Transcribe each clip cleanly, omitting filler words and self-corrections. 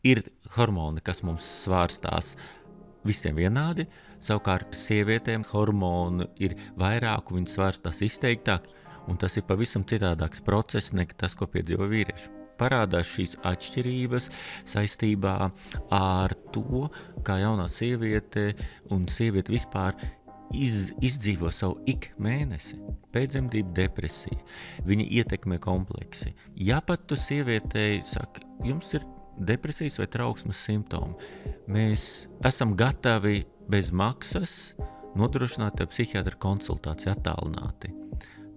Ir hormoni, kas mums svārstās visiem vienādi, savukārt sievietēm hormonu ir vairāk, un viņas svārstās izteiktāk, un tas ir pavisam citādāks process nekā tas, ko piedzīvo vīrieši. Parādās šīs atšķirības saistībā ar to, kā jaunā sieviete un sieviete vispār izdzīvo savu ikmēnesi. Pēcdzemdību depresija, viņa ietekmē kompleksi. Ja pat tu sievietei saka, jums ir depresijas vai trauksmes simptomi, mēs esam gatavi bez maksas nodrošināt tev psihiatra konsultāciju attālināti.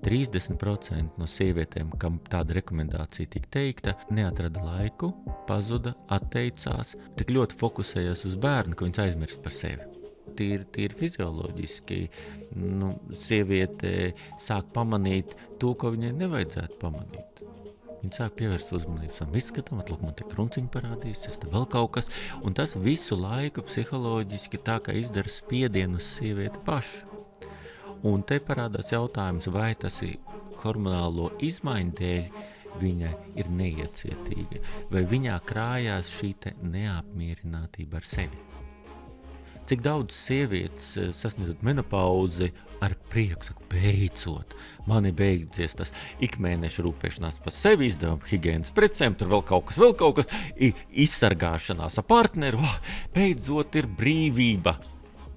30% no sievietēm, kam tāda rekomendācija tika teikta, neatrada laiku, pazuda, atteicās, tik ļoti fokusējās uz bērnu, ka viņas aizmirst par sevi. Tīri fizioloģiski, sieviete sāk pamanīt to, ko viņai nevajadzētu pamanīt. Viņa sāk pievērst uzmanību savam izskatam, lūk, man te krunciņi parādīsies, te vēl kaut kas, un tas visu laiku psiholoģiski tā kā izdara spiedienu uz sievieti pašu. Un te parādās jautājums, vai tas ir hormonālo izmaiņu dēļ, viņa ir neiecietīga, vai viņā krājās šī te neapmierinātība ar sevi. Cik daudz sievietes sasniedzot menopauzi ar prieku saka, beidzot, man ir beidzies tas ikmēneša rūpēšanās par sevi, izdevumu higienas precēm, tur vēl kaut kas, izsargāšanās ar partneri, beidzot ir brīvība.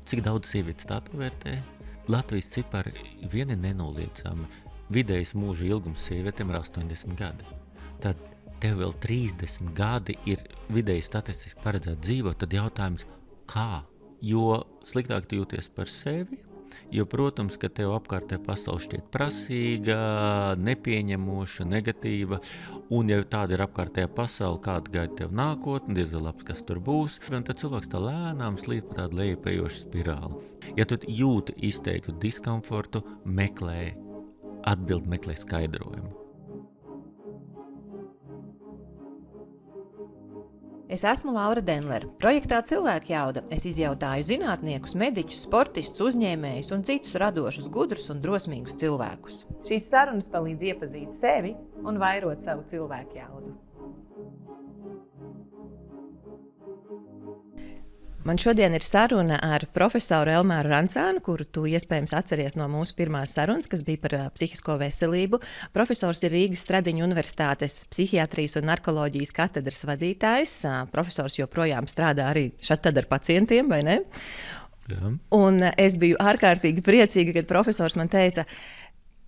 Cik daudz sievietes tā to vērtē? Latvijas cipari vieni nenoliedzami. Vidējais mūža ilgums sievietēm ir 80 gadi. Tad tev vēl 30 gadi ir vidēji statistiski paredzēt dzīvot, tad jautājums, kā? Jo sliktāk tu jūties par sevi, jo, protams, ka tev apkārtē pasaule šķiet prasīga, nepieņemoša, negatīva, un ja tāda ir apkārtējā pasaule, kāda gaida tev nākotne, diezgan labs, kas tur būs, un tad cilvēks tā lēnām slīd pa tādu lejupējošu spirāli. Ja tu jūti izteiktu diskomfortu, meklē skaidrojumu. Es esmu Laura Denlere. Projektā Cilvēku jauda es izjautāju zinātniekus, mediķus, sportistus, uzņēmējus un citus radošus, gudrus un drosmīgus cilvēkus. Šīs sarunas palīdz iepazīt sevi un vairot savu cilvēku jaudu. Man šodien ir saruna ar profesoru Elmāru Rancānu, kuru tu iespējams atceries no mūsu pirmās sarunas, kas bija par psihisko veselību. Profesors ir Rīgas Stradiņu Universitātes psihiatrijas un narkoloģijas katedras vadītājs. Profesors joprojām strādā arī šad ar pacientiem, vai ne? Jā. Un es biju ārkārtīgi priecīga, kad profesors man teica,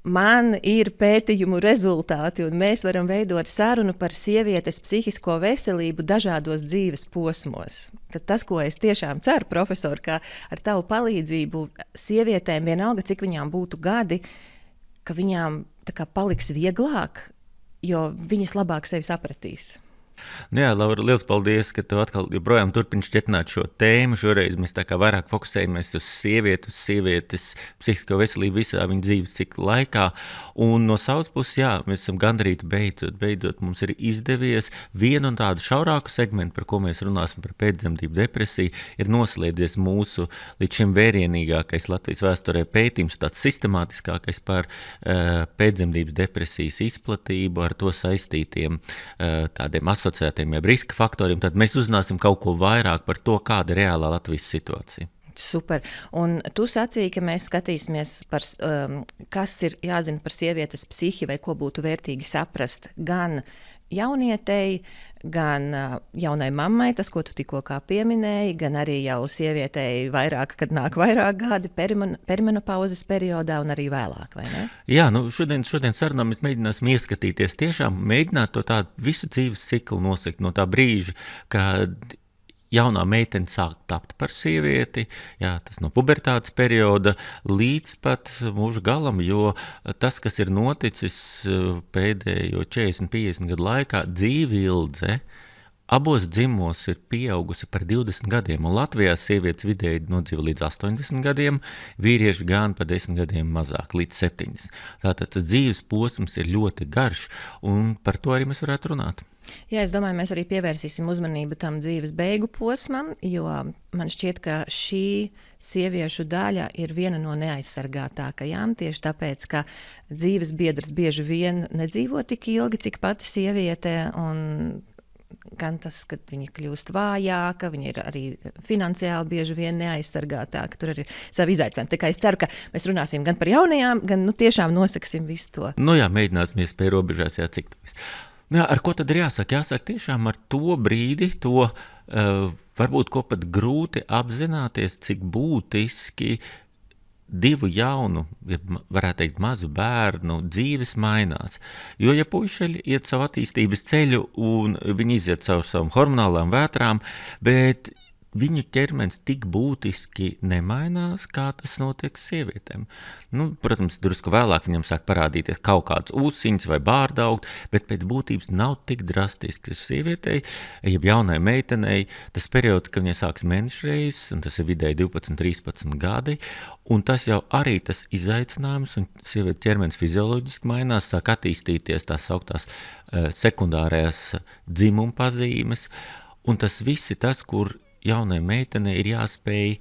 man ir pētījumu rezultāti, un mēs varam veidot sarunu par sievietes psihisko veselību dažādos dzīves posmos. Tad tas, ko es tiešām ceru, profesor, ka ar tavu palīdzību sievietēm vienalga, cik viņām būtu gadi, ka viņām tā kā paliks vieglāk, jo viņas labāk sevi sapratīs. Jā, Laura, liels paldies, ka tu atkal joprojām turpini šķietināt šo tēmu. Šoreiz mēs tā kā vairāk fokusējamies uz sievietes psihisko veselību visā viņa dzīves cikla laikā. Un no savas puses, jā, mēs esam gandarīti beidzot mums ir izdevies vienu un tādu šaurāku segmentu, par ko mēs runāsim par pēcdzemdību depresiju, ir noslēdzies mūsu līdz šim vērienīgākais Latvijas vēsturē pētījums, tāds sistemātiskākais par pēcdzemdības depresijas izplatību, ar to saistītiem tādiem asociētiem jeb riska faktoriem, tad mēs uzzināsim kaut ko vairāk par to, kāda ir reālā Latvijas situācija. Super. Un tu sacīji, ka mēs skatīsimies par, kas ir jāzina par sievietes psihi vai ko būtu vērtīgi saprast gan jaunietei, gan jaunai mammai, tas, ko tu tikko kā pieminēji, gan arī jau sievietei vairāk, kad nāk vairāk gadi perimenopauzes periodā un arī vēlāk, vai ne? Jā, šodien sarunā mēs mēģināsim ieskatīties, tiešām mēģināt to tādu visu dzīves ciklu nosekt no tā brīža, kad jaunā meitene sāk tapt par sievieti, jā, tas no pubertātes perioda līdz pat mūža galam, jo tas, kas ir noticis pēdējo 40-50 gadu laikā, dzīvildze abos dzimumos ir pieaugusi par 20 gadiem, un Latvijā sievietes vidēji nodzīvo līdz 80 gadiem, vīrieši gan par 10 gadiem mazāk, līdz 70. Tātad tas dzīves posms ir ļoti garš, un par to arī mēs varētu runāt. Jā, es domāju, mēs arī pievērsīsim uzmanību tam dzīves beigu posmam, jo man šķiet, ka šī sieviešu daļa ir viena no neaizsargātākajām, tieši tāpēc, ka dzīves biedrs bieži vien nedzīvo tik ilgi, cik pati sieviete, un gan tas, ka viņi kļūst vājāka, viņi ir arī finansiāli bieži vien neaizsargātāki. Tur arī ir savi izaicinājumi. Tā kā es ceru, ka mēs runāsim gan par jaunajām, gan tiešām nosaksim visu to. Mēģināsim iespēju robežās, cik tas. Ar ko tad ir jāsaka? Jāsaka tiešām ar to brīdi, to varbūt ko pat grūti apzināties, cik būtiski divu jaunu, varētu teikt, mazu bērnu dzīves mainās. Jo, ja puiši iet savu attīstības ceļu un viņi iziet caur savām hormonālām vētrām, bet viņu ķermenis tik būtiski nemainās, kā tas notiek sievietēm. Protams, drusku vēlāk viņam sāk parādīties kaut kāds ūsiņas vai bārdaugt, bet pēc būtības nav tik drastisks sievietei, jeb jaunai meitenei. Tas periods, kad viņai sāks menšreizes, un tas ir vidēji 12-13 gadi, un tas jau arī tas izaicinājums, un sievietes ķermenis fizioloģiski mainās, sāk attīstīties tās sauktās sekundārajās dzimuma pazīmes, un tas viss ir tas, kur jaunai meitenei ir jāspēj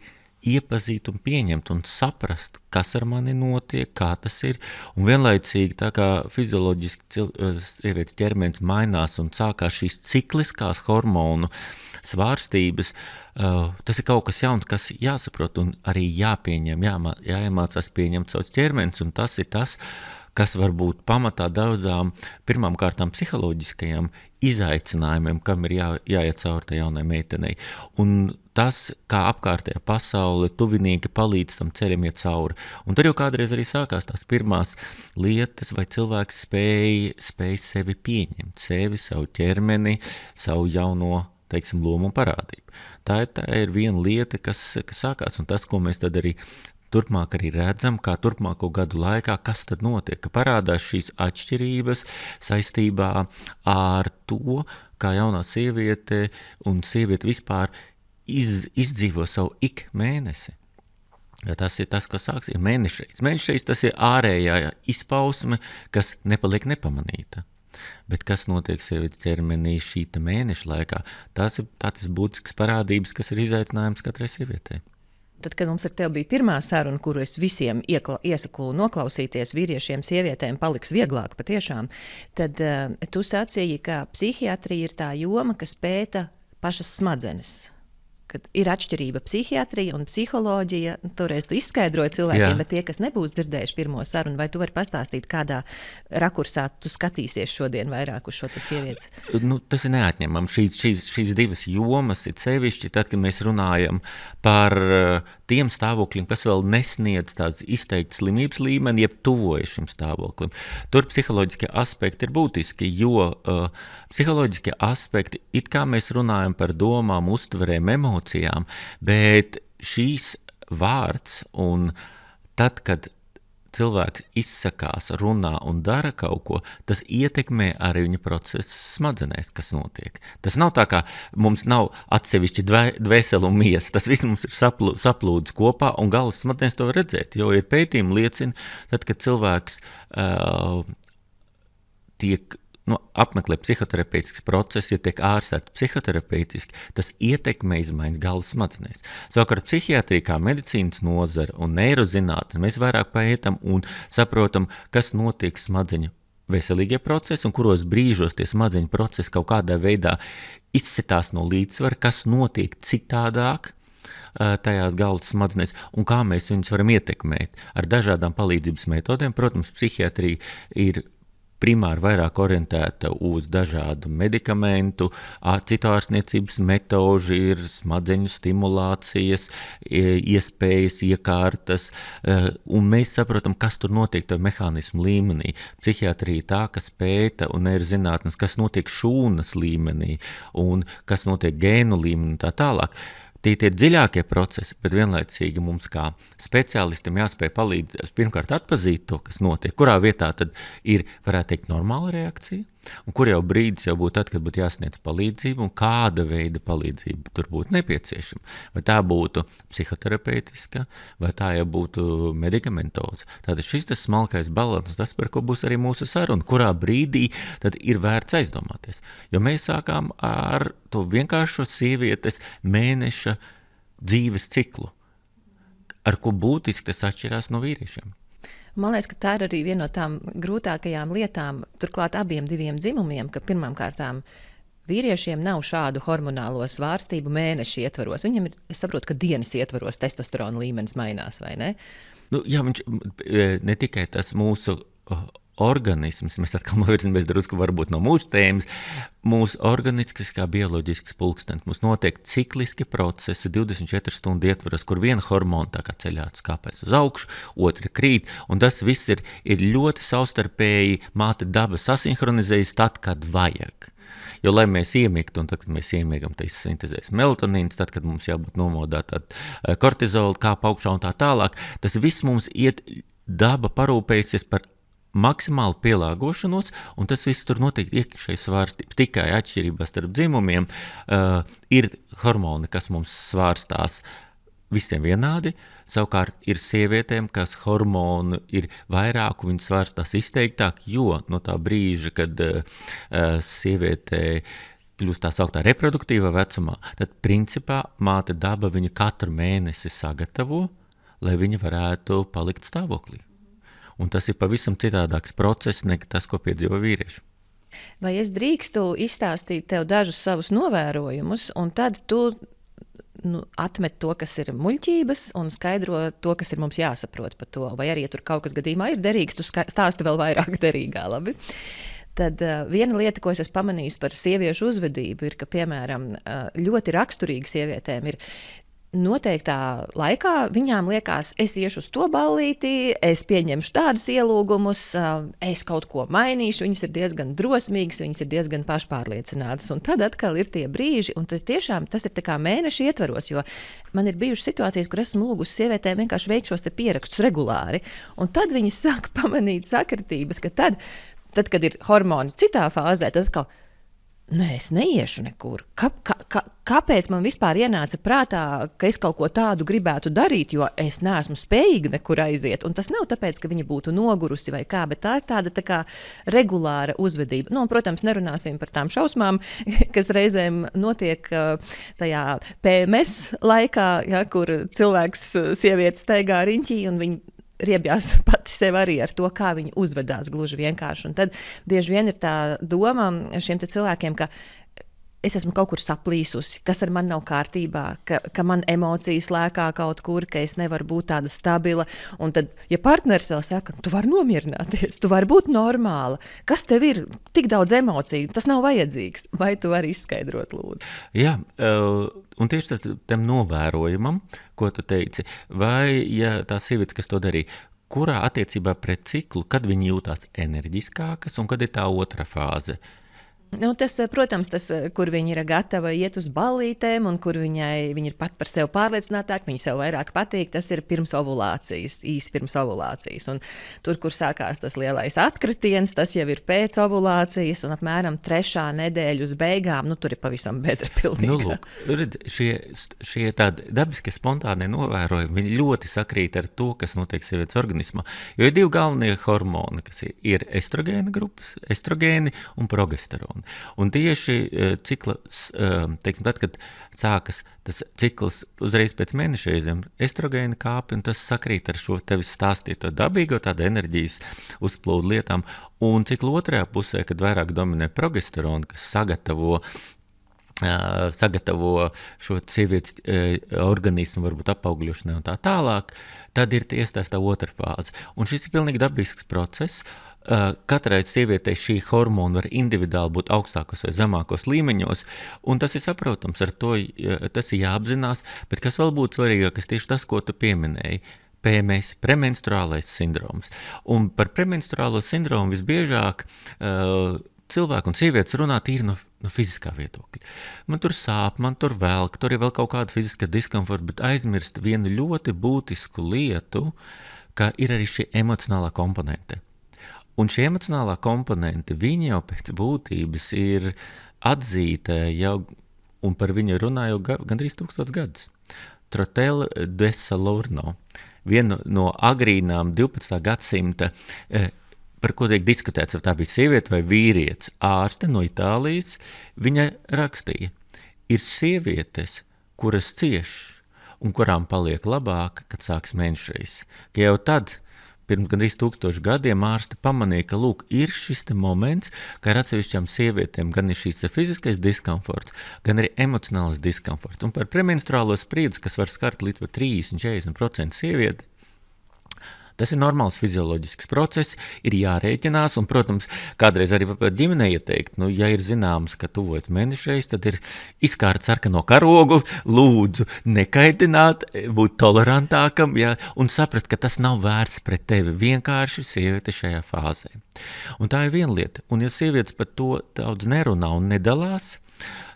iepazīt un pieņemt un saprast, kas ar mani notiek, kā tas ir. Un vienlaicīgi, tā kā fizioloģiski sievietes ķermenis mainās un sākās šīs cikliskās hormonu svārstības, tas ir kaut kas jauns, kas jāsaprot un arī jāpieņem, jāiemācās pieņemt savs ķermenis, un tas ir tas, kas var būt pamatā daudzām pirmām kārtām psiholoģiskajām izaicinājumiem, kam ir jāiet cauri tai jaunai meitenei. Un tas, kā apkārtējā pasaule, tuvinieki palīdz tam ceļam iet cauri. Un tad jau kādreiz arī sākās tās pirmās lietas, vai cilvēks spēj sevi pieņemt, sevi, savu ķermeni, savu jauno, teiksim, lomu un parādību. Tā ir viena lieta, kas sākās, un tas, ko mēs tad arī turpmāk arī redzam, kā turpmāko gadu laikā, kas tad notiek, ka parādās šīs atšķirības saistībā ar to, kā jaunā sieviete un sieviete vispār izdzīvo savu ik mēnesi. Ja tas ir tas, kas sāks, ir mēnešreiz. Mēnešreiz tas ir ārējā izpausme, kas nepaliek nepamanīta. Bet kas notiek sievietes ķermenī šī mēneša laikā, tas ir tāds būtisks parādības, kas ir izaicinājums katrai sievietei. Tad, kad mums ar tevi bija pirmā saruna, kuru es visiem iesaku noklausīties, vīriešiem, sievietēm paliks vieglāk patiešām, tad tu sacīji, ka psihiatrija ir tā joma, kas pēta pašas smadzenes. Kad ir atšķirība psihiatrija un psiholoģija, toreiz tu izskaidroji cilvēkiem, bet tie, kas nebūs dzirdējuši pirmo sarunu, vai tu vari pastāstīt, kādā rakursā tu skatīsies šodien vairāk uz šo sievietes? Tas ir neatņemami. Šīs divas jomas ir sevišķi, tad, kad mēs runājam par tiem stāvokļiem, kas vēl nesniedz tāds izteikts slimības līmeni, jeb tuvojas šim stāvoklim. Tur psiholoģiskie aspekti ir būtiski, jo psiholoģiskie aspekti, it kā mēs runājam par domām, uztverēm, emocijām, bet šīs vārds un tad, kad cilvēks izsakās, runā un dara kaut ko, tas ietekmē arī viņa procesu smadzenēs, kas notiek. Tas nav tā, kā mums nav atsevišķi dvēseli un miesa. Tas viss mums ir saplūdis kopā, un galvas smadzenēs to var redzēt, jo ir pētījumi liecina, tad, kad cilvēks tiek apmeklē psihoterapeisks process, ja tiek ārstēts psihoterapeitiski, tas ietekmē izmaiņas galvas smadzenēs. Savukārt psihiatrija kā medicīnas nozara un neirozinātnes mēs vairāk pētam un saprotam, kas notiek smadzeņu veselīgie procesi un kuros brīžos tie smadzeņu procesi kaut kādā veidā izsitās no līdzsvara, kas notiek citādāk tajās galvas smadzenēs un kā mēs viņus varam ietekmēt ar dažādām palīdzības metodēm. Protams, psihiatrija ir primāri vairāk orientēta uz dažādu medikamentu, citu ārstniecības metožu, ir smadzeņu stimulācijas, iespējas, iekārtas, un mēs saprotam, kas tur notiek tā mehānismu līmenī. Psihiatrija tā, kas pēta un ir zinātnes, kas notiek šūnas līmenī un kas notiek gēnu līmenī un tā tālāk. Tie ir dziļākie procesi, bet vienlaicīgi mums kā speciālistiem jāspēj palīdzēt pirmkārt atpazīt to, kas notiek, kurā vietā tad ir, varētu teikt, normāla reakcija, un kur jau brīdis jau būtu tad, kad būtu jāsniedz palīdzību, un kāda veida palīdzība tur būtu nepieciešama. Vai tā būtu psihoterapeitiska, vai tā jau būtu medikamentoza. Tātad šis tas smalkais balans, tas, par ko būs arī mūsu saruna, kurā brīdī tad ir vērts aizdomāties. Jo mēs sākām ar to vienkāršo sievietes mēneša dzīves ciklu, ar ko būtiski tas atšķirās no vīriešiem. Man liekas, ka tā ir arī viena no tām grūtākajām lietām, turklāt abiem diviem dzimumiem, ka pirmām kārtām Vīriešiem nav šādu hormonālo svārstību mēneša ietvaros. Viņam ir, es saprotu, ka dienas ietvaros testosterona līmenis mainās, vai ne? Nu, jā, viņš ne tikai tas mūsu organisms, mēs atkal novirzamies drusku varbūt no mūsu tēmas, mūsu organisks kā bioloģisks pulkstenis. Mums notiek cikliski procesi 24 stundu ietvaros, kur viena hormona tā kā ceļās kāpēc uz augšu, otra krīt, un tas viss ir ļoti savstarpēji māte daba sasinhronizējas tad, kad vajag. Jo, lai mēs iemigtu, un tad, kad mēs iemiegam, tad sintezēs melatonīns, tad, kad mums jābūt nomodā, tad kortizolu kāp augšā un tā tālāk, tas viss mums iet, daba parūpējusies par maksimālu pielāgošanos, un tas viss tur notiek iekšēji svārstības. Tikai atšķirībā starp dzimumiem ir hormoni, kas mums svārstās visiem vienādi, savukārt ir sievietēm, kas hormonu ir vairāk, un viņas svārstās izteiktāk, jo no tā brīža, kad sievietē kļūst tā sauktā reproduktīvā vecumā, tad principā māte daba viņu katru mēnesi sagatavo, lai viņa varētu palikt stāvoklī. Un tas ir pavisam citādāks process nekā tas, ko piedzīvo vīrieši. Vai es drīkstu izstāstīt tev dažus savus novērojumus, un tad tu atmet to, kas ir muļķības, un skaidro to, kas ir mums jāsaprot par to. Vai arī, ja tur kaut kas gadījumā ir derīgs, tu stāsti vēl vairāk derīgā, labi? Tad viena lieta, ko es esmu pamanījis par sieviešu uzvedību, ir, ka, piemēram, ļoti raksturīgi sievietēm ir noteiktā laikā viņām liekas, es iešu uz to ballīti, es pieņemšu tādus ielūgumus, es kaut ko mainīšu, viņas ir diezgan drosmīgas, viņas ir diezgan pašpārliecinātas. Un tad atkal ir tie brīži, un tiešām tas ir tā kā mēneša ietvaros, jo man ir bijušas situācijas, kur esmu lūgusi sievietēm vienkārši veikt šos te pierakstus regulāri. Un tad viņas sāk pamanīt sakritības, ka tad, kad ir hormoni citā fāzē, tad atkal nē, es neiešu nekur. Kāpēc man vispār ienāca prātā, ka es kaut ko tādu gribētu darīt, jo es neesmu spējīga nekur aiziet? Un tas nav tāpēc, ka viņa būtu nogurusi vai kā, bet tā ir tāda tā kā regulāra uzvedība. Nu, un, protams, nerunāsim par tām šausmām, kas reizēm notiek tajā PMS laikā, ja, kur cilvēks sievietes staigā riņķī un viņi riebjās pati sev arī ar to, kā viņi uzvedās gluži vienkārši. Un tad bieži vien ir tā doma šiem cilvēkiem, ka es esmu kaut kur saplīsusi, kas ar mani nav kārtībā, ka man emocijas lēkā kaut kur, ka es nevaru būt tāda stabila. Un tad, ja partneris vēl saka, tu vari nomierināties, tu vari būt normāla, kas tev ir tik daudz emociju, tas nav vajadzīgs. Vai tu vari izskaidrot, lūdzu? Jā, un tieši tas tam novērojumam, ko tu teici, vai ja tā sievietes, kas to darīja, kurā attiecībā pret ciklu, kad viņi jūtās enerģiskākas un kad ir tā otra fāze? Nu, tas, protams, kur viņa ir gatava iet uz ballītēm un kur viņa ir pat par sevi pārliecinātāka, viņa sev vairāk patīk, tas ir pirms ovulācijas, īsi pirms ovulācijas. Un tur, kur sākās tas lielais atkritiens, tas jau ir pēc ovulācijas un apmēram 3. nedēļa uz beigām, nu tur ir pavisam bedra pilnīga. Nu, lūk, redz, šie tādi dabiskie spontānie novērojumi, viņi ļoti sakrīt ar to, kas notiek sievietes organismā. Jo ir 2 galvenie hormoni, kas ir estrogēna grupas, estrogēni un progesteroni. Un tieši cikla, teiksim, tad, kad sākas tas cikls uzreiz pēc mēneša reizēm, estrogēna kāpi, un tas sakrīt ar šo tevis stāstīto dabīgo tādu enerģijas uzplūdu lietām. Un cikla otrajā pusē, kad vairāk dominē progesteronu, kas sagatavo šo sievietes organismu, varbūt apaugļošanai un tā tālāk, tad ir iesaistās tā otra fāze. Un šis ir pilnīgi dabisks process. Katrai sievietei šī hormona var individuāli būt augstākos vai zemākos līmeņos, un tas ir saprotams, ar to tas ir jāapzinās, bet kas vēl būtu svarīgākais, tieši tas, ko tu pieminēji, PMS, premenstruālais sindroms. Un par premenstruālo sindromu visbiežāk cilvēki un sievietes runā tīri no fiziskā viedokļa. Man tur sāp, man tur velk, tur ir vēl kaut kāda fiziska diskomforta, bet aizmirst vienu ļoti būtisku lietu, ka ir arī šī emocionālā komponente. Un šī emocionālā komponente, viņa jau pēc būtības ir atzīta jau, un par viņu runā jau gandrīz 1000 gadus. Trotel de Salerno, viena no agrīnām 12. gadsimta, par ko tiek diskutēts, vai tā bija sieviete vai vīrietis, ārste no Itālijas, viņa rakstīja, ir sievietes, kuras cieš un kurām paliek labāk, kad sāks menšreiz. Ka jau tad pirms gandrīz 1000 gadiem ārsti pamanīja, ka lūk, ir šis te moments, ka ar atsevišķām sievietēm gan ir šīs fiziskais diskomforts, gan arī emocionālais diskomforts. Un par premenstruālo spriedzi, kas var skart līdz pat 30-40% sievieti, tas ir normāls fizioloģisks process, ir jārēķinās, un, protams, kādreiz arī par ģimene ieteikt, ja ir zināms, ka tuvojas mēnešreiz, tad ir izkārt sarkano karogu, lūdzu nekaitināt, būt tolerantākam, un saprast, ka tas nav vērsts pret tevi, vienkārši sieviete šajā fāzē. Un tā ir viena lieta, un ja sievietes par to daudz nerunā un nedalās,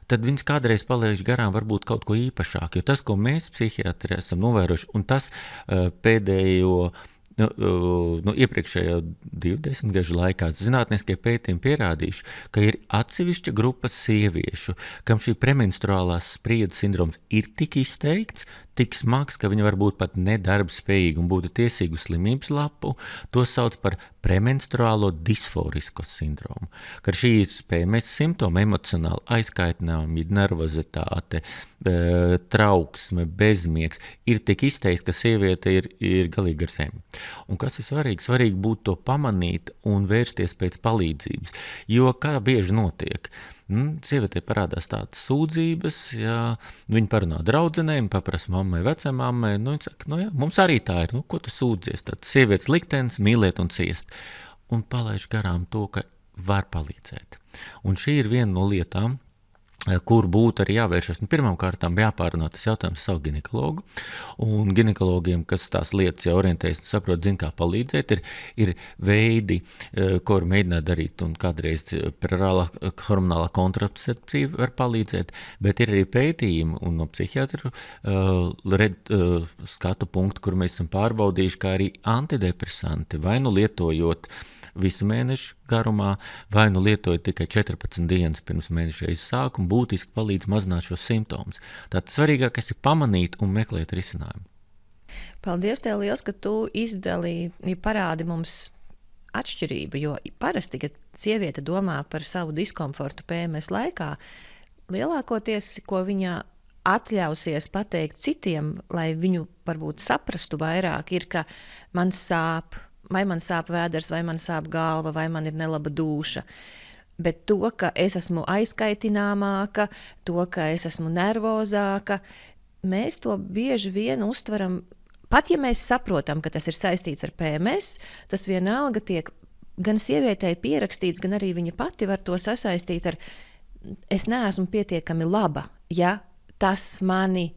tad viņas kādreiz palaiž garām varbūt kaut ko īpašāk, jo tas, ko mēs psihiatri esam novērojuši, un tas pēdējo iepriekšējo 20 gažu laikā zinātniskie pētījumi pierādījuši, ka ir atsevišķa grupas sieviešu, kam šī premenstruālās spriedzes sindroms ir tik izteikts, tik smags, ka viņi var būt pat nedarbspējīgi un būtu tiesīgi uz slimības lapu, to sauc par premenstruālo disforisko sindromu. Kad šīs PMS simptomi emocionāli aizkaitinājumi, nervozitāte, trauksme, bezmiegs ir tik izteikts, ka sieviete ir galīgi ar zemi. Un kas ir svarīgi? Svarīgi būtu to pamanīt un vērsties pēc palīdzības, jo kā bieži notiek? Sievietē parādās tādas sūdzības, viņi parunā draudzenēm, paprasa mammai, vecamammai, viņi saka, mums arī tā ir, ko tu sūdzies, tad sievietes liktenis mīlēt un ciest, un palaiž garām to, ka var palīdzēt. Un šī ir viena no lietām, kur būtu arī jāvēršas. Pirmām kārtām jāpārunā tas jautājums savu ginekologu, un ginekologiem, kas tās lietas jau orientējas un saprot, zina, kā palīdzēt, ir veidi, ko var mēģināt darīt, un kādreiz perorālā hormonālā kontracepcija var palīdzēt, bet ir arī pētījumi, un no psihiatru skatu punktu, kur mēs esam pārbaudījuši, kā arī antidepresanti, vai lietojot visu mēnešu garumā, vai lietojot tikai 14 dienas pirms mēneša sākuma, būtiski palīdz mazināt šos simptomus. Tātad svarīgākais ir pamanīt un meklēt risinājumu. Paldies tev liels, ka tu izdalīji, parādi mums atšķirību, jo parasti, kad sieviete domā par savu diskomfortu PMS laikā, lielākoties, ko viņa atļausies pateikt citiem, lai viņu varbūt saprastu vairāk, ir, ka man sāp, vai man sāp vēders, vai man sāp galva, vai man ir nelaba dūša. Bet to, ka es esmu aizkaitināmāka, to, ka es esmu nervozāka, mēs to bieži vien uztveram, pat ja mēs saprotam, ka tas ir saistīts ar PMS, tas vienalga tiek gan sievietei pierakstīts, gan arī viņa pati var to sasaistīt ar es neesmu pietiekami laba, ja tas mani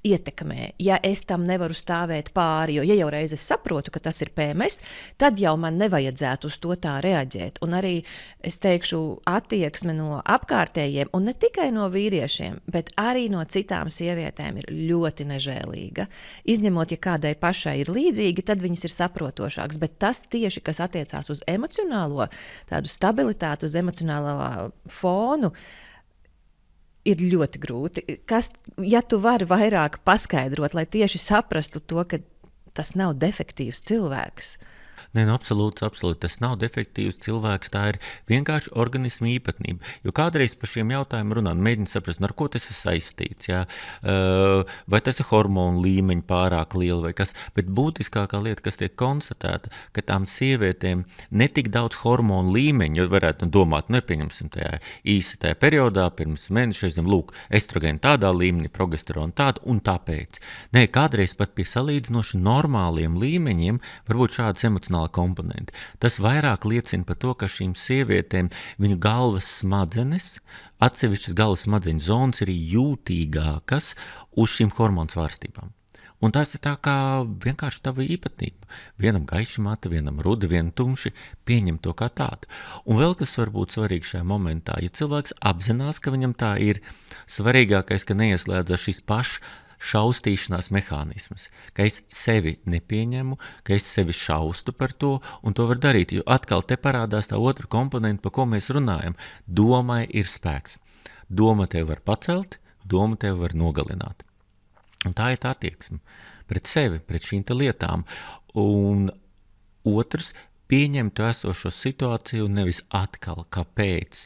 ietekmē, ja es tam nevaru stāvēt pāri, jo ja jau reiz es saprotu, ka tas ir PMS, tad jau man nevajadzētu uz to tā reaģēt. Un arī, es teikšu, attieksme no apkārtējiem, un ne tikai no vīriešiem, bet arī no citām sievietēm ir ļoti nežēlīga. Izņemot, ja kādai pašai ir līdzīgi, tad viņas ir saprotošākas, bet tas tieši, kas attiecās uz emocionālo tādu stabilitāti, uz emocionālo fonu, ir ļoti grūti. Ja tu vari vairāk paskaidrot, lai tieši saprastu to, ka tas nav defektīvs cilvēks? Nē, absolūti. Tas nav defektīvs cilvēks, tā ir vienkārši organisma īpatnība. Jo kādreiz par šiem jautājumiem runāt, mēģina saprast, ar ko tas ir saistīts, vai tas ir hormonu līmeņi pārāk lieli vai kas, bet būtiskākā lieta, kas tiek konstatēta, ka tām sievietēm netik daudz hormonu līmeņu, jo varētu domāt, nepieņemsim tajā periodā, pirms mēnešreizēm, lūk, estrogēni tādā līmenī, progesterona tāda un tāpēc. Nē, kādreiz pat pie salīdzinoši normāliem līmeņiem varbūt šādas emocionālas komponenti. Tas vairāk liecina par to, ka šīm sievietēm viņu galvas smadzenes, atsevišķas galvas smadzeņu zonas ir jūtīgākas uz šīm hormonu svārstībām. Un tas ir tā kā vienkārši tava īpatnība. Vienam gaiši mata, vienam rudi, vienam tumši, pieņem to kā tādu. Un vēl kas var būt svarīgi šajā momentā, ja cilvēks apzinās, ka viņam tā ir, svarīgākais, ka neieslēdzas šīs šaustīšanās mehānismas, ka es sevi nepieņemu, ka es sevi šaustu par to, un to var darīt, jo atkal te parādās tā otra komponenta, par ko mēs runājam. Domai ir spēks. Doma tev var pacelt, doma tev var nogalināt. Un tā ir tā attieksme pret sevi, pret šīm te lietām. Un otrs, pieņemtu esošo situāciju un nevis atkal, kāpēc,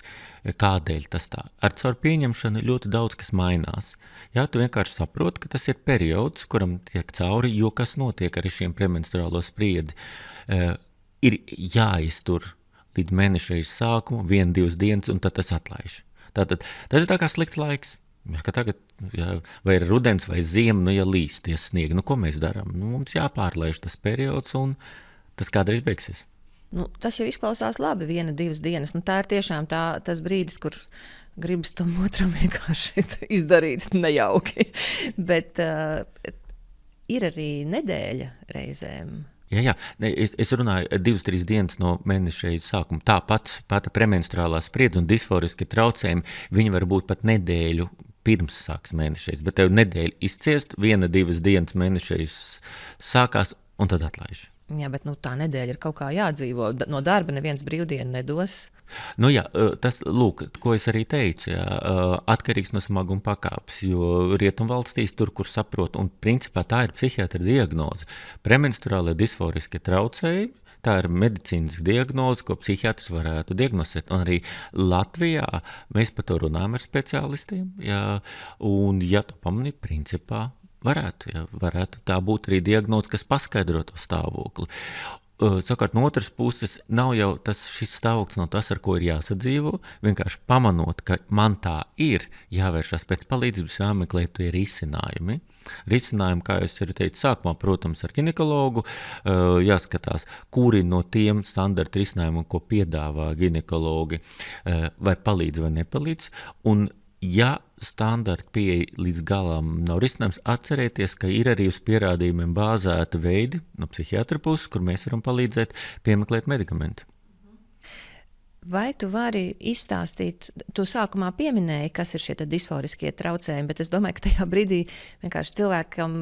kādēļ tas tā. Ar caur pieņemšanu ļoti daudz kas mainās. Jā, tu vienkārši saproti, ka tas ir periods, kuram tiek cauri, jo kas notiek ar šiem premenstruālo spriedzi. Ir jāiztur līdz mēnešreiz sākumu, 1-2 dienas, un tad tas atlaiž. Tātad tas ir tā kā slikts laiks. Ja, tagad, ja, vai ir rudens vai ziema, ja līst tie sniegi, ko mēs darām? Mums jāpārlaiž tas periods, un tas kādreiz beigsies. Tas jau izklausās labi, 1-2 dienas. Tā ir tiešām tas brīdis, kur gribas tam otram vienkārši izdarīt nejauki. Bet ir arī nedēļa reizēm. Jā. Es runāju 2-3 dienas no mēnešreiz sākuma. Tā pati premenstruālā spriedze un disforiski traucējumi, viņi var būt pat nedēļu pirms sāks mēnešreiz, bet tev nedēļa izciest, 1-2 dienas mēnešreiz sākās un tad atlaiž. Jā, bet tā nedēļa ir kaut kā jādzīvo. No darba neviens brīvdienu nedos. Jā, tas, ko es arī teicu, atkarīgs no smaguma pakāpes, jo rietumvalstīs tur, kur saprot, un principā tā ir psihiatra diagnoze. Premenstruālie disforiski traucējumi, tā ir medicīnas diagnoze, ko psihiatrs varētu diagnosēt. Un arī Latvijā mēs par to runājam ar speciālistiem, un ja tu pamanī, principā varētu tā būt arī diagnoze, kas paskaidro to stāvokli. Sakārt, no otras puses, nav jau šis stāvoklis no tas, ar ko ir jāsadzīvo, vienkārši pamanot, ka man tā ir, jāvēršas pēc palīdzības, jāmeklē tie risinājumi. Risinājumi, kā es arī teicu sākumā, protams, ar ginekologu, jāskatās, kuri no tiem standarta risinājumiem, ko piedāvā ginekologi, vai palīdz vai nepalīdz, un ja standarta pieeja līdz galam nav risinājums, atcerieties, ka ir arī uz pierādījumiem bāzēti veidi no psihiatra puses, kur mēs varam palīdzēt piemeklēt medikamentu. Vai tu vari izstāstīt, tu sākumā pieminēji, kas ir šie disforiskie traucējumi, bet es domāju, ka tajā brīdī vienkārši cilvēkam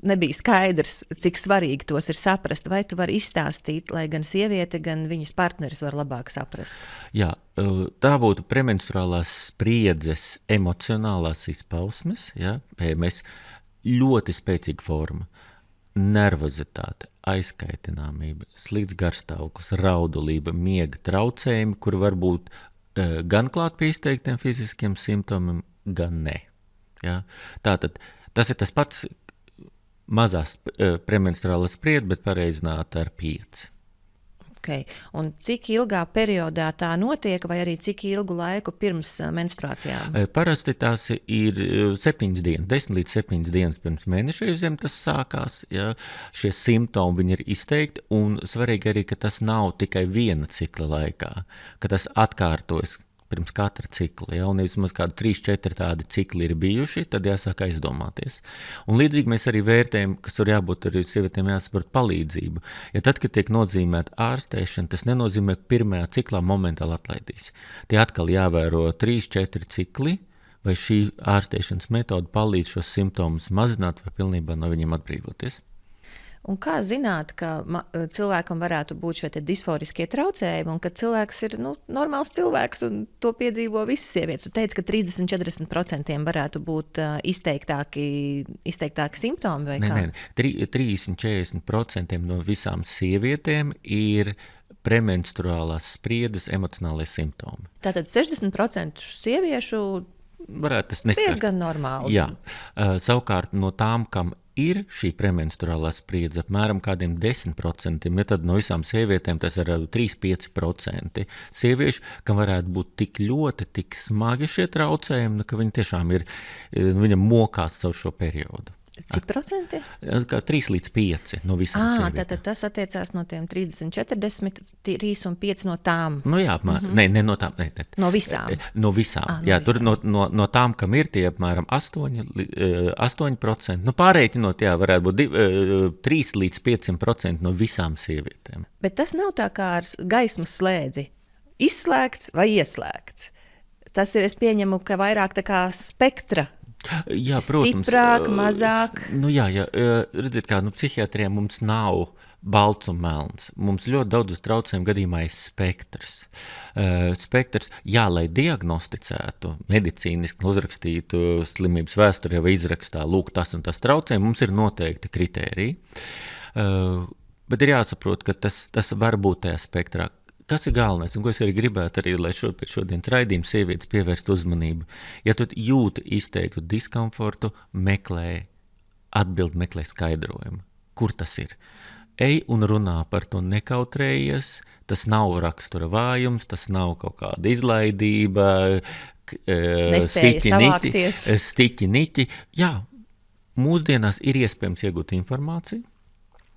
nebija skaidrs, cik svarīgi tos ir saprast. Vai tu vari izstāstīt, lai gan sieviete, gan viņas partneris var labāk saprast? Jā, tā būtu premenstruālās spriedzes emocionālās izpausmes, PMS, ļoti spēcīga forma. Nervozitāte, aizkaitināmība, slikts garstāvoklis, raudulība, miega traucējumi, kuri var būt gan klāt pie izteiktiem fiziskiem simptomiem, gan ne. Ja? Tātad tas ir tas pats mazās premenstruālās spriedze, bet pareizināta ar 5. Okay. Un cik ilgā periodā tā notiek, vai arī cik ilgu laiku pirms menstruācijām? Parasti tās ir 7 dienas, 10 līdz 7 dienas pirms mēnešreizēm tas sākās. Ja, šie simptomi viņi ir izteikti, un svarīgi arī, ka tas nav tikai viena cikla laikā, ka tas atkārtojas pirms katra cikla, un vismaz kādi 3-4 tādi cikli ir bijuši, tad jāsāk aizdomāties. Un līdzīgi mēs arī vērtējam, kas tur jābūt arī sievietēm jāsaprot palīdzību. Ja tad, kad tiek nozīmēta ārstēšana, tas nenozīmē, ka pirmajā ciklā momentāli atlaidīs. Tie atkal jāvēro 3-4 cikli, vai šī ārstēšanas metode palīdz šos simptomus mazināt vai pilnībā no viņiem atbrīvoties. Un kā zināt, ka cilvēkam varētu būt šie disforiskie traucējumi, un ka cilvēks ir normāls cilvēks un to piedzīvo visas sievietes? Tu teici, ka 30-40% varētu būt izteiktāki simptomi vai kā? Nē, 30-40% no visām sievietēm ir premenstruālās spriedzes emocionālie simptomi. Tātad 60% sieviešu varētu tas neskatīt. Diezgan normāli. Jā. Savukārt no tām, kam ir šī premenstruālā spriedze, apmēram kādiem 10%, ja tad no visām sievietēm tas ir 3-5% sieviešu, kam varētu būt tik ļoti, tik smagi šie traucējumi, ka viņi tiešām ir, viņam mokās caur šo periodu. Cik procenti? 3 līdz 5 no visām sievietēm. Tātad tas attiecās no tiem 30-40, 3 un 5 no tām? Jā, apmēram. Ne no tām. Ne. No visām? No visām. Jā, tur no tām, kam ir tie apmēram 8%. Pārēķinot, varētu būt 3 līdz 5% no visām sievietēm. Bet tas nav tā kā ar gaismas slēdzi. Izslēgts vai ieslēgts? Tas ir, es pieņemu, ka vairāk tā kā spektra. Jā, protams. Stiprāk, mazāk. Redziet, kā psihiatriem mums nav balts un melns. Mums ļoti daudz traucējumu gadījumā ir spektrs. Spektrs, lai diagnosticētu, medicīniski uzrakstītu slimības vēsturē vai izrakstā, lūk, tas un tas traucējumi, mums ir noteikti kritēriji. Bet ir jāsaprot, ka tas var būt tajā spektrā. Kas ir galvenais, un ko es arī gribētu, lai pēc šodienas raidījuma sievietes pievērst uzmanību? Ja tu jūti izteiktu diskomfortu, meklē skaidrojumu. Kur tas ir? Ej un runā par to, nekautrējies. Tas nav rakstura vājums, tas nav kaut kāda izlaidība, stiķi, niķi. Jā, mūsdienās ir iespējams iegūt informāciju.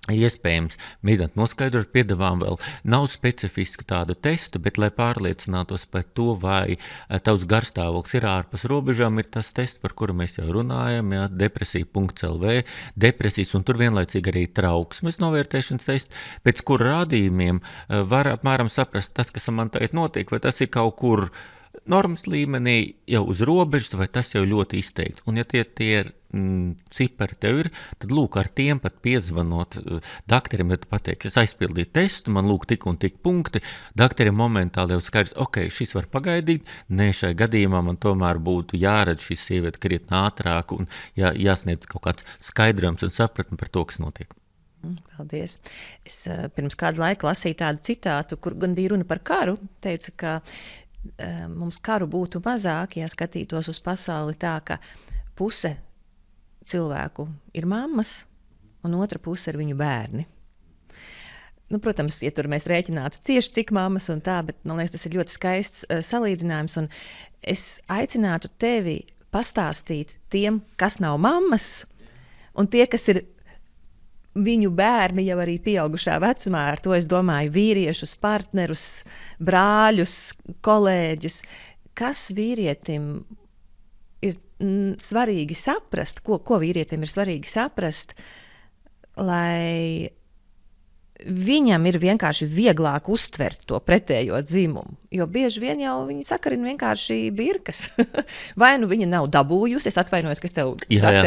Iespējams, mēģināt noskaidrot, piedāvām vēl nav specifisku tādu testu, bet, lai pārliecinātos par to, vai tavs garstāvoklis ir ārpus robežām, ir tas tests, par kuru mēs jau runājam, jā, depresija.lv, depresijas, un tur vienlaicīgi arī trauksmes novērtēšanas tests, pēc kura rādījumiem var apmēram saprast tas, kas man tagad notiek, vai tas ir kaut kur normas līmenī jau uz robežas, vai tas jau ļoti izteikts. Un ja tie ir cipari tev ir, tad lūk, ar tiem pat piezvanot dakterim, ja tu pateiksi, es aizpildīju testu, man lūk tik un tik punkti, dakterim momentāli jau skaidrs, ok, šis var pagaidīt, ne šai gadījumā man tomēr būtu jāredz šī sieviete krietni ātrāk un jāsniedz kaut kāds skaidrojums un sapratni par to, kas notiek. Paldies. Es pirms kādu laiku lasīju tādu citātu, kur gan bija runa par karu, teica, ka mums karu būtu mazāk, ja skatītos uz pasauli tā, ka puse cilvēku ir mammas, un otra puse ir viņu bērni. Nu, protams, ja tur mēs rēķinātu cieši cik mammas un tā, bet man liekas, tas ir ļoti skaists salīdzinājums, un es aicinātu tevi pastāstīt tiem, kas nav mammas, un tie, kas ir viņu bērni jau arī pieaugušā vecumā, ar to es domāju vīriešus, partnerus, brāļus, kolēģus, kas vīrietim ir svarīgi saprast, ko vīrietim ir svarīgi saprast, lai viņam ir vienkārši vieglāk uztvert to pretējo dzimumu. Jo bieži vien jau viņi sakarina vienkārši birkas. Vai nu viņa nav dabūjusi, es atvainojos, ka es tev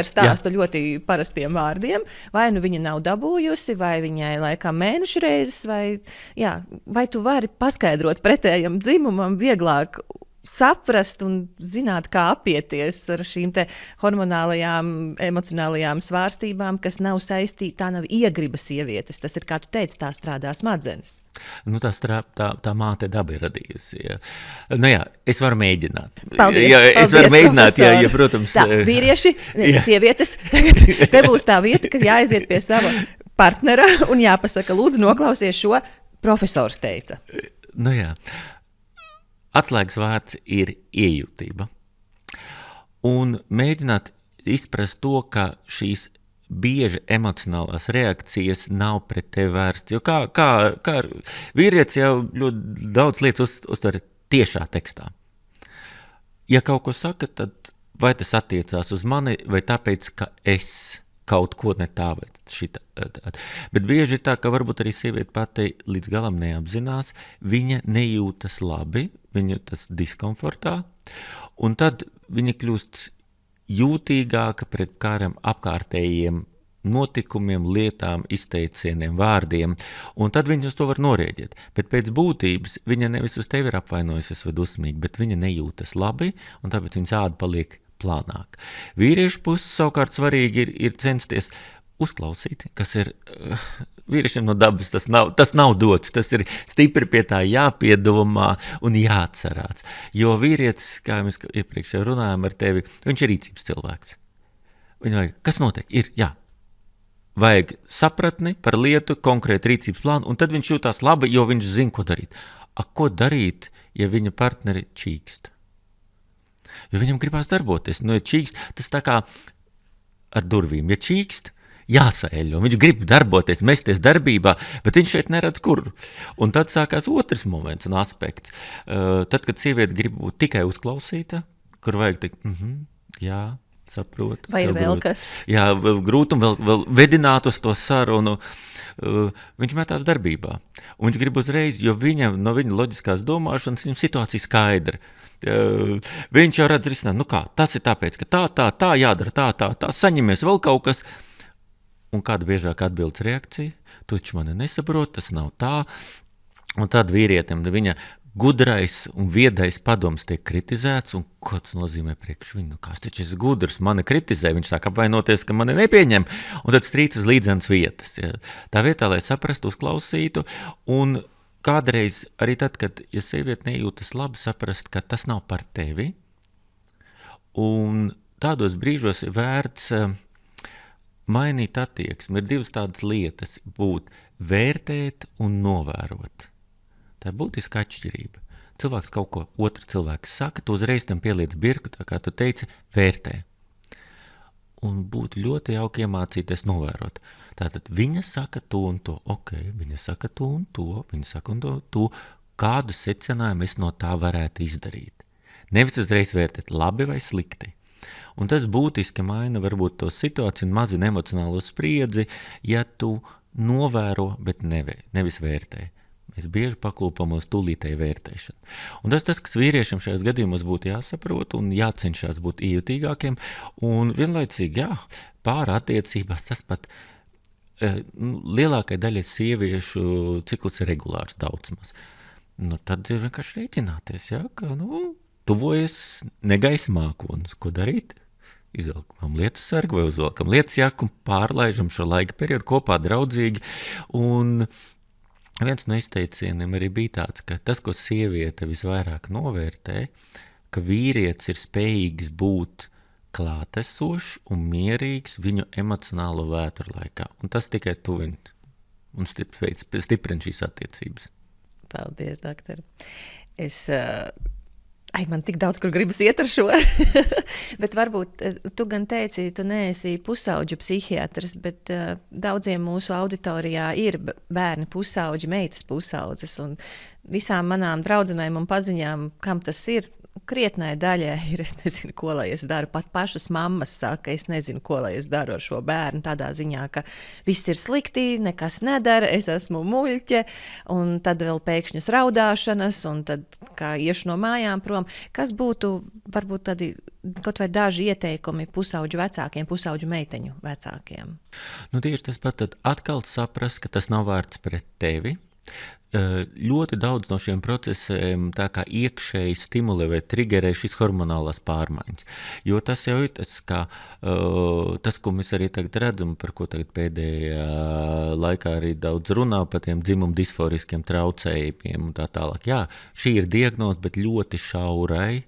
stāstu ļoti parastiem vārdiem, vai nu viņa nav dabūjusi, vai viņai laikam mēnešu reizes, vai tu vari paskaidrot pretējam dzimumam vieglāk saprast un zināt, kā apieties ar šīm te hormonālajām, emocionālajām svārstībām, kas nav saistīta, tā nav iegriba sievietes. Tas ir, kā tu teici, tā strādā smadzenes. Nu, tā māte daba ir radījusi. Ja. Nu jā, es varu mēģināt. Paldies, es varu mēģināt, ja, protams. Tā, vīrieši, sievietes, tagad te būs tā vieta, kad jāaiziet pie sava partnera un jāpasaka, lūdzu, noklausies šo, profesors teica. Nu jā. Atslēgas vārds ir iejūtība. Un mēģināt izprast to, ka šīs bieži emocionālās reakcijas nav pret tevi vērsts. Jo kā vīrietis jau ļoti daudz lietas uztver tiešā tekstā. Ja kaut ko saka, tad vai tas attiecās uz mani, vai tāpēc, ka es kaut ko ne tā vai šitā. Bet bieži ir tā, ka varbūt arī sieviete pati līdz galam neapzinās, viņa nejūtas labi, viņa tas diskomfortā, un tad viņa kļūst jūtīgāka pret kādiem apkārtējiem notikumiem, lietām, izteicieniem, vārdiem, un tad viņa uz to var norēģēt. Bet pēc būtības viņa nevis uz tevi ir apvainojusies vai dusmīgi, bet viņa nejūtas labi, un tāpēc viņas āda paliek plānāk. Vīriešu puses savukārt svarīgi ir censties uzklausīt, kas ir vīriešiem no dabas, tas nav dots, tas ir stipri pie tā jāpiedomā un jāatcerās. Jo vīrietis, kā mēs iepriekš jau runājam ar tevi, viņš ir rīcības cilvēks. Viņam vajag, kas notiek? Vajag sapratni par lietu, konkrētu rīcības plānu, un tad viņš jūtās labi, jo viņš zina, ko darīt. Ko darīt, ja viņa partneri čīkst? Jo viņam gribās darboties. Ja čīkst, tas tā kā ar durvīm. Ja čīkst, jāsaeļo. Viņš grib darboties, mesties darbībā, bet viņš šeit neredz kur. Un tad sākās otrs moments un aspekts. Tad, kad sieviete grib būt tikai uzklausīta, kur vajag teikt, jā, saprotu. Vai ir vēl kas? Jā, grūti un vēl vedināt uz to sarunu. Viņš metās darbībā. Un viņš grib uzreiz, jo no viņa loģiskās domāšanas viņam situācija skaidra. Viņš jau redz risinājumu, tas ir tāpēc, ka tā jādara, tā, saņemies vēl kaut kas. Un kāda biežāk atbildes reakcija? Tu taču mani nesaproti, tas nav tā. Un tad vīrietim viņa gudrais un viedais padoms tiek kritizēts, un ko tas nozīmē priekš viņu? Kāds taču ir gudrs, mani kritizē, viņš sāk apvainoties, ka mani nepieņem, un tad strīds uz līdzenas vietas. Ja. Tā vietā, lai saprastu, uzklausītu, un kādreiz arī tad, kad ja sieviete nejūtas labi, saprast, ka tas nav par tevi, un tādos brīžos ir vērts mainīt attieksmi. Ir divas tādas lietas – būt vērtēt un novērot. Tā ir būtiska atšķirība. Cilvēks kaut ko otrs cilvēks saka, tu uzreiz tam pieliec birku, tā kā tu teici, vērtē. Un būtu ļoti jauki iemācīties novērot. Tātad viņa saka to un to, ok, viņa saka to un to, viņa saka un to, kādu secinājumu es no tā varētu izdarīt. Nevis uzreiz vērtēt labi vai slikti. Un tas būtiski maina varbūt to situāciju un mazina emocionālo spriedzi, ja tu novēro, bet nevis vērtē. Mēs bieži paklūpam uz tūlītēju vērtēšanu. Un tas, kas vīriešiem šajās gadījumos būtu jāsaprot un jācenšas būt iejutīgākiem. Un vienlaicīgi, pāri attiecībās tas pat lielākai daļai sieviešu cikls ir regulārs daudz maz. Tad vienkārši rēķināties, ka tuvojas negaisa mākonis. Ko darīt? Izvelkam lietus sargu vai uzvelkam lietus jaku un pārlaižam šo laika periodu kopā draudzīgi. Un viens no izteicieniem arī bija tāds, ka tas, ko sieviete visvairāk novērtē, ka vīrietis ir spējīgs būt klātesošs un mierīgs viņu emocionālo vētru laikā. Un tas tikai tuvina un stiprina šīs attiecības. Paldies, doktor. Man tik daudz, kur gribas iet ar šo. Bet varbūt tu gan teici, tu neesi pusauģu psihiatrs, bet daudziem mūsu auditorijā ir bērni pusauģi, meitas pusaudzes. Un visām manām draudzenēm un paziņām, kam tas ir, krietnai daļai ir, es nezinu, ko lai es daru. Pat pašas mammas saka, es nezinu, ko lai es daru ar šo bērnu, tādā ziņā, ka viss ir slikti, nekas nedara, es esmu muļķe, un tad vēl pēkšņas raudāšanas, un tad kā iešu no mājām prom. Kas būtu varbūt tādi kaut vai daži ieteikumi pusauģu vecākiem, pusauģu meiteņu vecākiem? Tieši tas pat tad atkal saprast, ka tas nav vērts pret tevi. Ļoti daudz no šiem procesiem tā kā iekšēji stimulē vai triggerē šīs hormonālās pārmaiņas. Jo tas jau ir tas, ko mēs arī tagad redzam, par ko tagad pēdējā laikā arī daudz runā par tiem dzimumu disforiskiem traucējumiem un tā tālāk. Jā, šī ir diagnoze, bet ļoti šaurai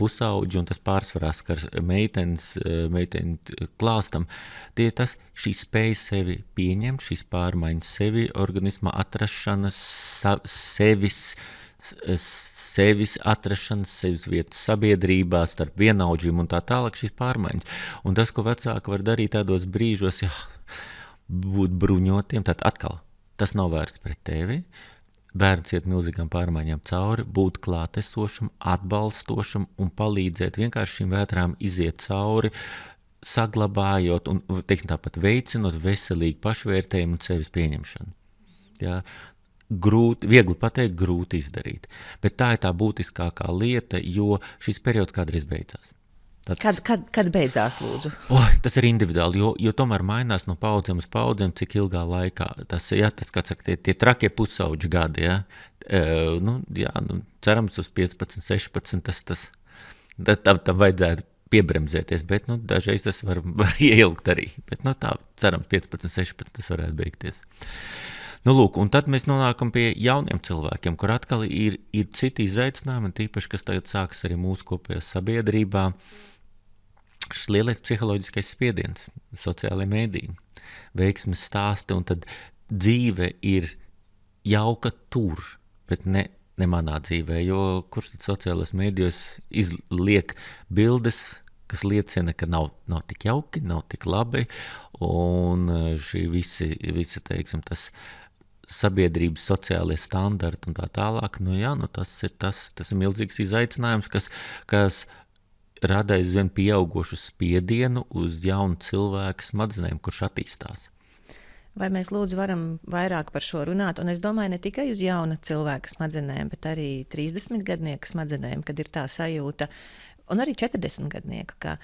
pusauģi, un tas pārsvarā skars meiteņu klāstam. Tie tas, šī spēja sevi pieņemt, šīs pārmaiņas sevi organismā atrašanas, sevis atrašanas, sevis vietas sabiedrībā, starp vienaudžiem un tā tālāk šīs pārmaiņas. Un tas, ko vecāki var darīt tādos brīžos, būt bruņotiem, tad atkal, tas nav vērsts pret tevi. Bērns iet milzīgām pārmaiņām cauri, būt klātesošam, atbalstošam un palīdzēt vienkārši šīm vētrām iziet cauri, saglabājot un, teiksim, tāpat veicinot veselīgu pašvērtējumu un sevis pieņemšanu. Jā, viegli pateikt, grūti izdarīt. Bet tā ir tā būtiskākā lieta, jo šis periods kādreiz beidzās. Kad beidzās, lūdzu? Tas ir individuāli, jo tomēr mainās no paudzēm uz paudzēm, cik ilgā laikā. Tas, kā saka, tie trakie pusauģi gadi, cerams uz 15, 16, tam vajadzētu piebremzēties, bet dažreiz tas var ieilgt arī. Bet tā, cerams, 15, 16 tas varētu beigties. Lūk, un tad mēs nonākam pie jauniem cilvēkiem, kur atkal ir citi izaicinājumi, tīpaši, kas tagad sākas arī mūsu kopējā sabiedrībā. Šis lielais psiholoģiskais spiediens, sociālajie mēdīji, veiksmes stāsti, un tad dzīve ir jauka tur, bet ne manā dzīvē, jo kurš tad sociālajos mēdījos izliek bildes, kas liecina, ka nav tik jauki, nav tik labi, un šī visi teiksim, tas sabiedrības sociālie standarti un tā tālāk, tas ir milzīgs izaicinājums, kas rada aizvien pieaugošu spiedienu uz jaunu cilvēku smadzenēm, kurš attīstās. Vai mēs lūdzu varam vairāk par šo runāt? Un es domāju ne tikai uz jauna cilvēka smadzenēm, bet arī 30-gadnieka smadzenēm, kad ir tā sajūta, un arī 40-gadnieka, ka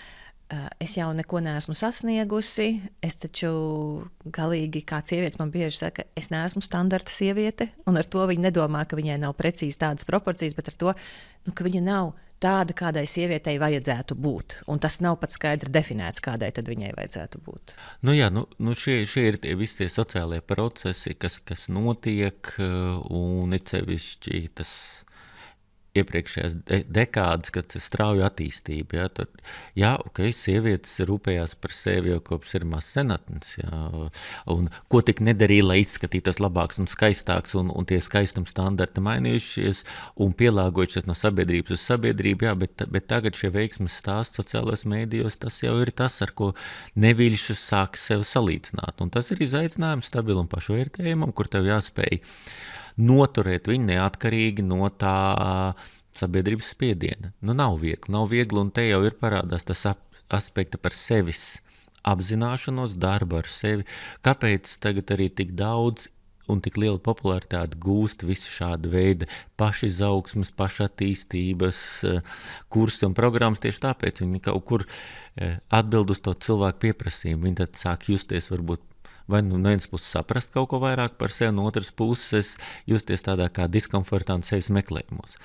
es jau neko neesmu sasniegusi, es taču galīgi, kā sievietes man bieži saka, es neesmu standarta sieviete, un ar to viņa nedomā, ka viņai nav precīzi tādas proporcijas, bet ar to, ka viņa nav tāda, kādai sievietei vajadzētu būt. Un tas nav pat skaidri definēts, kādai tad viņai vajadzētu būt. Šie ir visi tie sociālie procesi, kas notiek, un it sevišķi tas iepriekšējās dekādes, kad ir strauja attīstība. Sievietes rūpējās par sevi jau kopš pirmās senatnes. Un ko tik nedarīja, lai izskatītos labāks un skaistāks, un tie skaistuma standarti mainījušies un pielāgojušies no sabiedrības uz sabiedrību. Bet tagad šie veiksmes stāsti sociālajos mēdījos, tas jau ir tas, ar ko neviļšas sāk sev salīdzināt. Un tas ir izaicinājums stabilam pašvērtējumam, kur tev jāspēj noturēt viņu neatkarīgi no tā sabiedrības spiediena. Nav viegli, un te jau ir parādās tas aspekti par sevis apzināšanos, darbu ar sevi. Kāpēc tagad arī tik daudz un tik liela popularitāte gūst visi šāda veida pašizaugsmes, pašattīstības kursi un programmas? Tieši tāpēc viņi kaut kur atbild uz to cilvēku pieprasījumu. Viņi tad sāk justies varbūt vai no vienas puses saprast kaut ko vairāk par sevi, no otras puses justies tādā kā diskomfortā un sevis meklējumos.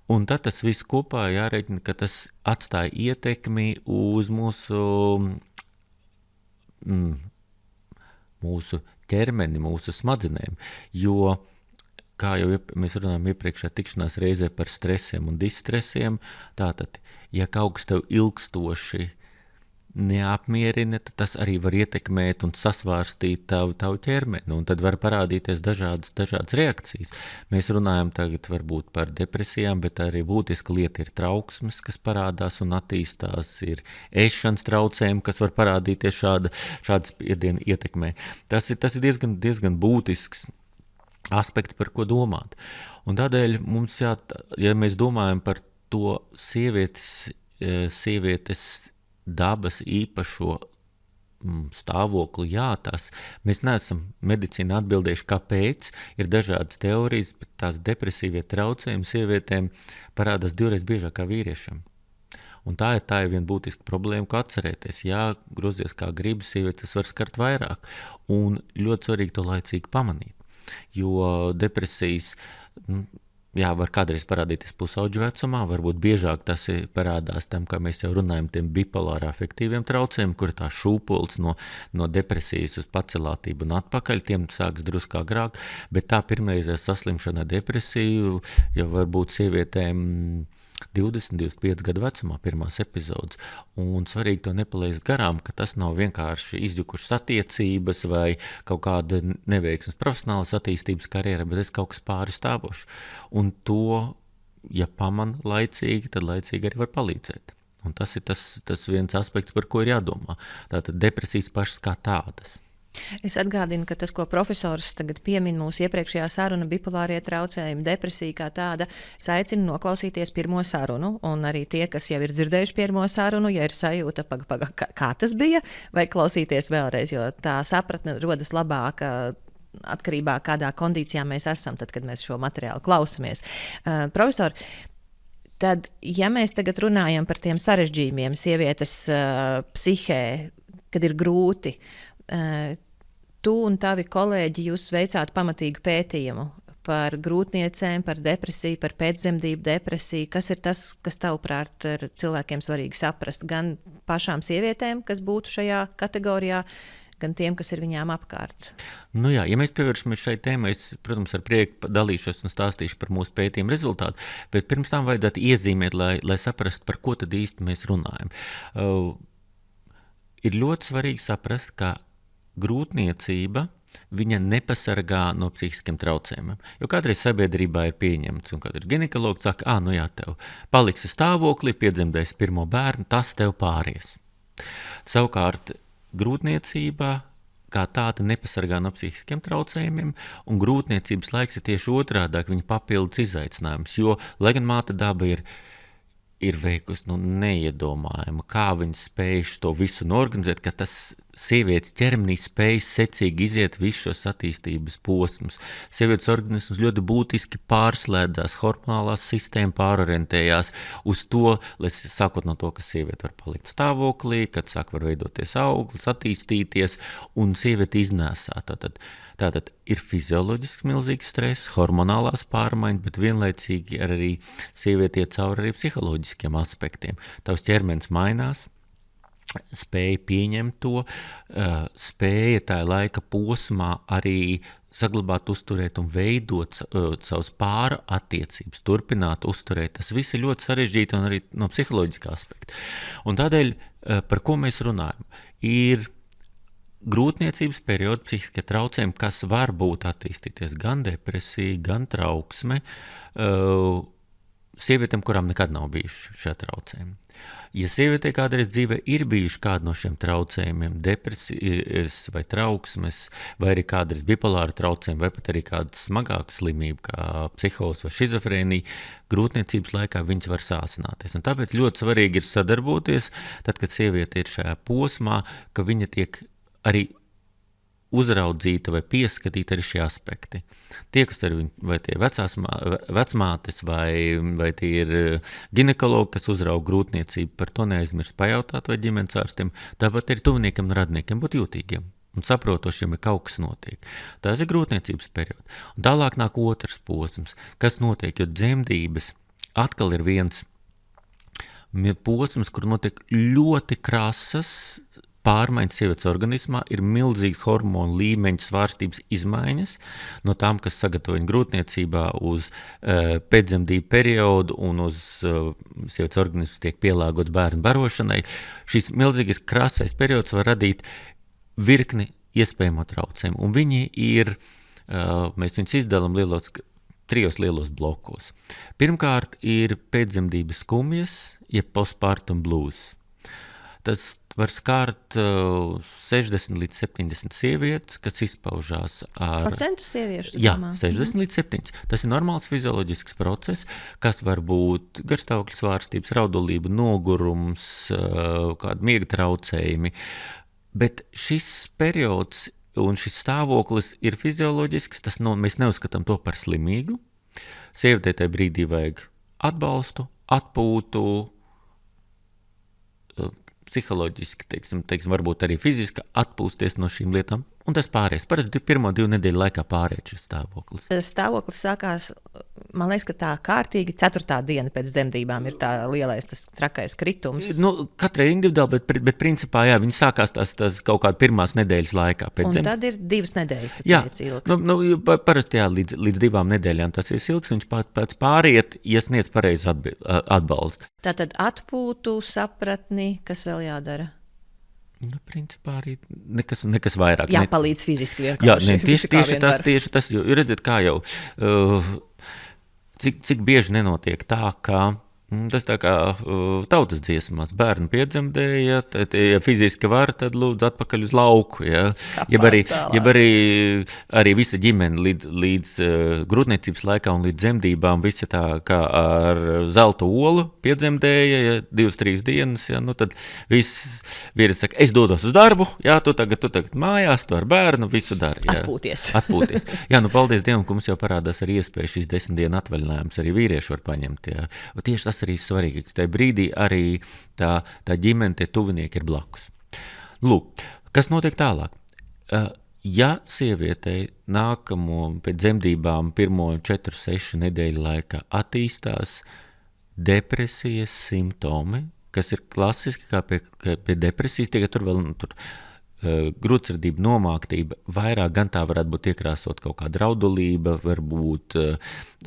Un tad tas viss kopā jārēķina, ka tas atstāja ietekmi uz mūsu ķermeni, mūsu smadzenēm, jo, kā jau mēs runājam iepriekšējā tikšanās reizē par stresiem un distresiem, tātad, ja kaut kas tev ilgstoši neapmierina, tad tas arī var ietekmēt un sasvārstīt tavu ķermeni, un tad var parādīties dažādas reakcijas. Mēs runājam tagad varbūt par depresijām, bet arī būtiska lieta ir trauksmes, kas parādās un attīstās, ir ēšanas traucējumi, kas var parādīties šādas spiediena ietekmē. Tas ir diezgan būtisks aspekts, par ko domāt. Un tādēļ mums ja mēs domājam par to sievietes dabas īpašo stāvokli, mēs neesam medicīnā atbildējuši, kāpēc. Ir dažādas teorijas, bet tās depresīvie traucējumi sievietēm parādās 2 biežāk kā vīriešiem. Un tā ir viena būtiska problēma, ko atcerēties. Grozies kā gribas, sievietes var skart vairāk. Un ļoti svarīgi to laicīgi pamanīt. Jo depresijas var kādreiz parādīties pusauģu vecumā, varbūt biežāk tas parādās tam, kā mēs jau runājam, tiem bipolāri afektīviem traucējumiem, kur tā šūpols no depresijas uz pacelātību un atpakaļ, tiem sāks drusku agrāk, bet tā pirmreizē saslimšana depresiju jau var būt sievietēm 20-25 gadu vecumā pirmās epizodes. Un svarīgi to nepalaist garām, ka tas nav vienkārši izjukušas attiecības vai kaut kāda neveiksmes profesionālas attīstības karjera, bet tas kaut kas pāri stāvošs. Un to, ja paman laicīgi, tad laicīgi arī var palīdzēt. Un tas ir tas viens aspekts, par ko ir jādomā. Tātad depresijas pašas kā tādas. Es atgādinu, ka tas, ko profesors tagad piemin mūsu iepriekšējā saruna, bipolārie traucējumi, depresija kā tāda, es aicinu noklausīties pirmo sarunu, un arī tie, kas jau ir dzirdējuši pirmo sarunu, ja ir sajūta, kā tas bija, vai klausīties vēlreiz, jo tā sapratne rodas labāka atkarībā, kādā kondīcijā mēs esam, tad, kad mēs šo materiālu klausamies. Profesor, tad, ja mēs tagad runājam par tiem sarežģījumiem sievietes psihē, kad ir grūti, tu un tavi kolēģi, jūs veicāt pamatīgu pētījumu par grūtniecēm, par depresiju, par pēcdzemdību depresiju. Kas ir tas, kas tavuprāt ir cilvēkiem svarīgi saprast? Gan pašām sievietēm, kas būtu šajā kategorijā, gan tiem, kas ir viņām apkārt. Ja mēs pievēršamies šai tēmai, es, protams, ar prieku dalīšos un stāstīšu par mūsu pētījumu rezultātu, bet pirms tam vajadzētu iezīmēt, lai saprastu, par ko tad īsti mēs runājam. Ir ļoti svarīgi saprast, ka grūtniecība viņa nepasargā no psihiskiem traucējumiem. Jo kādreiz sabiedrībā ir pieņemts, un kad ir ginekologs saka, tev paliksi stāvoklī, piedzemdēs pirmo bērnu, tas tev pāries. Savukārt, grūtniecība kā tāda nepasargā no psihiskiem traucējumiem, un grūtniecības laiks ir tieši otrādāk, viņa papildus izaicinājums, jo, lai gan māte daba ir veikusi neiedomājama, kā viņa spējuši to visu norganizēt, ka tas sievietes ķermenī spēj secīgi iziet visus šos attīstības posmus. Sievietes organisms ļoti būtiski pārslēdzās, hormonālās sistēma pārorientējās uz to, lai sākot no to, ka sieviete var palikt stāvoklī, kad sāk var veidoties auglis, attīstīties, un sieviete iznēsā. Tātad ir fizioloģisks milzīgs stress, hormonālās pārmaiņas, bet vienlaicīgi arī sieviete iet cauri arī psiholoģiskiem aspektiem. Tavs ķermenis mainās, spēja pieņemt to, spēja tajā laika posmā arī saglabāt, uzturēt un veidot savus pāra attiecības, turpināt uzturēt. Tas viss ir ļoti sarežģīti un arī no psiholoģiskā aspekta. Un tādēļ, par ko mēs runājam, ir grūtniecības perioda psihiskie traucējumi, kas var būt attīstīties gan depresija, gan trauksme, sievietēm, kurām nekad nav bijuši šie traucējumi. Ja sievietē kādreiz dzīvē ir bijuši kādi no šiem traucējumiem, depresijas vai trauksmes, vai arī kādreiz bipolāra traucējumi, vai pat arī kāda smagāka slimība, kā psihoze vai šizofrēnija, grūtniecības laikā viņas var sāsināties. Un tāpēc ļoti svarīgi ir sadarboties, tad, kad sieviete ir šajā posmā, ka viņa tiek arī uzraudzīta vai pieskatīta arī šie aspekti. Tie, kas ir vai tie vecmātes vai tie ir ginekologi, kas uzrauga grūtniecību, par to neaizmirst pajautāt vai ģimenes ārstiem, tāpat arī tuviniekiem un radniekiem būt jūtīgiem un saprotošiem, ja kaut kas notiek. Tas ir grūtniecības periods. Un tālāk nāk otrs posms, kas notiek, jo dzemdības atkal ir viens posms, kur notiek ļoti krasas pārmaiņas sievietes organismā, ir milzīgi hormonu līmeņu svārstības izmaiņas no tām, kas sagatavo viņu grūtniecībā uz pēcdzemdību periodu un uz sievietes organismu tiek pielāgots bērnu barošanai. Šis milzīgais krasais periods var radīt virkni iespējamo traucējumu. Un viņi ir, mēs viņus izdalām trijos lielos blokos. Pirmkārt ir pēcdzemdības skumjas, jeb postpartum blues. Tas var skārt 60 līdz 70 sievietes, kas izpaužās ar... Procentu sieviešu? Jā, 60 līdz 70. Tas ir normāls fizioloģisks process, kas var būt garstāvokļa svārstības, raudulība, nogurums, kādi miega traucējumi. Bet šis periods un šis stāvoklis ir fizioloģisks, mēs neuzskatām to par slimīgu. Sievietei tajā brīdī vajag atbalstu, atpūtu, psiholoģiski, teiksim, varbūt arī fiziski atpūsties no šīm lietām, un tas pāries. Parasti 1-2 nedēļu laikā pāriet šis stāvoklis. Stāvoklis sākās, man liekas, ka tā kārtīgi 4. diena pēc dzemdībām ir tā lielais, tas trakais kritums. Katrai individuāli, bet principā, jā, viņi sākās tās kaut kādā pirmās nedēļas laikā. Un tad ir 2 nedēļas, jā, ilgs. Parasti, jā, līdz 2 nedēļām tas ir ilgs, viņš pēc pāriet, iesniedz pareizi atbalstu. Tātad atpūtu, sapratni, kas vēl jādara? Principā arī nekas vairāk. Jāpalīdz fiziski vienkārši. Jā, tieši tas, jo redziet, kā jau, cik bieži nenotiek tā, ka tas tā kā tautas dziesmās bērnu piedzemdēja, ja fiziski var, tad lūdzu atpakaļ uz lauku. Ja? Jeb arī visa ģimene līdz grūtniecības laikā un līdz dzemdībām visi tā kā ar zelta olu piedzemdēja, ja 2-3 dienas, ja? Tad viss vīris saka, es dodos uz darbu, ja? tu tagad mājās, tu ar bērnu, visu dari. Ja? Atpūties. Jā, paldies Dievam, ka mums jau parādās arī iespēja šīs 10 dienu atvaļinājums arī vīrieši var paņemt. Ja? Tieši tas arī svarīgāks. Tajā brīdī arī tā ģimene, tie tuvinieki ir blakus. Lūk, kas notiek tālāk? Ja sievietei nākamo pēc dzemdībām pirmo 4-6 nedēļu laikā attīstās depresijas simptomi, kas ir klasiski kā pie depresijas, tikai tur vēl grūtsirdība, nomāktība, vairāk gan tā varētu būt iekrāsot kaut kāda raudulība, varbūt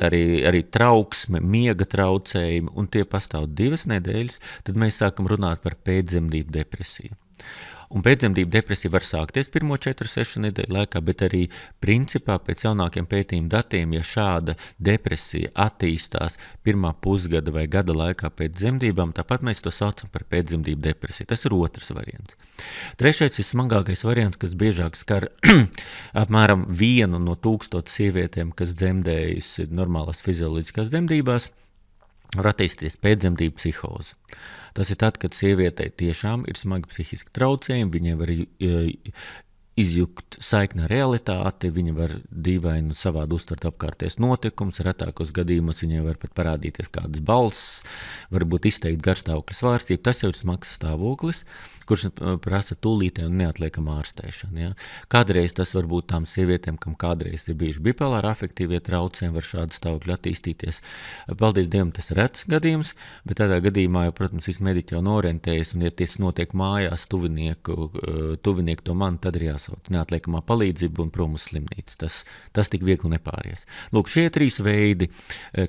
arī trauksme, miega traucējumi, un tie pastāv 2 nedēļas, tad mēs sākam runāt par pēcdzemdību depresiju. Un pēcdzemdību depresija var sākties pirmo 4-6 nedēļu laikā, bet arī principā pēc jaunākiem pētījumu datiem, ja šāda depresija attīstās pirmā pusgada vai gada laikā pēc dzemdībām, tāpat mēs to saucam par pēcdzemdību depresiju. Tas ir otrs variants. Trešais vissmagākais variants, kas biežāk skar apmēram 1 no 1000 sievietēm, kas dzemdējusi normālās fizioloģiskās dzemdībās, var attīstīties pēcdzemdību psihoze. Tas ir tad, kad sievietei tiešām ir smagi psihiski traucējumi, viņai var izjukt saikni ar realitāti, viņa var dīvaini savādi uztvert apkārtējos notikumus, retākos gadījumos viņai var pat parādīties kādas balss, varbūt izteikt garstāvokļa svārstību. Tas jau ir smags stāvoklis, kurš prasa tūlītēju un neatliekamu ārstēšanu. Ja? Kādreiz tas var būt tām sievietēm, kam kādreiz ir bijuši bipolāri afektīvie traucējumi, var šādi stāvokļi attīstīties. Paldies Dievam, tas ir rets gadījums, bet tādā gadījumā, jau, protams, visi mediķi jau norientējas, un ja tas notiek mājās, tuvinieku to man, tad ir jāsauc neatliekamā palīdzība un prom uz slimnīcu. Tas tik viegli nepāries. Lūk, šie 3 veidi,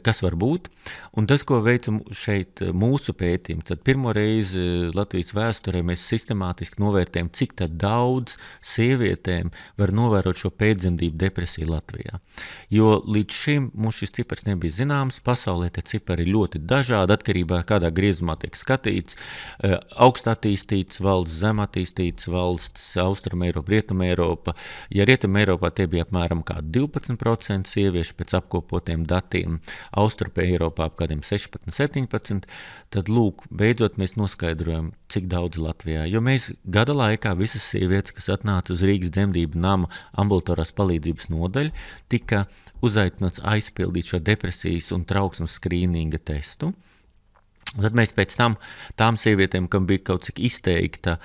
kas var būt, un tas, ko veicam šeit mūsu pētījums, tad pirmo reizi Latvijas vēsturē mēs sistemātiski novērtējam, cik tad daudz sievietēm var novērot šo pēcdzemdību depresiju Latvijā. Jo līdz šim mums šis cipars nebija zināms, pasaulē tie cipari ir ļoti dažādi, atkarībā kādā griezumā tiek skatīts, augstattīstīts valsts, zemattīstīts valsts, Austrum Eiropa, Rietum Eiropa. Ja Rietum Eiropā tie bija apmēram kā 12% sieviešu pēc apkopotiem datiem, Austrum Eiropā ap kādiem 16-17%, tad lūk, beidzot mēs noskaidrojam, cik daudz Latvijā. Jo mēs gada laikā visas sievietes, kas atnāca uz Rīgas dzemdību nama ambulatorās palīdzības nodaļu, tika uzaicināts aizpildīt šo depresijas un trauksmes skrīninga testu. Un tad mēs pēc tam tām sievietēm, kam bija kaut cik izteikta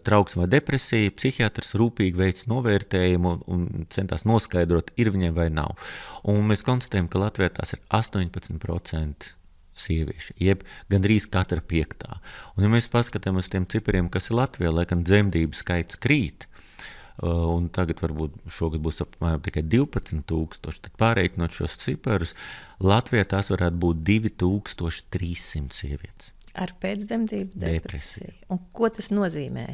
trauksme vai depresija, psihiatrs rūpīgi veic novērtējumu un centās noskaidrot, ir viņai vai nav. Un mēs konstatējam, ka Latvijā tās ir 18% sievieši, jeb gandrīz katra 5. Un ja mēs paskatām uz tiem cipariem, kas ir Latvijā, laikam dzemdību skaits krīt, un tagad varbūt šogad būs apmēram tikai 12,000, tad pārreikinot šos ciparus, Latvijā tās varētu būt 2,300 sievietes. Ar pēcdzemdību depresiju. Un ko tas nozīmē?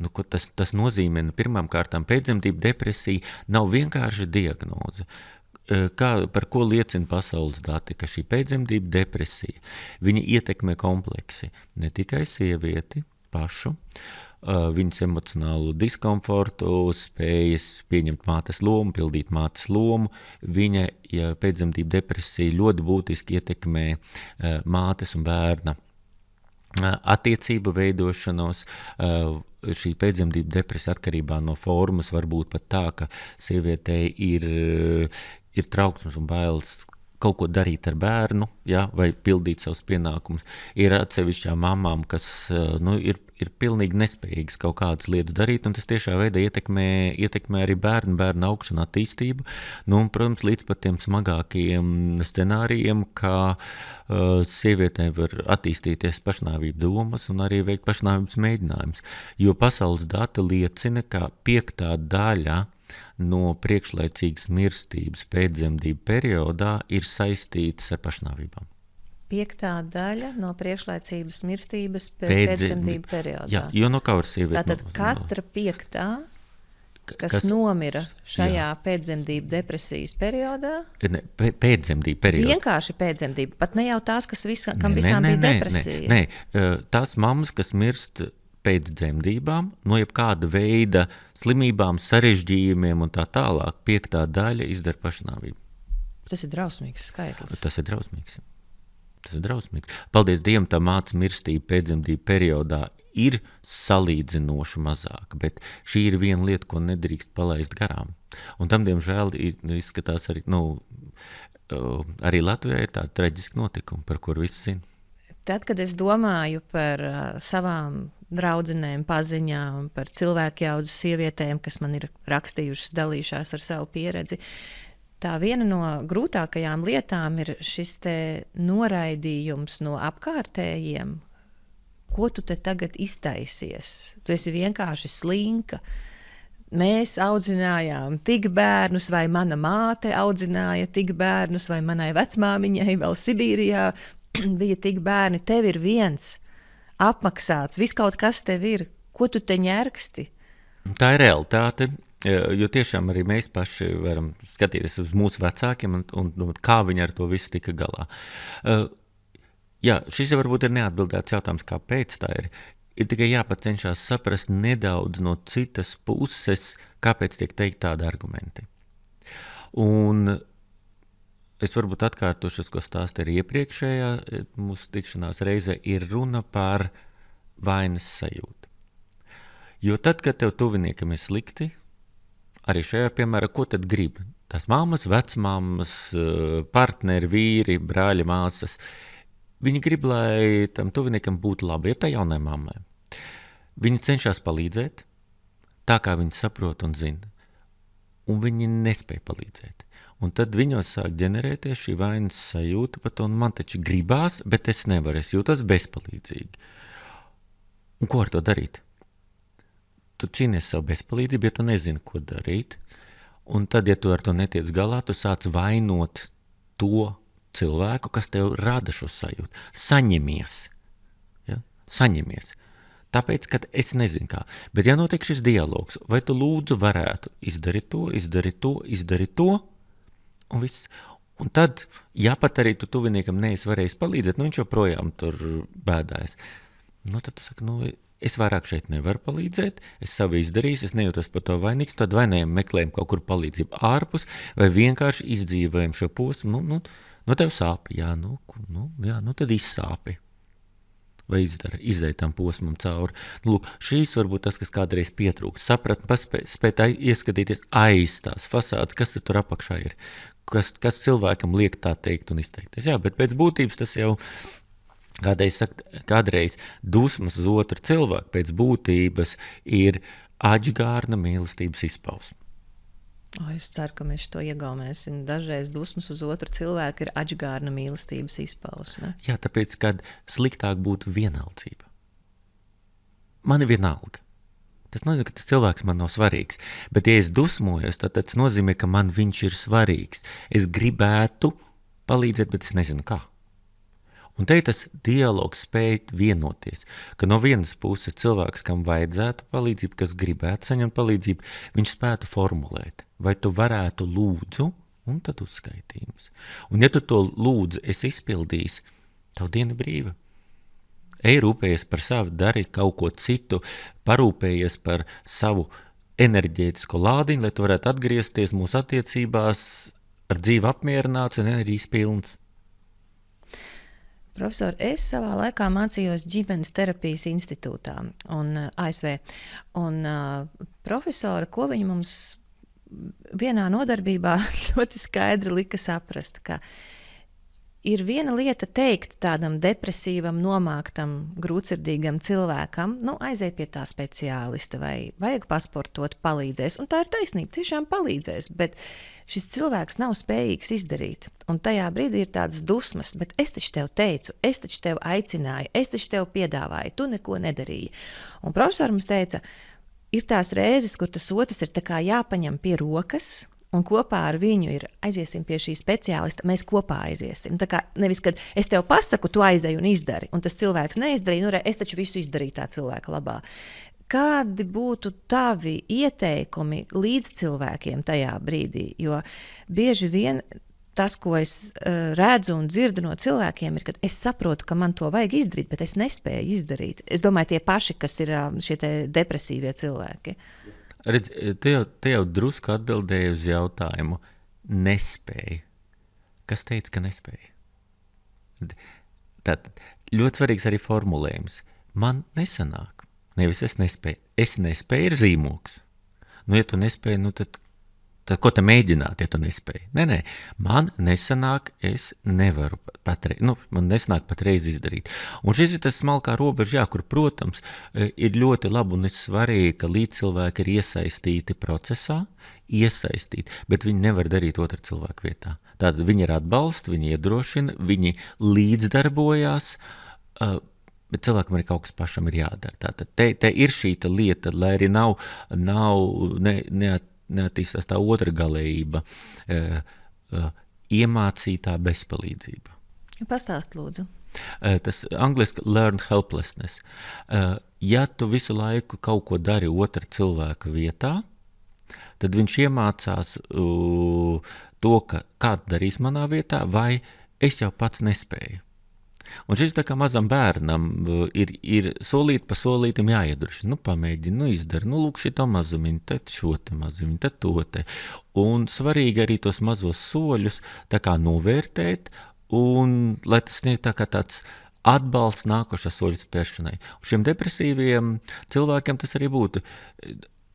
Nu, ko tas nozīmē? Pirmām kārtām pēcdzemdību depresija nav vienkārši diagnoze. Par ko liecina pasaules dati, ka šī pēcdzemdību depresija, viņa ietekmē kompleksi ne tikai sievieti pašu, viņas emocionālu diskomfortu, spējas pieņemt mātes lomu, pildīt mātes lomu. Viņa pēcdzemdību depresija ļoti būtiski ietekmē mātes un bērna attiecību veidošanos. Šī pēcdzemdību depresija atkarībā no formas var būt pat tā, ka sievietei ir trauksmes un bailes kaut ko darīt ar bērnu, ja, vai pildīt savus pienākumus. Ir atsevišķām mamām, kas ir pilnīgi nespējīgas kaut kādas lietas darīt, un tas tiešā veidā ietekmē arī bērnu augšanu, attīstību. Nu, un, protams, līdz pat tiem smagākajiem scenārijiem, kā sievietēm var attīstīties pašnāvību domas un arī veikt pašnāvības mēģinājumus. Jo pasaules dati liecina, ka 5. daļa no priekšlaicīgas mirstības pēcdzemdību periodā ir saistītas ar pašnāvībām. 5. daļa no priekšlaicības mirstības pēcdzemdību periodā. Jā, jo no kā var sieviete... Tātad katra 5. kas nomira šajā pēcdzemdību depresijas periodā? Pēcdzemdību periodā. Vienkārši pēcdzemdību, pat ne jau tās, kam visām bija depresija. Nē, tās mammas, kas mirst pēc dzemdībām, no jebkāda veida slimībām, sarežģījumiem un tā tālāk, 5. daļa izdara pašnāvību. Tas ir drausmīgs skaitlis. Tas ir drausmīgs. Paldies Dievam, tā mātes mirstība pēcdzemdību periodā ir salīdzinoši mazāka, bet šī ir viena lieta, ko nedrīkst palaist garām. Un tam, diemžēl, izskatās arī, arī Latvijā ir tāda traģiska notikuma, par kuru visi zina. Tad, kad es domāju par savām draudzenēm, paziņām, par cilvēku jaudas sievietēm, kas man ir rakstījušas, dalījušās ar savu pieredzi, tā viena no grūtākajām lietām ir šis te noraidījums no apkārtējiem. Ko tu te tagad iztaisies? Tu esi vienkārši slinka. Mēs audzinājām tik bērnus, vai mana māte audzināja tik bērnus, vai manai vecmāmiņai vēl Sibīrijā bija tik bērni. Tev ir viens apmaksāts, viss kaut kas tev ir. Ko tu te ņērksti? Tā ir realitāte, jo tiešām arī mēs paši varam skatīties uz mūsu vecākiem un kā viņi ar to visu tika galā. Jā, šis jau varbūt ir neatbildēts jautājums, kāpēc tā ir. Ir tikai jāpacenšās saprast nedaudz no citas puses, kāpēc tiek teikt tādi argumenti. Un es varbūt atkārtošos, ko stāstīju arī iepriekšējā mūsu tikšanās reizē, ir runa par vainas sajūtu. Jo tad, kad tev tuviniekam ir slikti, arī šajā piemērā, ko tad grib? Tās mammas, vecmammas, partneri, vīri, brāļi, māsas, viņi grib, lai tam tuviniekam būtu labi, ja tā jaunai mammai. Viņi cenšas palīdzēt, tā kā viņi saprot un zina, un viņi nespēja palīdzēt. Un tad viņos sāk ģenerēties šī vainas sajūta par to, un man taču gribās, bet es nevaru, es jūtos bezpalīdzīgi. Un ko ar to darīt? Tu cīnies savu bezpalīdzību, ja tu nezini, ko darīt, un tad, ja tu ar to netiec galā, tu sāc vainot to cilvēku, kas tev rada šo sajūtu. Saņemies. Ja? Saņemies. Tāpēc, ka es nezinu kā. Bet ja notiek šis dialogs, vai tu lūdzu varētu izdarīt to, un viss. Un tad, ja pat arī tu tuviniekam neesi varējis palīdzēt, viņš joprojām tur bēdājas. Tad tu saki, es vairāk šeit nevaru palīdzēt, es savu izdarīju, es nejūtos par to vainīgs, tad vainējam meklējam kaut kur palīdzību ārpus, vai vienkārši izdzīvojam šo posmu, tev sāpi, tad izsāpi. Vai izdara tam posmam cauri. Lūk, šīs varbūt tas, kas kādreiz pietrūks. Sapratni, spēt ieskatīties aiz tās fasādes, kas tur apakšā ir. Kas cilvēkam liek tā teikt un izteikties. Jā, bet pēc būtības tas jau kādreiz dusmas uz otru cilvēku pēc būtības ir aģgārna mīlestības izpausme. Es ceru, ka mēs to iegaumēsim. Dažreiz dusmas uz otru cilvēku ir aģgārna mīlestības izpausme. Jā, tāpēc, kad sliktāk būtu vienaldzība. Man ir vienalga. Tas nozīmē, ka tas cilvēks man nav svarīgs. Bet, ja es dusmojos, tad tas nozīmē, ka man viņš ir svarīgs. Es gribētu palīdzēt, bet es nezinu kā. Un te tas dialogs spēj vienoties, ka no vienas puses cilvēks, kam vajadzētu palīdzību, kas gribētu saņemt palīdzību, viņš spētu formulēt, vai tu varētu lūdzu, un tad uzskaitījums. Un ja tu to lūdzu, esi izpildījis, tavu diena brīva. Ej rūpējies par savu, dari kaut ko citu, parūpējies par savu enerģētisko lādiņu, lai tu varētu atgriezties mūsu attiecībās ar dzīvi apmierināts un enerģijas pilns. Profesor, es savā laikā mācījos ģimenes terapijas institūtā un ASV. Un profesora, ko viņa mums vienā nodarbībā ļoti skaidri lika saprast, ka ir viena lieta teikt tādam depresīvam, nomāktam, grūtsirdīgam cilvēkam, aizej pie tā speciālista vai vajag pasportot, palīdzēs. Un tā ir taisnība, tiešām palīdzēs, bet šis cilvēks nav spējīgs izdarīt. Un tajā brīdī ir tādas dusmas, bet es taču tev teicu, es taču tev aicināju, es taču tev piedāvāju, tu neko nedarīji. Un profesor mums teica, ir tās reizes, kur tas otrs ir tā kā jāpaņem pie rokas, un kopā ar viņu ir aiziesim pie šī speciālista, mēs kopā aiziesim. Tā kā nevis, kad es tev pasaku, tu aizej un izdari, un tas cilvēks neizdarīja, es taču visu izdarīju tā cilvēka labā. Kādi būtu tavi ieteikumi līdz cilvēkiem tajā brīdī? Jo bieži vien tas, ko es redzu un dzirdu no cilvēkiem, ir, ka es saprotu, ka man to vajag izdarīt, bet es nespēju izdarīt. Es domāju, tie paši, kas ir šie te depresīvie cilvēki. Redz, te jau drusku atbildēju uz jautājumu. Nespēja. Kas teica, ka nespēja? Tātad ļoti svarīgs arī formulējums. Man nesanāk. Nevis es nespēju. Es nespēju ir zīmogs. Ja tu nespēji, tad ko te mēģināt, ja tu nespēji? Nē, man nesanāk, es nevaru man nesanāk patreiz izdarīt. Un šis ir tas smalkā robeža, kur, protams, ir ļoti labi un svarīgi, ka līdzcilvēki ir iesaistīti procesā, bet viņi nevar darīt otru cilvēku vietā. Tātad viņi ir atbalsts, viņi iedrošina, viņi līdzdarbojās, bet cilvēkam arī kaut kas pašam ir jādara. Tātad te ir šī lieta, lai arī neattīstās tā otra galējība, iemācītā bezpalīdzība. Pastāst, lūdzu. Tas angliski learned helplessness. Ja tu visu laiku kaut ko dari otra cilvēka vietā, tad viņš iemācās to, ka kāds darīs manā vietā, vai es jau pats nespēju. Un šis tā kā mazam bērnam ir solīt pa solītam jāiedrošina. Pamēģini, izdara, lūk šito mazumiņu, tad šo te mazumiņu, tad to te. Un svarīgi arī tos mazos soļus tā kā novērtēt, un lai tas sniegt tā kā tāds atbalsts nākošā soļa spēršanai. Un šiem depresīviem cilvēkiem tas arī būtu.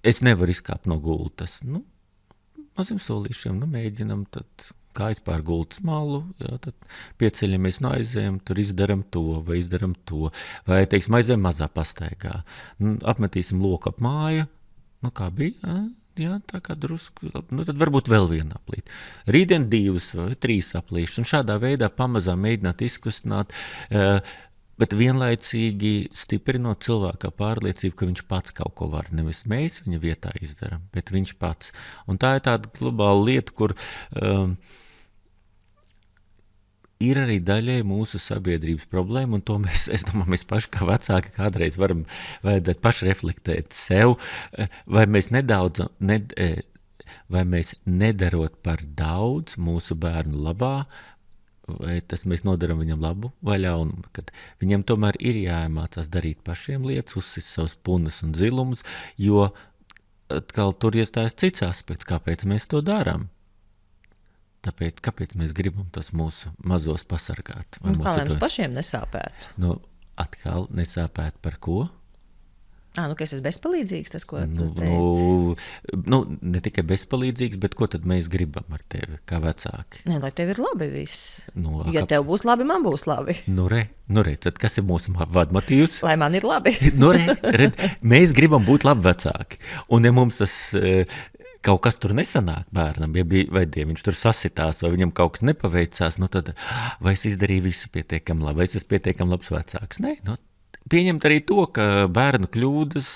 Es nevaru izkāpt no gultas. Maziem solīšiem, mēģinam, tad kājas pār gultas malu, tad pieceļamies no aizējam, tur izdaram to, vai izdaram to, vai, teiksim, aizējam mazā pastaigā. Apmetīsim loku ap māju, kā bija, tā kā drusku, tad varbūt vēl viena aplīt. Rītdien 2 vai 3 aplīšas, un šādā veidā pamazām mēģināt izkustināt, bet vienlaicīgi stiprinot cilvēka pārliecību, ka viņš pats kaut ko var. Nevis mēs viņa vietā izdaram, bet viņš pats. Un tā ir tāda globāla lieta, kur ir arī daļai mūsu sabiedrības problēma, un to es domāju, mēs paši kā vecāki kādreiz vajadzētu paši reflektēt sev, vai mēs vai mēs nedarot par daudz mūsu bērnu labā, vai tas mēs nodaram viņam labu vai ļaunumu, kad viņam tomēr ir jāiemācās darīt pašiem lietas, uzsist savus punas un zilumus, jo atkal tur iestājas cits aspekts, kāpēc mēs to darām. Kāpēc mēs gribam tos mūsu mazos pasargāt? Kā lai mums pašiem nesāpētu? Atkal nesāpētu par ko? Ka es esmu bezpalīdzīgs, tas, ko tu teici. Ne tikai bezpalīdzīgs, bet ko tad mēs gribam ar tevi, kā vecāki? Lai tev ir labi viss. Ja tev būs labi, man būs labi. Tad kas ir mūsu vadmotīvs? Lai man ir labi. Mēs gribam būt labi vecāki. Un ja mums tas kaut kas tur nesanāk bērnam, vai viņš tur sasitās, vai viņam kaut kas nepaveicās, tad vai es izdarīju visu pietiekami labi, vai es esmu pietiekami labs vecāks? Nē, pieņemt arī to, ka bērnu kļūdas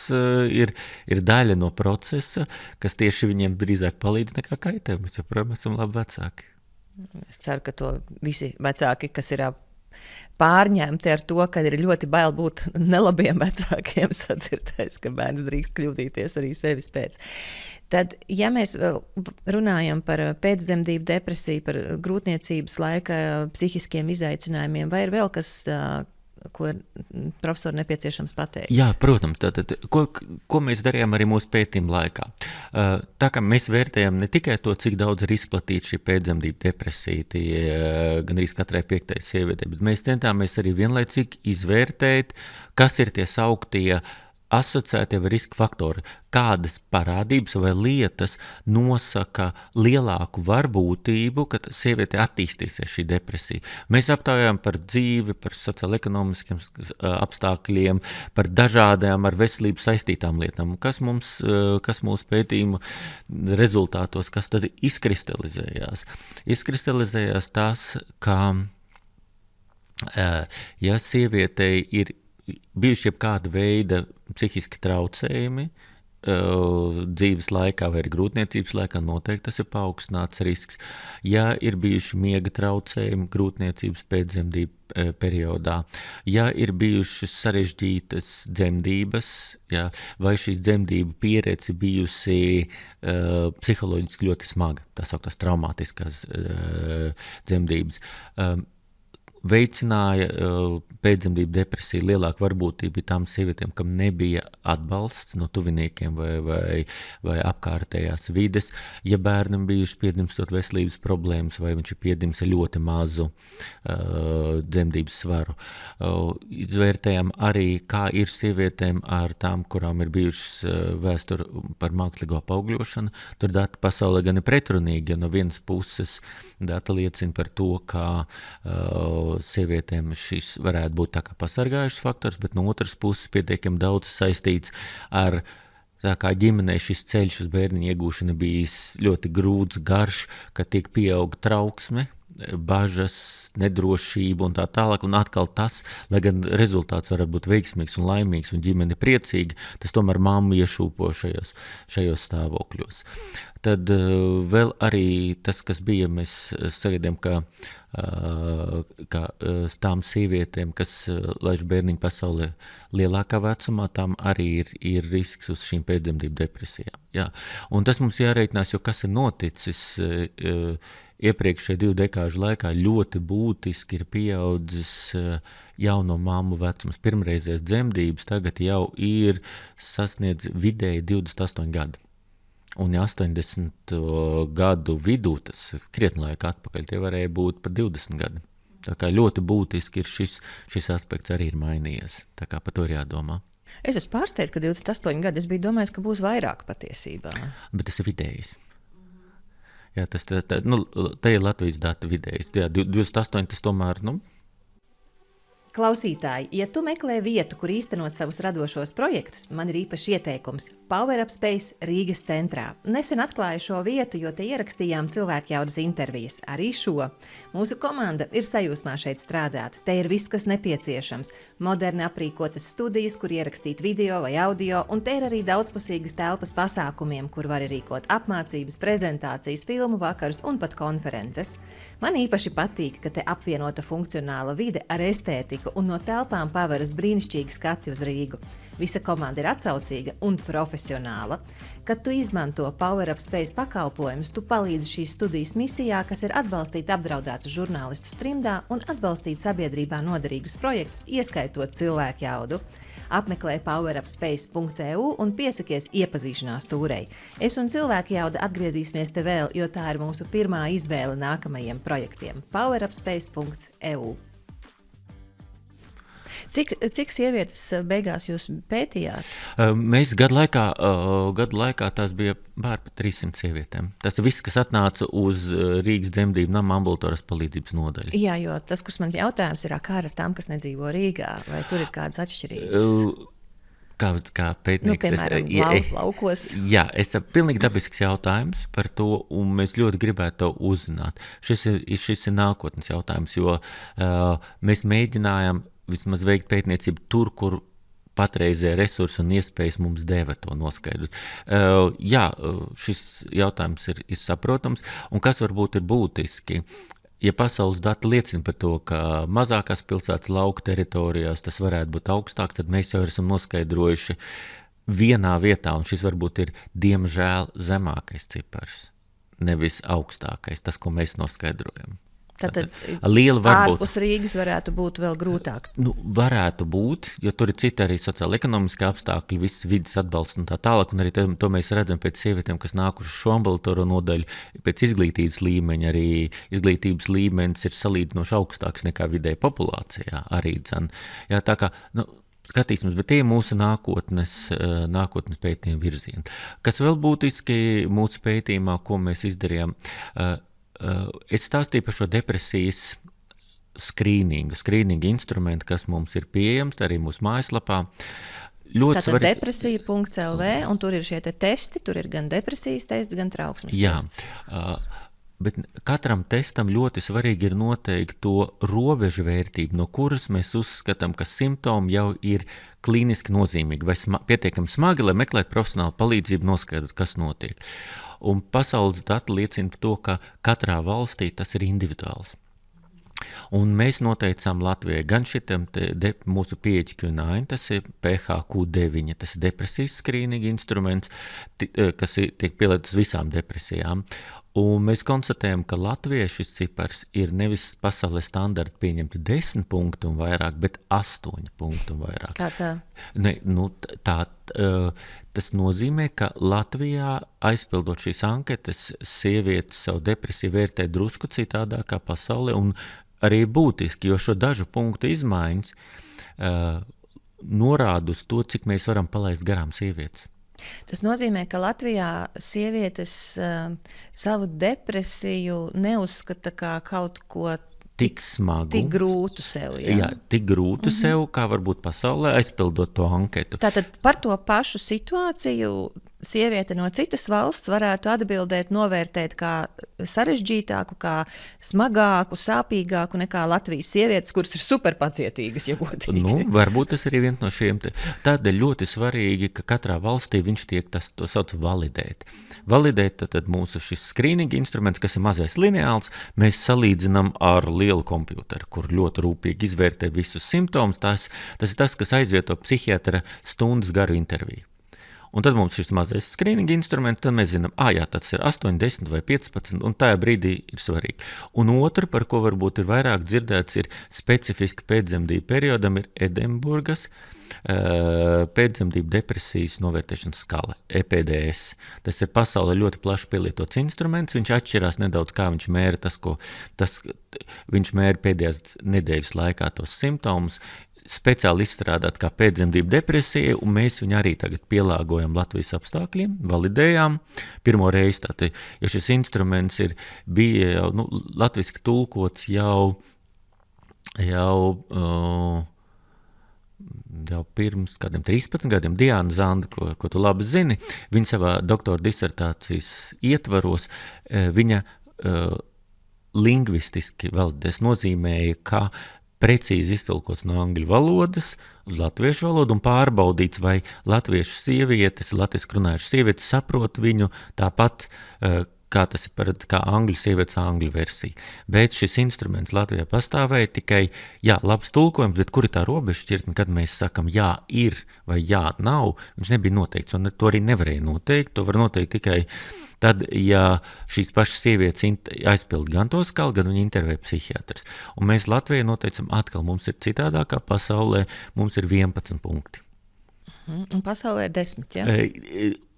ir daļa no procesa, kas tieši viņiem drīzāk palīdz nekā kaitē. Mēs joprojām esam labi vecāki. Es ceru, ka to visi vecāki, kas ir pārņemti ar to, ka ir ļoti bail būt nelabiem vecākiem, sadzirdēs, ka bērns drīkst kļūdīties arī sevis pēc. Tad, ja mēs vēl runājam par pēcdzemdību depresiju, par grūtniecības laika psihiskiem izaicinājumiem, vai ir vēl kas, ko profesori nepieciešams pateikt? Jā, protams. Tātad, ko mēs darījām arī mūsu pētījuma laikā? Tā kā mēs vērtējam ne tikai to, cik daudz ir izplatīta šī pēcdzemdību depresija, gan arī katrai 5. sievietei, bet mēs centāmies arī vienlaicīgi izvērtēt, kas ir tie sauktie asociētie vai riska faktori, kādas parādības vai lietas nosaka lielāku varbūtību, ka sieviete attīstīsies šī depresija. Mēs aptaujājām par dzīvi, par sociālo-ekonomiskiem apstākļiem, par dažādām ar veselību saistītām lietām. Kas mūsu pētījuma rezultātos, kas tad izkristalizējās? Izkristalizējās tas, ka ja sievietei ir bijuši jebkāda veida psihiski traucējumi dzīves laikā vai grūtniecības laikā, noteikti tas ir paaugstināts risks. Ja ir bijuši miega traucējumi grūtniecības pēcdzemdību periodā, ja ir bijušas sarežģītas dzemdības, vai šīs dzemdību pieredze bijusi psiholoģiski ļoti smaga, tā sauktās traumātiskās dzemdības, veicināja pēcdzemdību depresiju lielāku varbūtību tām sievietēm, kam nebija atbalsts no tuviniekiem vai apkārtējās vides. Ja bērnam bijuši piedzimstot veselības problēmas vai viņš ir piedzimis ar ļoti mazu dzemdības svaru. Izvērtējām arī, kā ir sievietēm ar tām, kurām ir bijušas vēsturi par mākslīgo apaugļošanu. Tur dati pasaulē gan ir pretrunīgi, jo no vienas puses dati liecina par to, ka sievietēm šis varētu būt tā kā pasargājušs faktors, bet no otras puses pietiekami daudz saistīts ar tā kā ģimenei šis ceļš uz bērniņu iegūšanu bijis ļoti grūts, garš, ka tiek pieauga trauksme, bažas, nedrošība un tā tālāk, un atkal tas, lai gan rezultāts var būt veiksmīgs un laimīgs un ģimene priecīga, tas tomēr mammu iešūpo šajos stāvokļos. Tad vēl arī tas, kas bija, mēs sagaidām, ka tām sievietēm, kas laiž bērniņu pasaulē lielākā vecumā, tām arī ir risks uz šīm pēcdzemdību depresijām. Jā. Un tas mums jārēķinās, jo kas ir noticis, iepriekšējo 2 dekāžu laikā ļoti būtiski ir pieaudzis jauno mammu vecums. Pirmreizēs dzemdības tagad jau ir sasniedz vidēji 28 gadi. Un 80 gadu vidū, tas krietni laika atpakaļ, tie varēja būt par 20 gadi. Tā kā ļoti būtiski ir šis aspekts arī ir mainījies. Tā kā par to ir jādomā. Es esmu pārsteigts, ka 28 gadi. Es biju domājis, ka būs vairāk patiesībā. Bet tas ir vidējs. Jā, te ir Latvijas dati vidējs. Jā, 28 tas tomēr, Klausītāji, ja tu meklē vietu, kur īstenot savus radošos projektus, man ir īpašs ieteikums – Power Up Space Rīgas centrā. Nesen atklāju šo vietu, jo te ierakstījām cilvēkjaudas intervijas. Arī šo. Mūsu komanda ir sajūsmā šeit strādāt. Te ir viss, kas nepieciešams. Moderni aprīkotas studijas, kur ierakstīt video vai audio, un te ir arī daudzpusīgas telpas pasākumiem, kur var rīkot apmācības, prezentācijas, filmu vakarus un pat konferences. Man īpaši patīk, ka te apvienota funkcionāla vide ar estētiku un no telpām paveras brīnišķīgi skati uz Rīgu. Visa komanda ir atsaucīga un profesionāla. Kad tu izmanto Power Up Space pakalpojumus, tu palīdzi šīs studijas misijā, kas ir atbalstīt apdraudētus žurnālistus trimdā un atbalstīt sabiedrībā noderīgus projektus, ieskaitot cilvēkjaudu. Apmeklē powerupspace.eu un piesakies iepazīšanās tūrei. Es un cilvēkjauda atgriezīsimies te vēl, jo tā ir mūsu pirmā izvēle nākamajiem projektiem. powerupspace.eu. Cik sievietes beigās jūs pētījāt? Mēs gadu laikā tās bija pār 300 sievietēm. Tas viss, kas atnāca uz Rīgas dzemdību nama ambulatoras palīdzības nodaļu. Jā, jo tas, kas mans jautājums ir, kā ar tām, kas nedzīvo Rīgā, vai tur ir kādas atšķirības? Kā pētnieks. Piemēram, laukos. Jā, pilnīgi dabisks jautājums par to, un mēs ļoti gribētu to uzzināt. Šis ir nākotnes jautājums, jo mēs mēģinājām vismaz veikt pētniecību tur, kur patreizē resursi un iespējas mums deva to noskaidrot. Jā, šis jautājums ir saprotams, un kas varbūt ir būtiski, ja pasaules dati liecina par to, ka mazākās pilsētas lauku teritorijās tas varētu būt augstāks, tad mēs jau esam noskaidrojuši vienā vietā, un šis varbūt ir diemžēl zemākais cipars, nevis augstākais, tas, ko mēs noskaidrojam. Tātad ārpus Rīgas varētu būt vēl grūtāk? Varētu būt, jo tur ir citi arī sociāli-ekonomiski apstākļi, viss vidas atbalsts un tā tālāk, un arī to mēs redzam pēc sievietēm, kas nākuši šo ambulatoru nodaļu, pēc izglītības līmeņa, arī izglītības līmenis ir salīdzinoši augstāks nekā vidēji populācijā arī dzen. Jā, tā kā, skatīsimies, bet tie ir mūsu nākotnes pētījuma virzieni. Kas vēl būtiski mūsu pētījumā, ko mēs izdarījām, es stāstīju par šo depresijas skrīningu instrumentu, kas mums ir pieejams arī mūsu mājaslapā. Tātad depresija.lv, un tur ir šie testi, tur ir gan depresijas tests, gan trauksmes tests. Bet katram testam ļoti svarīgi ir noteikt to robežu vērtību, no kuras mēs uzskatām, ka simptomi jau ir klīniski nozīmīgi vai pietiekami smagi, lai meklētu profesionālu palīdzību noskaidrot, kas notiek. Un pasaules dati liecina par to, ka katrā valstī tas ir individuāls. Un mēs noteicām Latvijai gan šitam mūsu PHQ-9, tas ir PHQ-9, tas ir depresijas skrīninga instruments, kas tiek pielietots visām depresijām. Un mēs konstatējam, ka Latvijai šis cipars ir nevis pasaulē standarta pieņemti 10 punktu un vairāk, bet 8 punktu un vairāk. Kā tā? Tas nozīmē, ka Latvijā aizpildot šīs anketas, sievietes savu depresiju vērtē drusku citādāk kā pasaulē, un arī būtiski, jo šo dažu punktu izmaiņas norāda uz to, cik mēs varam palaist garām sievietes. Tas nozīmē, ka Latvijā sievietes savu depresiju neuzskata kā kaut ko tik smagu, tik grūtu sev. Jā, tik grūtu sev, kā varbūt pasaulē aizpildot to anketu. Tātad par to pašu situāciju sieviete no citas valsts varētu atbildēt, novērtēt kā sarežģītāku, kā smagāku, sāpīgāku nekā Latvijas sievietes, kuras ir superpacietīgas, ja godīgi. Varbūt tas arī viens no šiem. Tādēļ ļoti svarīgi, ka katrā valstī viņš tiek to sauc validēt. Validēt tad mūsu šis skrīninga instruments, kas ir mazais lineāls, mēs salīdzinām ar lielu kompjuteru, kur ļoti rūpīgi izvērtē visus simptomus. Tas ir tas, kas aizvieto psihiatra stundas garu interviju. Un tad mums ir šis mazais skrīninga instruments, tad mēs zinām, jā, tas ir 8, 10 vai 15, un tajā brīdī ir svarīgi. Un otru, par ko varbūt ir vairāk dzirdēts, ir specifiski pēcdzemdību periodam, ir Edinburgas pēcdzemdību depresijas novērtēšanas skala, EPDS. Tas ir pasaulē ļoti plaši pielietots instruments, viņš atšķirās nedaudz, kā viņš mēra viņš mēra pēdējās nedēļas laikā tos simptomus, speciāli izstrādāt kā pēcdzemdību depresija, un mēs viņu arī tagad pielāgojam Latvijas apstākļiem, validējām. Pirmo reizi tātad, jo šis instruments bija jau, latviski tulkots jau pirms kādiem 13 gadiem. Diana Zanda, ko tu labi zini, viņa savā doktora disertācijas ietvaros, viņa lingvistiski validēs nozīmēja, ka precīzi iztulkots no angļu valodas uz latviešu valodu un pārbaudīts, vai latviešu sievietes, latviski runājušas sievietes saprot viņu tāpat, kā tas ir paredzēts, kā angļu sievietes angļu versija. Bet šis instruments Latvijā pastāvēja tikai, labs tulkojums, bet kur ir tā robežšķirtne, kad mēs sakam, jā, ir vai jā, nav, viņš nebija noteikts, un to arī nevarēja noteikt. To var noteikt tikai tad, ja šīs pašas sievietes aizpild gan to skalu, gan viņi intervē psihiatrs. Un mēs Latvijai noteicam atkal, mums ir citādākā pasaulē, mums ir 11 punkti. Un pasaulē ir 10, ja?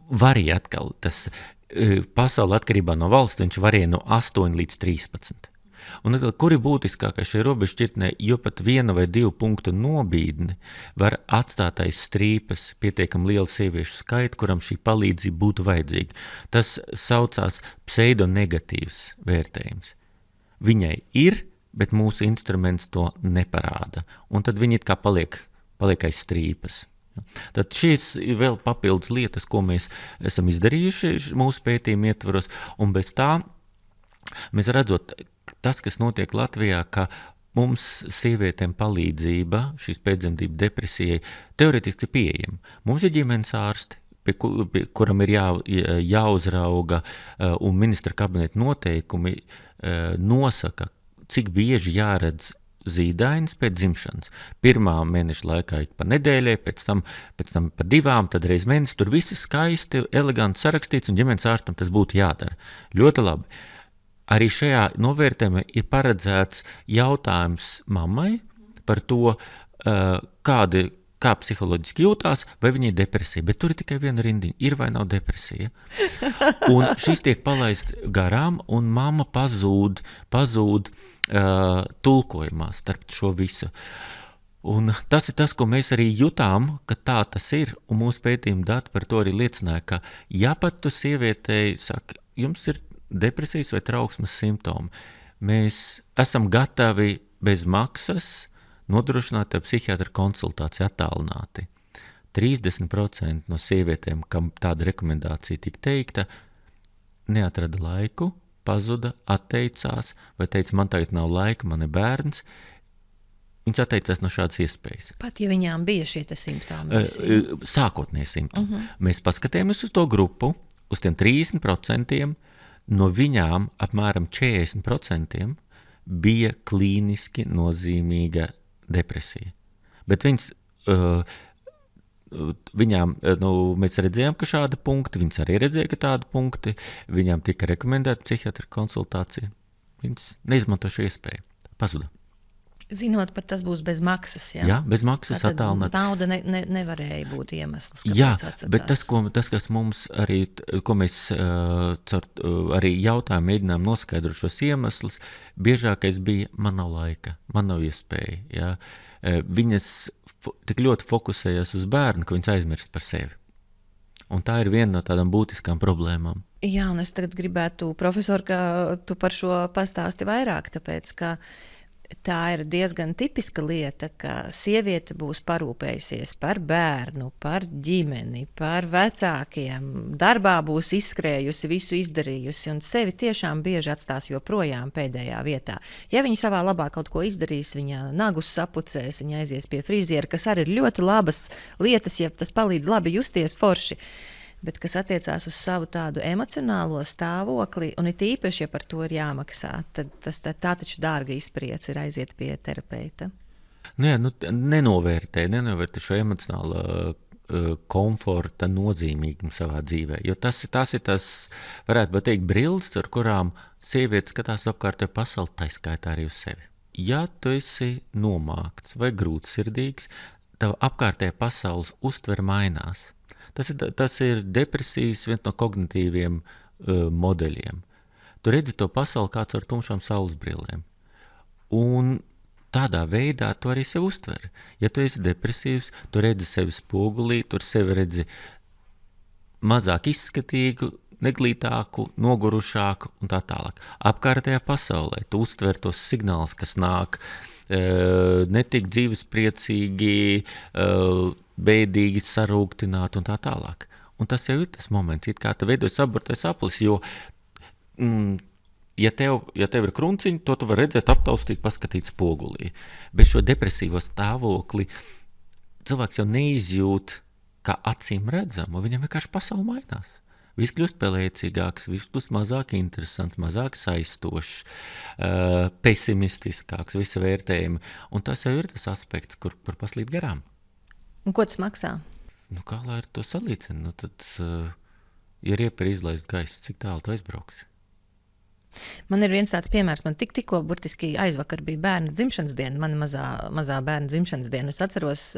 Varēja atkal, tas pasaulē atkarībā no valsts, viņš varēja no 8 līdz 13. Un atkal, kur ir būtiskākais šai robežšķirtnē, jo pat 1 vai 2 punktu nobīdni var atstāt aiz strīpas pietiekami lielu sieviešu skaitu, kuram šī palīdzība būtu vajadzīga. Tas saucās pseidonegatīvs vērtējums. Viņai ir, bet mūsu instruments to neparāda. Un tad viņi it kā paliek aiz strīpas. Tad šīs ir vēl papildus lietas, ko mēs esam izdarījuši mūsu pētījuma ietvaros, un bez tā mēs redzot, tas, kas notiek Latvijā, ka mums sievietēm palīdzība šīs pēcdzemdību depresijai teoretiski pieejama. Mums ir ģimenes ārsti, kuram ir jāuzrauga, un ministra kabineta noteikumi nosaka, cik bieži jāredz zīdainis pēc dzimšanas. Pirmā mēneša laikā ik pa nedēļai, pēc tam pa 2, tad reiz mēnesi. Tur viss ir skaisti, eleganti sarakstīts, un ģimenes ārstam tas būtu jādara. Ļoti labi. Arī šajā novērtējumā ir paredzēts jautājums mammai par to, kā psiholoģiski jūtās, vai viņa ir depresija. Bet tur ir tikai viena rindiņa, ir vai nav depresija. Un šis tiek palaists garām, un mamma pazūd tulkojumā starp šo visu. Un tas ir tas, ko mēs arī jutām, ka tā tas ir, un mūsu pētījuma dati par to arī liecināja, ka ja pat tu sievietei saka, jums ir depresijas vai trauksmes simptomi, mēs esam gatavi bez maksas nodrošināt psihiatra konsultāciju attālināti. 30% no sievietēm, kam tāda rekomendācija tika teikta, neatrada laiku, pazuda, atteicās, vai teica, man tagad nav laika, man ir bērns. Viņas atteicās no šādas iespējas. Pat ja viņām bija šie simptomi? Sākotnēji simptomi. Mēs paskatījāmies uz to grupu, uz tiem 30%, no viņām apmēram 40% bija klīniski nozīmīga depresija. Bet viņām, mēs redzējām, ka šādi punkti, viņas arī redzēja, ka tādi punkti, viņām tika rekomendēta psihiatra konsultācija. Viņas neizmanto šo iespēju. Pazuda. Zinot, pat tas būs bez maksas, ja? Jā, bez maksas attālināt. Nauda nevarēja būt iemesls, kāpēc atsakās. Bet tas, kas mums arī, ko mēs arī jautājumu mēģinām noskaidrot šos iemeslus, biežākais bija, man nav laika, man nav iespēja. Ja? Viņas tik ļoti fokusējās uz bērnu, ka viņas aizmirst par sevi. Un tā ir viena no tādām būtiskām problēmām. Jā, un es tagad gribētu, profesor, ka tu par šo pastāsti vairāk, tāpēc, ka tā ir diezgan tipiska lieta, ka sieviete būs parūpējusies par bērnu, par ģimeni, par vecākiem, darbā būs izskrējusi, visu izdarījusi un sevi tiešām bieži atstās joprojām pēdējā vietā. Ja viņa savā labā kaut ko izdarīs, viņa nagus sapucēs, viņa aizies pie friziera, kas arī ir ļoti labas lietas, ja tas palīdz labi justies forši. Bet kas attiecās uz savu tādu emocionālo stāvokli, un it īpaši, ja par to ir jāmaksā, tad tā taču dārga izpriece ir aiziet pie terapeita. Nenovērtē šo emocionālo komforta nozīmīgumu savā dzīvē. Jo tas ir tas, varētu teikt, brilles, ar kurām sievietes skatās apkārtējo pasauli, tā skaitā arī uz sevi. Ja tu esi nomākts vai grūtsirdīgs, tava apkārtējā pasaules uztvere mainās. Tas ir depresijas viens no kognitīviem modeļiem. Tu redzi to pasauli kāds ar tumšām saules brillēm. Un tādā veidā tu arī sevi uztveri. Ja tu esi depresīvs, tu redzi sevi spogulī, tu sevi redzi mazāk izskatīgu, neglītāku, nogurušāku un tā tālāk. Apkārtējā pasaulē tu uztver tos signālus, kas nāk, netik dzīvespriecīgi, bēdīgi, sarūktināti un tā tālāk. Un tas jau ir tas moments, it kā tu veidojas abortais aplis, jo ja tev ir krunciņi, to tu vari redzēt, aptaustīt, paskatīt spogulī. Bet šo depresīvo stāvokli cilvēks jau neizjūt kā acīm redzamu, viņam vienkārši pasaule mainās. Viss kļūst pelēcīgāks, viss kļūst mazāk interesants, mazāk saistošs, pesimistiskāks, visa vērtējumi. Un tas jau ir tas aspekts, kur paslīd garām. Un ko tas maksā? Kā lai ar to salīdzinu? Tad, ja riepa ir izlaist gaisu, cik tālu tu aizbrauksi? Man ir viens tāds piemērs. Man tikko burtiski aizvakar bija bērna dzimšanas diena, mana mazā bērna dzimšanas diena. Es atceros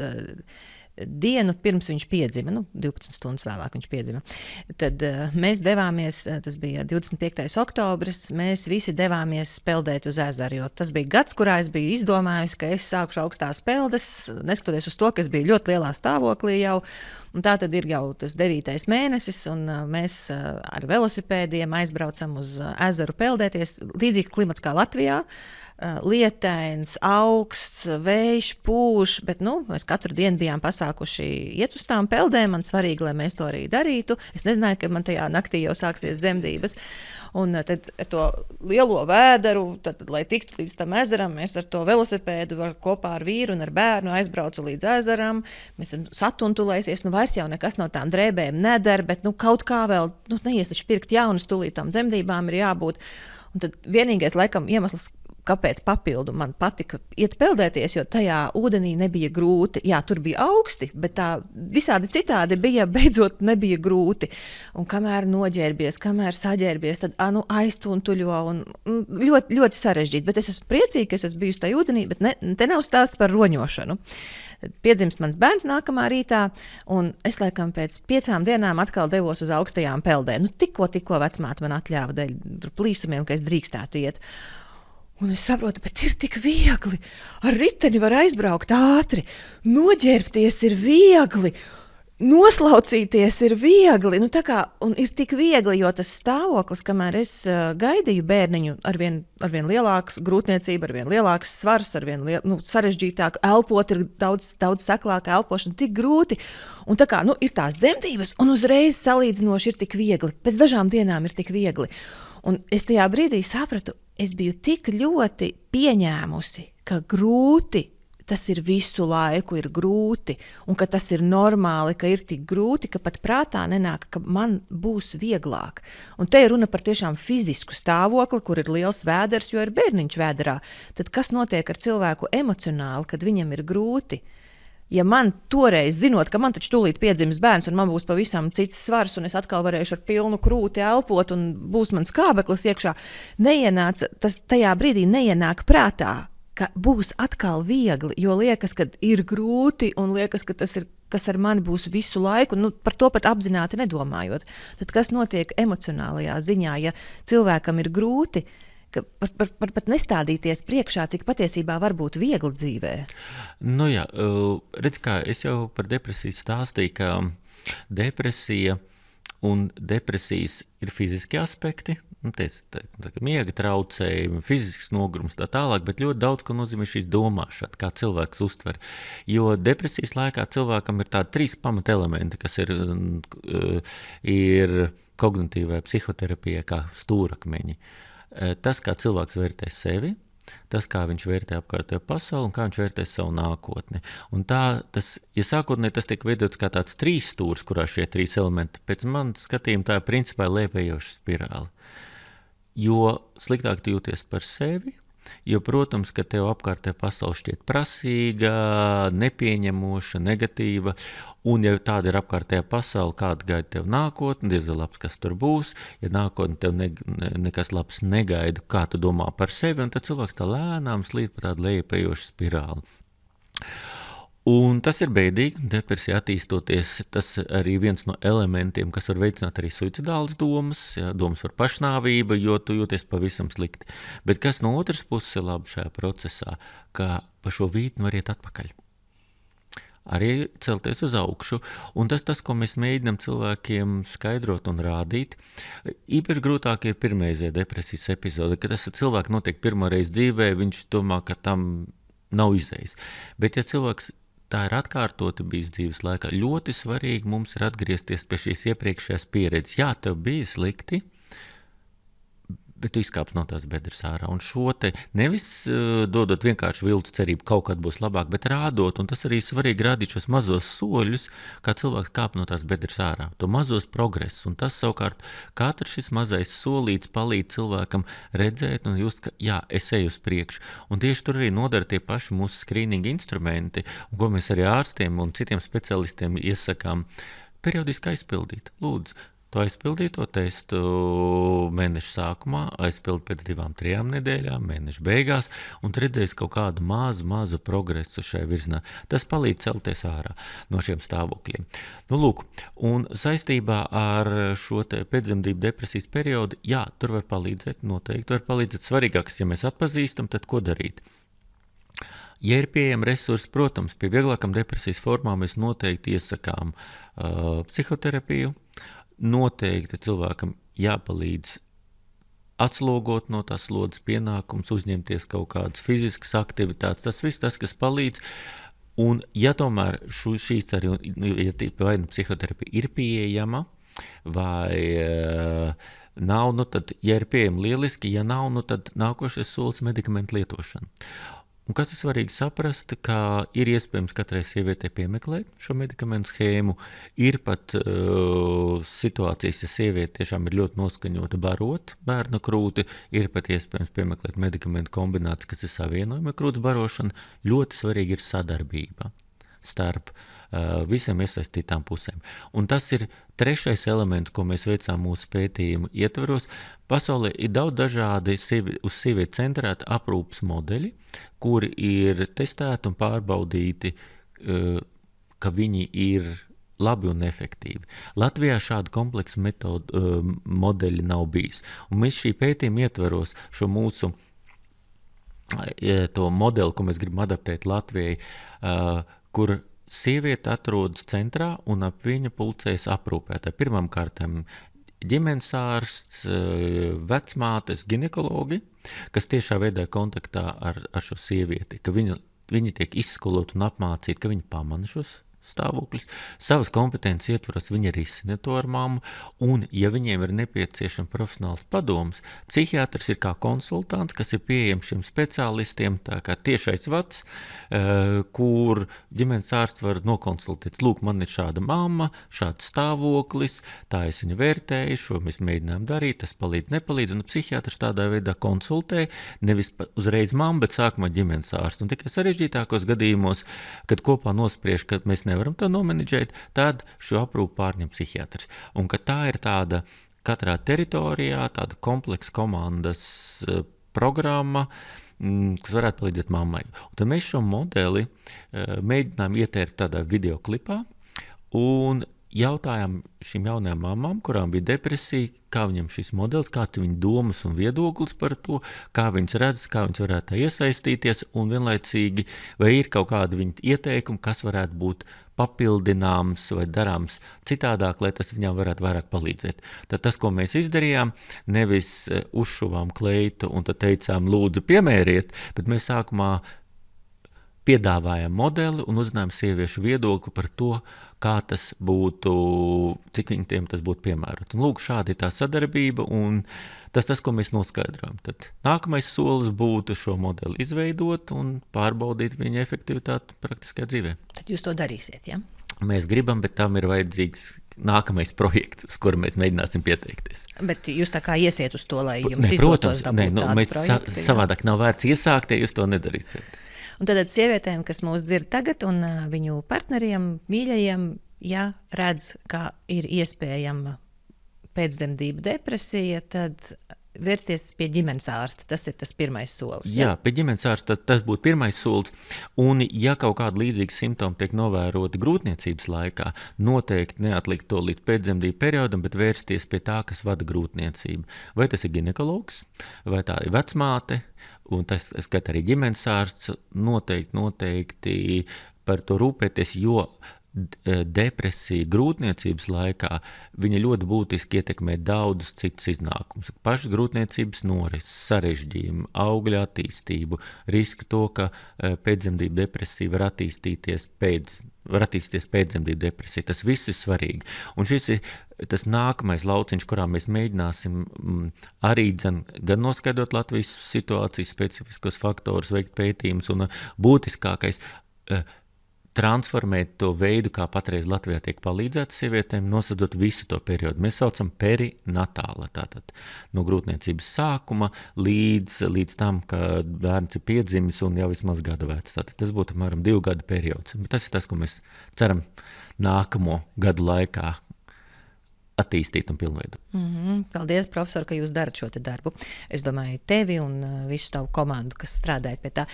dienu pirms viņš piedzima, 12 stundas vēlāk viņš piedzima. Tad mēs devāmies, tas bija 25. oktobris, mēs visi devāmies peldēt uz ezeru, jo tas bija gads, kurā es biju izdomājusi, ka es sākšu augstās peldes, neskatoties uz to, ka es biju ļoti lielā stāvoklī jau. Un tā tad ir jau tas 9. mēnesis, un mēs ar velosipēdiem aizbraucam uz ezeru peldēties. Līdzīgi klimats kā Latvijā. Lietains, augsts, vējš, pūš, bet mēs katru dienu bijām pasākuši iet uz tām peldēm. Man svarīgi, lai mēs to arī darītu. Es nezināju, ka man tajā naktī jau sāksies dzemdības. Un tad to lielo vēderu, lai tiktu līdz tam ezeram, mēs ar to velosipēdu kopā ar vīru un ar bērnu aizbraucu līdz ezeram. Mēs esam satuntulēsies, vairs jau nekas no tām drēbēm neder, bet kaut kā vēl, neies taču pirkt jaunas, tūlīt tām dzemdībām ir jābūt. Un tad vienīgais, laikam, iemesls, kāpēc papildu man patika iet peldēties, jo tajā ūdenī nebija grūti. Jā, tur bija augsti, bet tā visādi citādi bija, beidzot nebija grūti. Un kamēr noģērbies, kamēr saģērbies, tad aiztuntuļo un ļoti, ļoti sarežģīti. Bet es esmu priecīga, ka es esmu bijusi tajā ūdenī, bet te nav stāsts par roņošanu. Piedzimst mans bērns nākamā rītā, un es laikam pēc 5 dienām atkal devos uz augstajām peldēm. Tikko vecmāte man atļāva dēļ plīsumiem, ka es drīkstētu iet. Un es saprotu, bet ir tik viegli. Ar riteni var aizbraukt ātri, noģērbties ir viegli, noslaucīties ir viegli. Un ir tik viegli, jo tas stāvoklis, kamēr es gaidīju bērniņu, arvien lielāks grūtniecība, arvien lielāks svars, arvien sarežģītāk elpot, ir daudz seklāka elpošana, tik grūti. Un ir tās dzemdības, un uzreiz salīdzinoši ir tik viegli. Pēc dažām dienām ir tik viegli. Un es tajā brīdī sapratu, es biju tik ļoti pieņēmusi, ka grūti, tas ir visu laiku ir grūti, un ka tas ir normāli, ka ir tik grūti, ka pat prātā nenāk, ka man būs vieglāk. Un te ir runa par tiešām fizisku stāvokli, kur ir liels vēders, jo ir bērniņš vēderā. Tad kas notiek ar cilvēku emocionāli, kad viņam ir grūti? Ja man toreiz, zinot, ka man taču tūlīt piedzims bērns un man būs pavisam cits svars un es atkal varēšu ar pilnu krūti elpot un būs mans skābeklis iekšā, tajā brīdī neienāk prātā, ka būs atkal viegli, jo liekas, ka ir grūti un liekas, ka tas ir, kas ar mani būs visu laiku, par to pat apzināti nedomājot. Tad kas notiek emocionālajā ziņā, ja cilvēkam ir grūti, ka pat nestādīties priekšā, cik patiesībā var būt viegli dzīvē? Redz kā, es jau par depresiju stāstīju, ka depresija un depresijas ir fiziskie aspekti, miega traucējumi, fizisks nogurums tā tālāk, bet ļoti daudz, ko nozīmē šīs domāšana, kā cilvēks uztver. Jo depresijas laikā cilvēkam ir tādi 3 pamatelementi, kas ir kognitīvajā psihoterapijā kā stūrakmeņi. Tas, kā cilvēks vērtē sevi, tas, kā viņš vērtē apkārtējo pasauli un kā viņš vērtē savu nākotni. Un ja sākotnēji tas tiek veidots kā tāds 3 stūrs, kurā šie 3 elementi, pēc manas skatījuma tā ir principā lēpējoša spirāli. Jo sliktāk tu jūties par sevi, jo, protams, ka tev apkārtē pasaule šķiet prasīga, nepieņemoša, negatīva, un ja tāda ir apkārtējā pasaule, kāda gaida tev nākotne, diezgan labs, kas tur būs, ja nākotne tev nekas labs negaida, kā tu domā par sevi, un tad cilvēks tā lēnām slīd pa tādu lejupējošu spirāli. Un tas ir bēdīgi, depresija attīstoties, tas arī viens no elementiem, kas var veicināt arī suicidālas domas, ja, domas par pašnāvību, jo tu jūties pavisam slikti. Bet kas no otras puses ir labi šajā procesā, ka pa šo vītni var iet atpakaļ. Arī celties uz augšu, un tas, ko mēs mēģinām cilvēkiem skaidrot un rādīt, īpaši grūtāk ir pirmreizē depresijas epizode, kad tas cilvēks notiek pirmoreiz dzīvē, viņš domā, ka tam nav izējis. Bet ja cilvēks tā ir atkārtoti bijis dzīves laikā, ļoti svarīgi mums ir atgriezties pie šīs iepriekšējās pieredzes. Jā, tev bija slikti, bet tu izkāps no tās bedres ārā. Un šo te nevis dodot vienkārši viltu cerību, kaut kad būs labāk, bet rādot, un tas arī svarīgi rādīt šos mazos soļus, kā cilvēks kāp no tās bedres ārā, to mazos progresus. Un tas savukārt, katrs šis mazais solīts palīdz cilvēkam redzēt un just, ka jā, es eju uz priekšu. Un tieši tur arī nodara tie paši mūsu skrīninga instrumenti, un ko mēs arī ārstiem un citiem specialistiem iesakām, periodiski aizpildīt. Lūdzu, tu aizpildīji to testu mēneša sākumā, aizpildi pēc 2-3 nedēļām, mēneša beigās, un redzēs kaut kādu mazu progresu šajā virzienā. Tas palīdz celties ārā no šiem stāvokļiem. Nu, lūk, un saistībā ar šo te pēcdzemdību depresijas periodu, jā, tur var palīdzēt, noteikti var palīdzēt. Svarīgāks, ja mēs atpazīstam, tad ko darīt? Ja ir pieejami resursi, protams, pie vieglākām depresijas formām mēs noteikti iesakām psihoterapiju. Noteikti cilvēkam jāpalīdz atslogot no tās slodzes pienākums, uzņemties kaut kādas fiziskas aktivitātes. Tas viss tas, kas palīdz. Un ja tomēr šīs arī, vai psihoterapija ir pieejama, vai nav, nu tad, ja ir pieejama lieliski, ja nav, nu tad nākošais solis medikamentu lietošana. Un kas ir svarīgi saprast, ka ir iespējams katrai sievietei piemeklēt šo medikamentu schēmu. Ir pat situācijas, ja sieviete tiešām ir ļoti noskaņota barot bērna krūti, ir pat iespējams piemeklēt medikamentu kombināciju, kas ir savienojuma krūts barošana. Ļoti svarīgi ir sadarbība starp visiem iesaistītām pusēm. Un tas ir trešais elements, ko mēs veicām mūsu pētījumu ietvaros. Pasaulē ir daudz dažādi uz sievieti centrēti aprūpas modeļi, kuri ir testēti un pārbaudīti, ka viņi ir labi un efektīvi. Latvijā šādu kompleksu modeļi nav bijis. Un mēs šī pētījuma ietvaros šo mūsu to modeli, ko mēs gribam adaptēt Latvijai, kur sieviete atrodas centrā un ap viņu pulcējas aprūpētāji. Pirmām kārtām ģimenes ārsts, vecmātes, ginekologi, kas tiešā veidā kontaktā ar šo sievieti, ka viņi tiek izskoloti un apmācīti, ka viņi pamana šos stāvokļus. Savas kompetences ietvaros viņi risina to ar mammu, un ja viņiem ir nepieciešams profesionāls padoms, psihiatrs ir kā konsultants, kas ir pieejams šiem speciālistiem, tā kā tiešais vads, kur ģimenes ārsts var nokonsultēt. Lūk, man ir šāda mamma, šāds stāvoklis, tā es viņu vērtēju, šo mēs mēģinām darīt, tas palīdz, nepalīdz, un psihiatrs tādā veidā konsultē, nevis uzreiz mammu, bet sākumā ģimenes ārstu. Un tikai sarežģītākos gadījumos, kad kopā nospriež, ka mēs nevaram to nomenedžēt, tad šo aprūpu pārņem psihiatrs. Un ka tā ir tāda katrā teritorijā, tāda kompleksa komandas programma, kas varētu palīdzēt mammai. Un tad mēs šo modeli mēģinām ietērpt tādā videoklipā un jautājām šīm jaunajām mamām, kurām bija depresija, kā viņam šis modelis, kāds ir viņa domas un viedoklis par to, kā viņas redz, kā viņas varētu iesaistīties, un vienlaicīgi, vai ir kaut kādi viņa ieteikumi, kas varētu būt papildināms vai darāms citādāk, lai tas viņām varētu vairāk palīdzēt. Tad tas, ko mēs izdarījām, nevis uzšuvām kleitu un tad teicām, lūdzu piemēriet, bet mēs sākumā piedāvājam modeli un uzzinājām sieviešu viedokli par to, kā tas būtu, cik viņiem tas būtu piemērots. Un lūk, šādi ir tā sadarbība un tas, ko mēs noskaidrojam. Tad nākamais solis būtu šo modeli izveidot un pārbaudīt viņa efektivitāti praktiskajā dzīvē. Tad jūs to darīsiet, ja? Mēs gribam, bet tam ir vajadzīgs nākamais projekts, uz kuru mēs mēģināsim pieteikties. Bet jūs tā kā iesiet uz to, lai jums Protams, izdotos dabūt tādu mēs projektu? savādāk nav vērts iesākt, ja jūs to nedarīsiet. Un tad sievietēm, kas mūs dzird tagad, un viņu partneriem, mīļajiem, ja redz, ka ir iespējama pēcdzemdību depresija, tad vērsties pie ģimenes ārsta. Tas ir tas pirmais solis. Jā, pie ģimenes ārsta tas būtu pirmais solis. Un, ja kaut kāda līdzīga simptoma tiek novēroti grūtniecības laikā, noteikti neatlikt to līdz pēcdzemdību periodam, bet vērsties pie tā, kas vada grūtniecību. Vai tas ir ginekologs, vai tā ir vecmāte, un tas skat arī ģimenes ārsts, noteikti par to rūpēties, jo depresija grūtniecības laikā viņa ļoti būtiski ietekmē daudzus citus iznākumus. Pašas grūtniecības norises, sarežģījumu, augļa attīstību, risku to, ka pēcdzemdību depresija var attīstīties pēcdzemdību depresija. Tas viss ir svarīgi. Un šis ir tas nākamais lauciņš, kurā mēs mēģināsim arī gan noskaidrot Latvijas situācijas specifiskos faktorus, veikt pētījumus un būtiskākais transformēt to veidu, kā patreiz Latvijā tiek palīdzēts sievietēm, nosacot visu to periodu. Mēs saucam perinatāla, tātad no grūtniecības sākuma līdz tam, ka bērns ir piedzimis un jau vismaz gadu vecs. Tātad tas būtu apmēram 2 gadu periods. Bet tas ir tas, ko mēs ceram nākamo gadu laikā attīstīt un pilnveidot. Paldies, profesor, ka jūs darat šo darbu. Es domāju, tevi un visu tavu komandu, kas strādājat pie tā.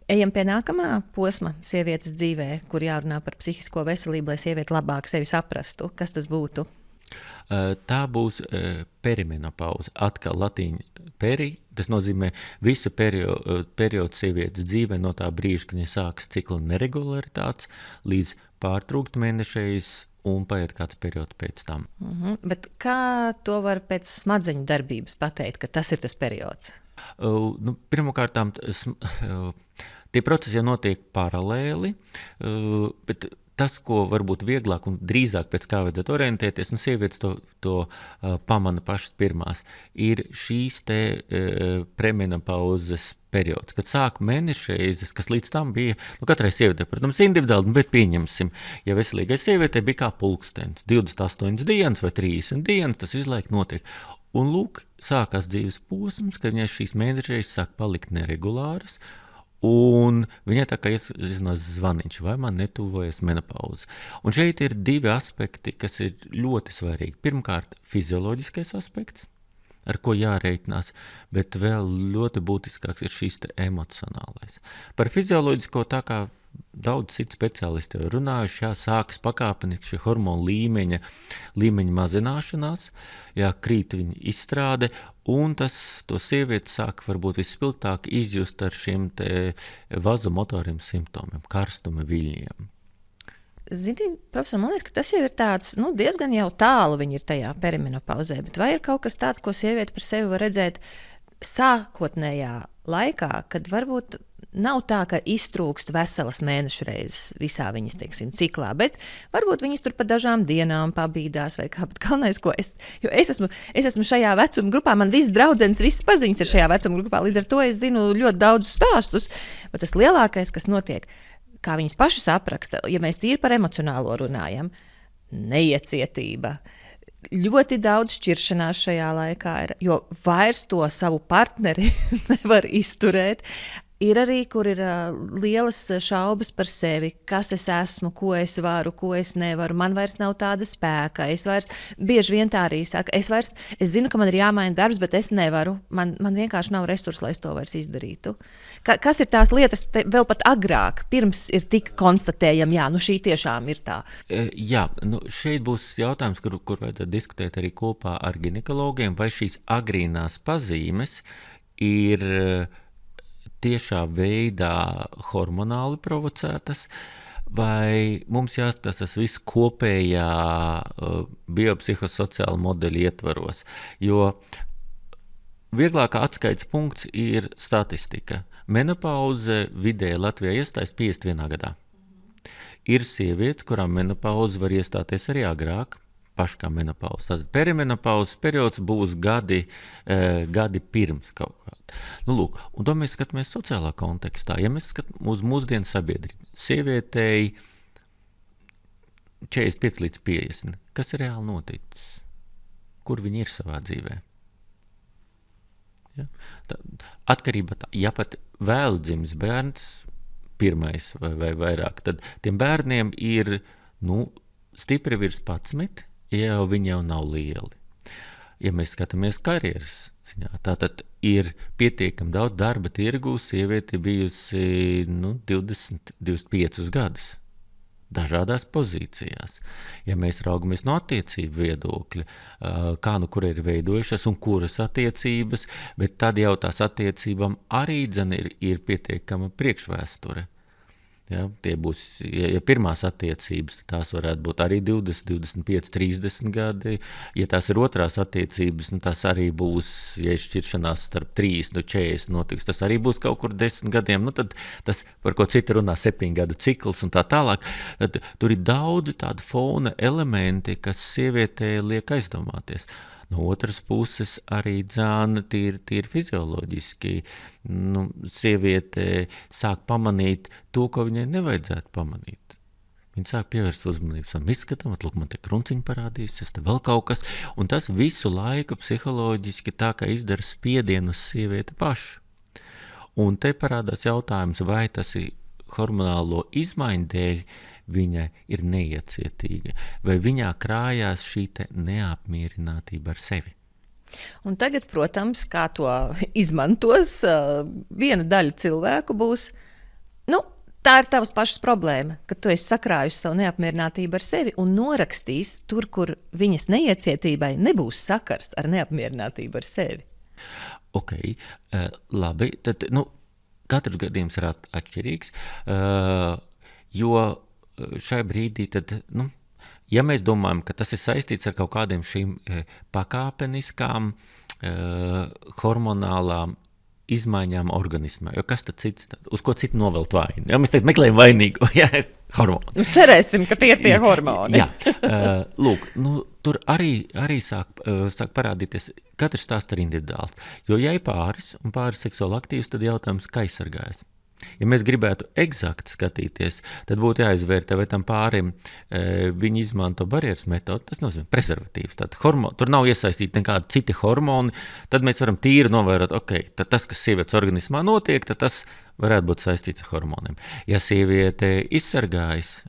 Ejam pie nākamā posma sievietes dzīvē, kur jārunā par psihisko veselību, lai sieviete labāk sevi saprastu. Kas tas būtu? Tā būs perimenopauze. Atkal latīņu peri, tas nozīmē visu periodu sievietes dzīvē no tā brīža, kad viņa sākas cikla neregularitātes līdz pārtrūkt mēnešreiz un paiet kāds periods pēc tam. Bet kā to var pēc smadzeņu darbības pateikt, ka tas ir tas periods? Pirmkārtām, tie procesi jau notiek paralēli, bet tas, ko varbūt vieglāk un drīzāk pēc kā vajadzētu orientēties, un sievietes to pamana pašas pirmās, ir šīs te premenopauzes periods, kad sāk mēnešreizes, kas līdz tam bija, katrai sievietei, protams, individuāli, bet pieņemsim, ja veselīgai sievietei bija kā pulkstenis, 28 dienas vai 30 dienas, tas visu laiku notiek. Un lūk, sākās dzīves posms, kad viņai šīs mēnešreizes sāk palikt neregulāras, un viņai tā kā iznās zvaniņš, vai man netuvojas menopauze. Un šeit ir 2 aspekti, kas ir ļoti svarīgi. Pirmkārt, fizioloģiskais aspekts, ar ko jārēķinās, bet vēl ļoti būtiskāks ir šis te emocionālais. Par fizioloģisko tā kā daudz citu speciālisti jau runājuši, sākas pakāpeniski šī hormonu līmeņa mazināšanās, krīt viņa izstrāde, un to sievieti sāk varbūt visspilgtāk izjust ar šiem te vazomotoriem simptomiem, karstuma viļņiem. Zini, profesor, man liekas, ka tas jau ir tāds, diezgan jau tālu viņi ir tajā perimenopauzē, bet vai ir kaut kas tāds, ko sieviete par sevi var redzēt sākotnējā laikā, kad varbūt nav tā, ka iztrūkst veselas mēnešu reizes visā viņas, ciklā, bet varbūt viņas tur pa dažām dienām pabīdās vai kā, bet galvenais, jo es esmu šajā vecuma grupā, man viss draudzenes, viss paziņas ir šajā vecuma grupā, līdz ar to es zinu ļoti daudz stāstus, bet tas lielākais, kas notiek, kā viņas pašas apraksta, ja mēs tīri par emocionālo runājam, neiecietība, ļoti daudz šķiršanās šajā laikā ir, jo vairs to savu partneri nevar izturēt. Ir arī, kur ir lielas šaubas par sevi, kas es esmu, ko es varu, ko es nevaru. Man vairs nav tāda spēka. Bieži vien tā arī saka, es zinu, ka man ir jāmaina darbs, bet es nevaru. Man vienkārši nav resursu, lai es to vairs izdarītu. Kas ir tās lietas vēl pat agrāk, pirms ir tik konstatējami, šī tiešām ir tā? Jā, šeit būs jautājums, kur vajadzētu diskutēt arī kopā ar ginekologiem, vai šīs agrīnās pazīmes ir tiešā veidā hormonāli provocētas, vai mums jāskatās tas viss kopējā biopsihosociāla modeļa ietvaros. Jo vieglākā atskaites punkts ir statistika. Menopauze vidēji Latvijā iestājas 51 gadā. Ir sievietes, kurām menopauze var iestāties arī agrāk, paši kā menopauze. Tātad perimenopauzes periods būs gadi pirms kaut kāda. Lūk, un to mēs skatāmies sociālā kontekstā. Ja mēs skatāmies uz mūsdienu sabiedrību, sievietei 45 līdz 50. Kas ir reāli noticis? Kur viņi ir savā dzīvē? Ja? Atkarībā tā, ja pat vēl dzimis bērns, pirmais vai vairāk, tad tiem bērniem ir stipri virs 11, ja jau viņi jau nav lieli. Ja mēs skatāmies karjeras ziņā, tātad ir pietiekami daudz darba tirgū, sieviete bijusi 20, 25 gadus. Dažādās pozīcijās. Ja mēs raugamies no attiecību viedokļa, kā kur ir veidojušas un kuras attiecības, bet tad jau tās attiecībām arī ir pietiekama priekšvēsture. Ja, tie būs, ja pirmās attiecības, tās varētu būt arī 20, 25, 30 gadi. Ja tās ir otrās attiecības, tās arī būs, ja šķiršanās starp 30 un 40 notiks, tas arī būs kaut kur 10 gadiem. Tad tas, par ko citi runā, 7 gadu cikls un tā tālāk. Tad tur ir daudz tādu fona elementi, kas sievietē liek aizdomāties. No otras puses arī dzāna tīri fizioloģiski. Sieviete sāk pamanīt to, ko viņai nevajadzētu pamanīt. Viņa sāk pievērst uzmanību savam izskatam, lūk, man te krunciņi parādīsies, te vēl kaut kas, un tas visu laiku psiholoģiski tā kā izdara spiedienu uz sievieti pašu. Un te parādās jautājums, vai tas ir hormonālo izmaiņu dēļ, viņa ir neiecietīga, vai viņā krājās šī te neapmierinātība ar sevi. Un tagad, protams, kā to izmantos, viena daļa cilvēku būs, tā ir tavas pašas problēma, ka tu esi sakrājusi savu neapmierinātību ar sevi un norakstīs tur, kur viņas neiecietībai nebūs sakars ar neapmierinātību ar sevi. Ok, labi, tad, katrs gadījums ir atšķirīgs, jo šai brīdī, tad, ja mēs domājam, ka tas ir saistīts ar kaut kādiem šīm pakāpeniskām hormonālām izmaiņām organismā, jo kas tad cits, uz ko citu novelt vainu? Ja mēs tagad meklējam vainīgu, hormonu. Cerēsim, ka tie ir tie hormoni. Jā, lūk, tur arī sāk parādīties, katrs stāsts ir individuāls, jo ja ir pāris un pāris seksuāli aktīvs, tad jautājums, kā aizsargājas. Ja mēs gribētu eksakti skatīties, tad būtu jāizvērtē, vai tam pārim viņi izmanto barjeras metodu, tas nozīmē prezervatīvs. Tur nav iesaistīti nekādi citi hormoni, tad mēs varam tīri novērot, tad tas, kas sievietes organismā notiek, tad tas varētu būt saistīts ar hormoniem. Ja sieviete izsargājas,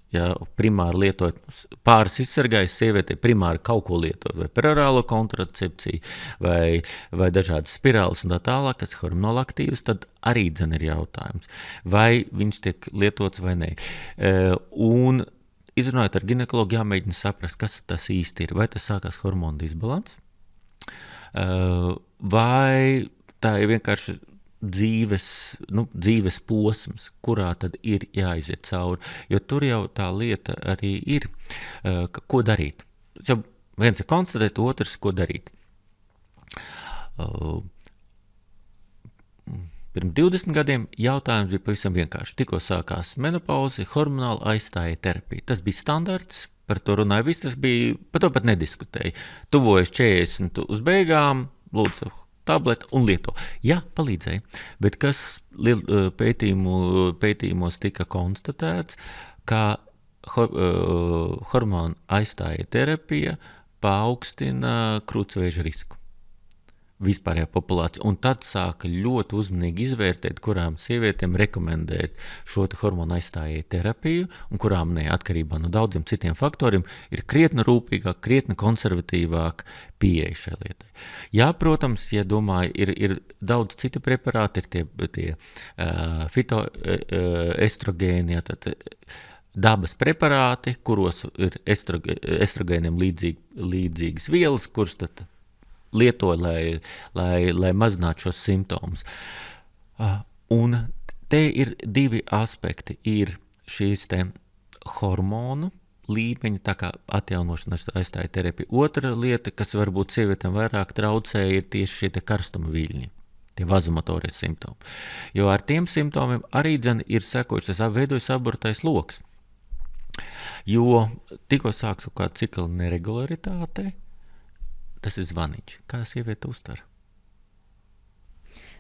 primāri lietot, pāris izsargājas, sieviete primāri kaut ko lietot, vai perorālo kontracepciju, vai dažādas spirāles un tā tālāk, kas hormonāli aktīvas, tad arī ir jautājums, vai viņš tiek lietots vai nē. Un izrunājot ar ginekologu, jāmēģina saprast, kas tas īsti ir. Vai tas sākās hormonu disbalans, vai tā ir vienkārši dzīves posms, kurā tad ir jāiziet cauri, jo tur jau tā lieta arī ir, ko darīt. Viens ir konstatēt, otrs, ko darīt. Pirms 20 gadiem jautājums bija pavisam vienkārši. Tikko sākās menopauze, hormonāla aizstāja terapija. Tas bija standarts, par to runāja viss, tas bija, par to pat nediskutēja. Tuvojas 40 uz beigām, lūdzu, tableti un lieto. Jā, palīdzēja, bet kas pētījumos tika konstatēts, ka hormonu aizstāja terapija paaugstina krūtsvēža risku vispārējā populācija. Un tad sāka ļoti uzmanīgi izvērtēt, kurām sievietēm rekomendēt šo hormonu aizstājēju terapiju un kurām ne, atkarībā no daudziem citiem faktoriem, ir krietni rūpīgāk, krietni konservatīvāk pieeja šai lietai. Jā, protams, ja domāju, ir daudz citu preparāti, ir tie fitoestrogēni, tad dabas preparāti, kuros ir estrogēniem līdzīgas vielas, kuras tad lietoja, lai mazinātu šos simptomus. Un te ir divi aspekti. Ir šīs te hormonu līmeņa, tā kā atjaunošanas aizstāja terapija. Otra lieta, kas varbūt sievietēm vairāk traucē, ir tieši šie te karstuma viļņi, tie vazomotorie simptomi. Jo ar tiem simptomiem arī ir sekojuši, tas veidojas abortais loks. Jo tikko sāks kaut kāda cikla neregularitāte, tas ir zvaniņš. Kā sieviete uztver?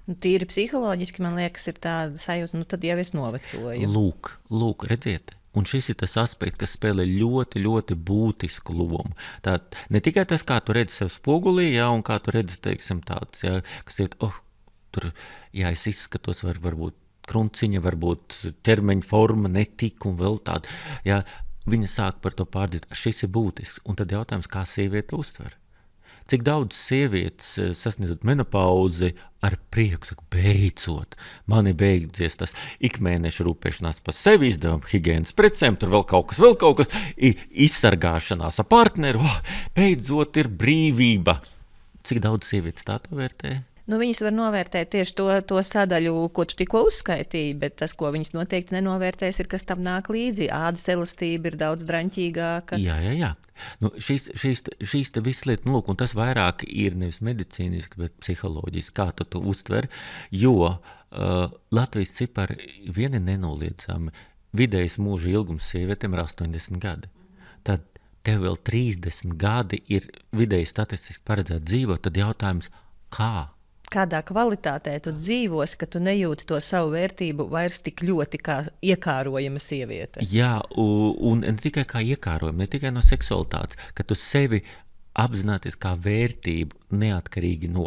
Tīri psiholoģiski, man liekas, ir tāda sajūta, tad jau es novecoju. Lūk, redziet. Un šis ir tas aspekts, kas spēlē ļoti, ļoti būtisku lomu. Tā ne tikai tas, kā tu redzi sev spogulī, jā, un kā tu redzi, teiksim, tāds, jā, kas ir, tur, jā, es izskatos, varbūt krunciņa, varbūt ķermeņa forma netika un vēl tāda, jā, viņa sāk par to pārdzīt, šis ir būtisks, un tad jautājums, kā sieviete uztver. Cik daudz sievietes sasniedzot menopauzi ar prieku saka, beidzot, man ir beidzies tas ikmēneša rūpēšanās par sevi izdevumu, higienas precēm, tur vēl kaut kas, izsargāšanās ar partneri, beidzot ir brīvība. Cik daudz sievietes tā to vērtē? Viņas var novērtēt tieši to sadaļu, ko tu tikko uzskaitīji, bet tas, ko viņas noteikti nenovērtēs, ir, kas tam nāk līdzi. Ādas elastība ir daudz draņķīgāka. Jā. Šīs te visas lietas, lūk, un tas vairāk ir nevis medicīniski, bet psiholoģiski, kā tu to uztver, jo Latvijas cipari vieni nenoliedzami. Vidējais mūža ilgums sievietēm ir 80 gadi. Tad tev vēl 30 gadi ir vidēji statistiski paredzēt dzīvot, tad jautājums, kā? Kādā kvalitātē tu dzīvos, ka tu nejūti to savu vērtību vairs tik ļoti kā iekārojama sieviete? Jā, un ne tikai kā iekārojama, ne tikai no seksualitātes, ka tu sevi apzināties kā vērtību neatkarīgi no.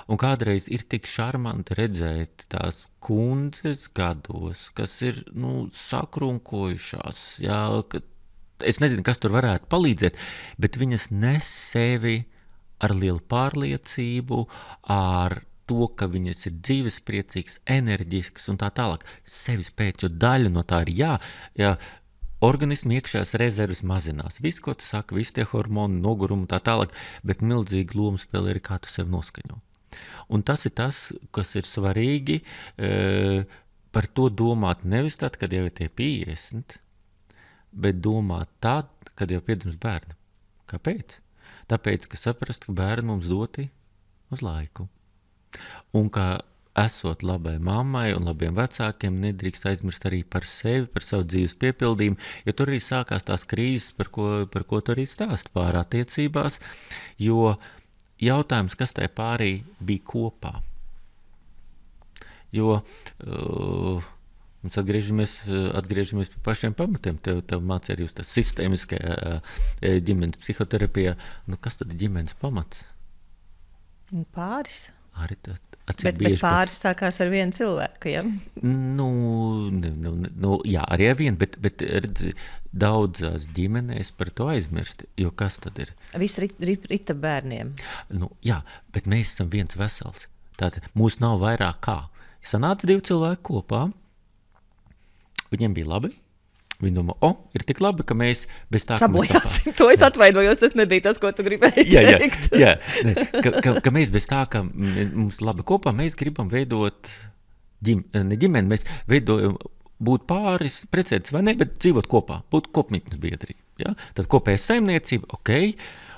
Un kādreiz ir tik šarmanti redzēt tās kundzes gados, kas ir, sakrunkojušās, jā, ka es nezinu, kas tur varētu palīdzēt, bet viņas nes sevi ar lielu pārliecību, ar to, ka viņas ir dzīvespriecīgs, enerģisks un tā tālāk. Sevis pēc, jo daļa no tā ir jā, organismu iekšējās rezerves mazinās. Viss, ko tu saki, visi tie hormoni, nogurumi un tā tālāk, bet milzīgi lomu spēlē arī, kā tu sevi noskaņo. Un tas ir tas, kas ir svarīgi, par to domāt nevis tad, kad jau ir tie 50, bet domāt tad, kad jau piedzimst bērni. Kāpēc? Tāpēc, ka saprast, ka bērni mums doti uz laiku. Un ka esot labai mammai un labiem vecākiem, nedrīkst aizmirst arī par sevi, par savu dzīves piepildījumu, jo tur arī sākās tās krīzes, par ko tu arī stāst pār attiecībās, jo jautājums, kas tajā pārī bija kopā. Jo mēs atgriežamies pie pašiem pamatiem. Tev mācīja arī uz tā sistēmiskajā ģimenes psihoterapijā. Kas tad ir ģimenes pamats? Pāris. Arī bet pāris sākās ar vienu cilvēku, ja? Jā, arī ar vienu, bet redzi, daudzās ģimenēs par to aizmirst, jo kas tad ir? Viss rita bērniem. Jā, bet mēs esam viens vesels. Tātad mūs nav vairāk kā. Sanāca 2 cilvēki kopā. Viņiem bija labi. Viņi domā, ir tik labi, ka mēs bez tā, sabojāsim. To es atvainojos, tas nebija tas, ko tu gribēji teikt. Jā, ka mēs bez tā, ka mums labi kopā, mēs gribam veidot ne ģimeni, mēs veidojam būt pāris, precētas vai ne, bet dzīvot kopā, būt kopmītnes biedrī. Ja? Tad kopējas saimniecība, ok.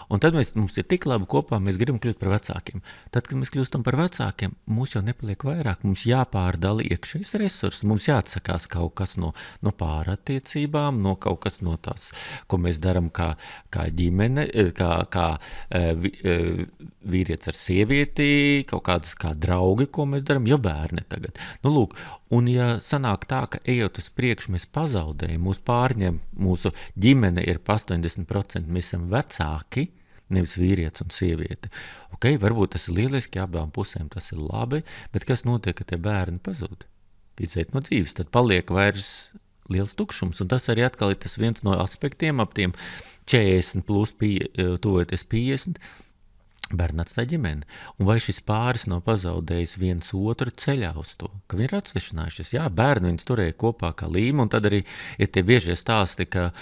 Un tad mums ir tik labi kopā, mēs gribam kļūt par vecākiem. Tad, kad mēs kļūstam par vecākiem, mums jau nepaliek vairāk, mums jāpārdala iekšējais resurss, mums jāatsakās kaut kas no pārattiecībām, no kaut kas no tās, ko mēs darām kā ģimene, kā vīrietis ar sievieti, kaut kādas kā draugi, ko mēs darām, jo bērni tagad. Lūk, un ja sanāk tā, ka ejot uz priekšu, mēs pazaudējam, mūs pārņem, mūsu ģimene ir 80%, mēs esam vecāki, nevis vīrietis un sieviete. Ok, varbūt tas ir lieliski, abām pusēm tas ir labi, bet kas notiek, ka tie bērni pazūd? Iziet no dzīves, tad paliek vairs liels tukšums, un tas arī atkal ir tas viens no aspektiem ap tiem 40 plus tuvojoties 50, bērni atstāja ģimeni. Un vai šis pāris nav pazaudējis viens otru ceļā uz to, ka viņi ir atsvešinājušies? Jā, bērni viņus turēja kopā kā līmu, un tad arī ir tie biežie stāsti, ka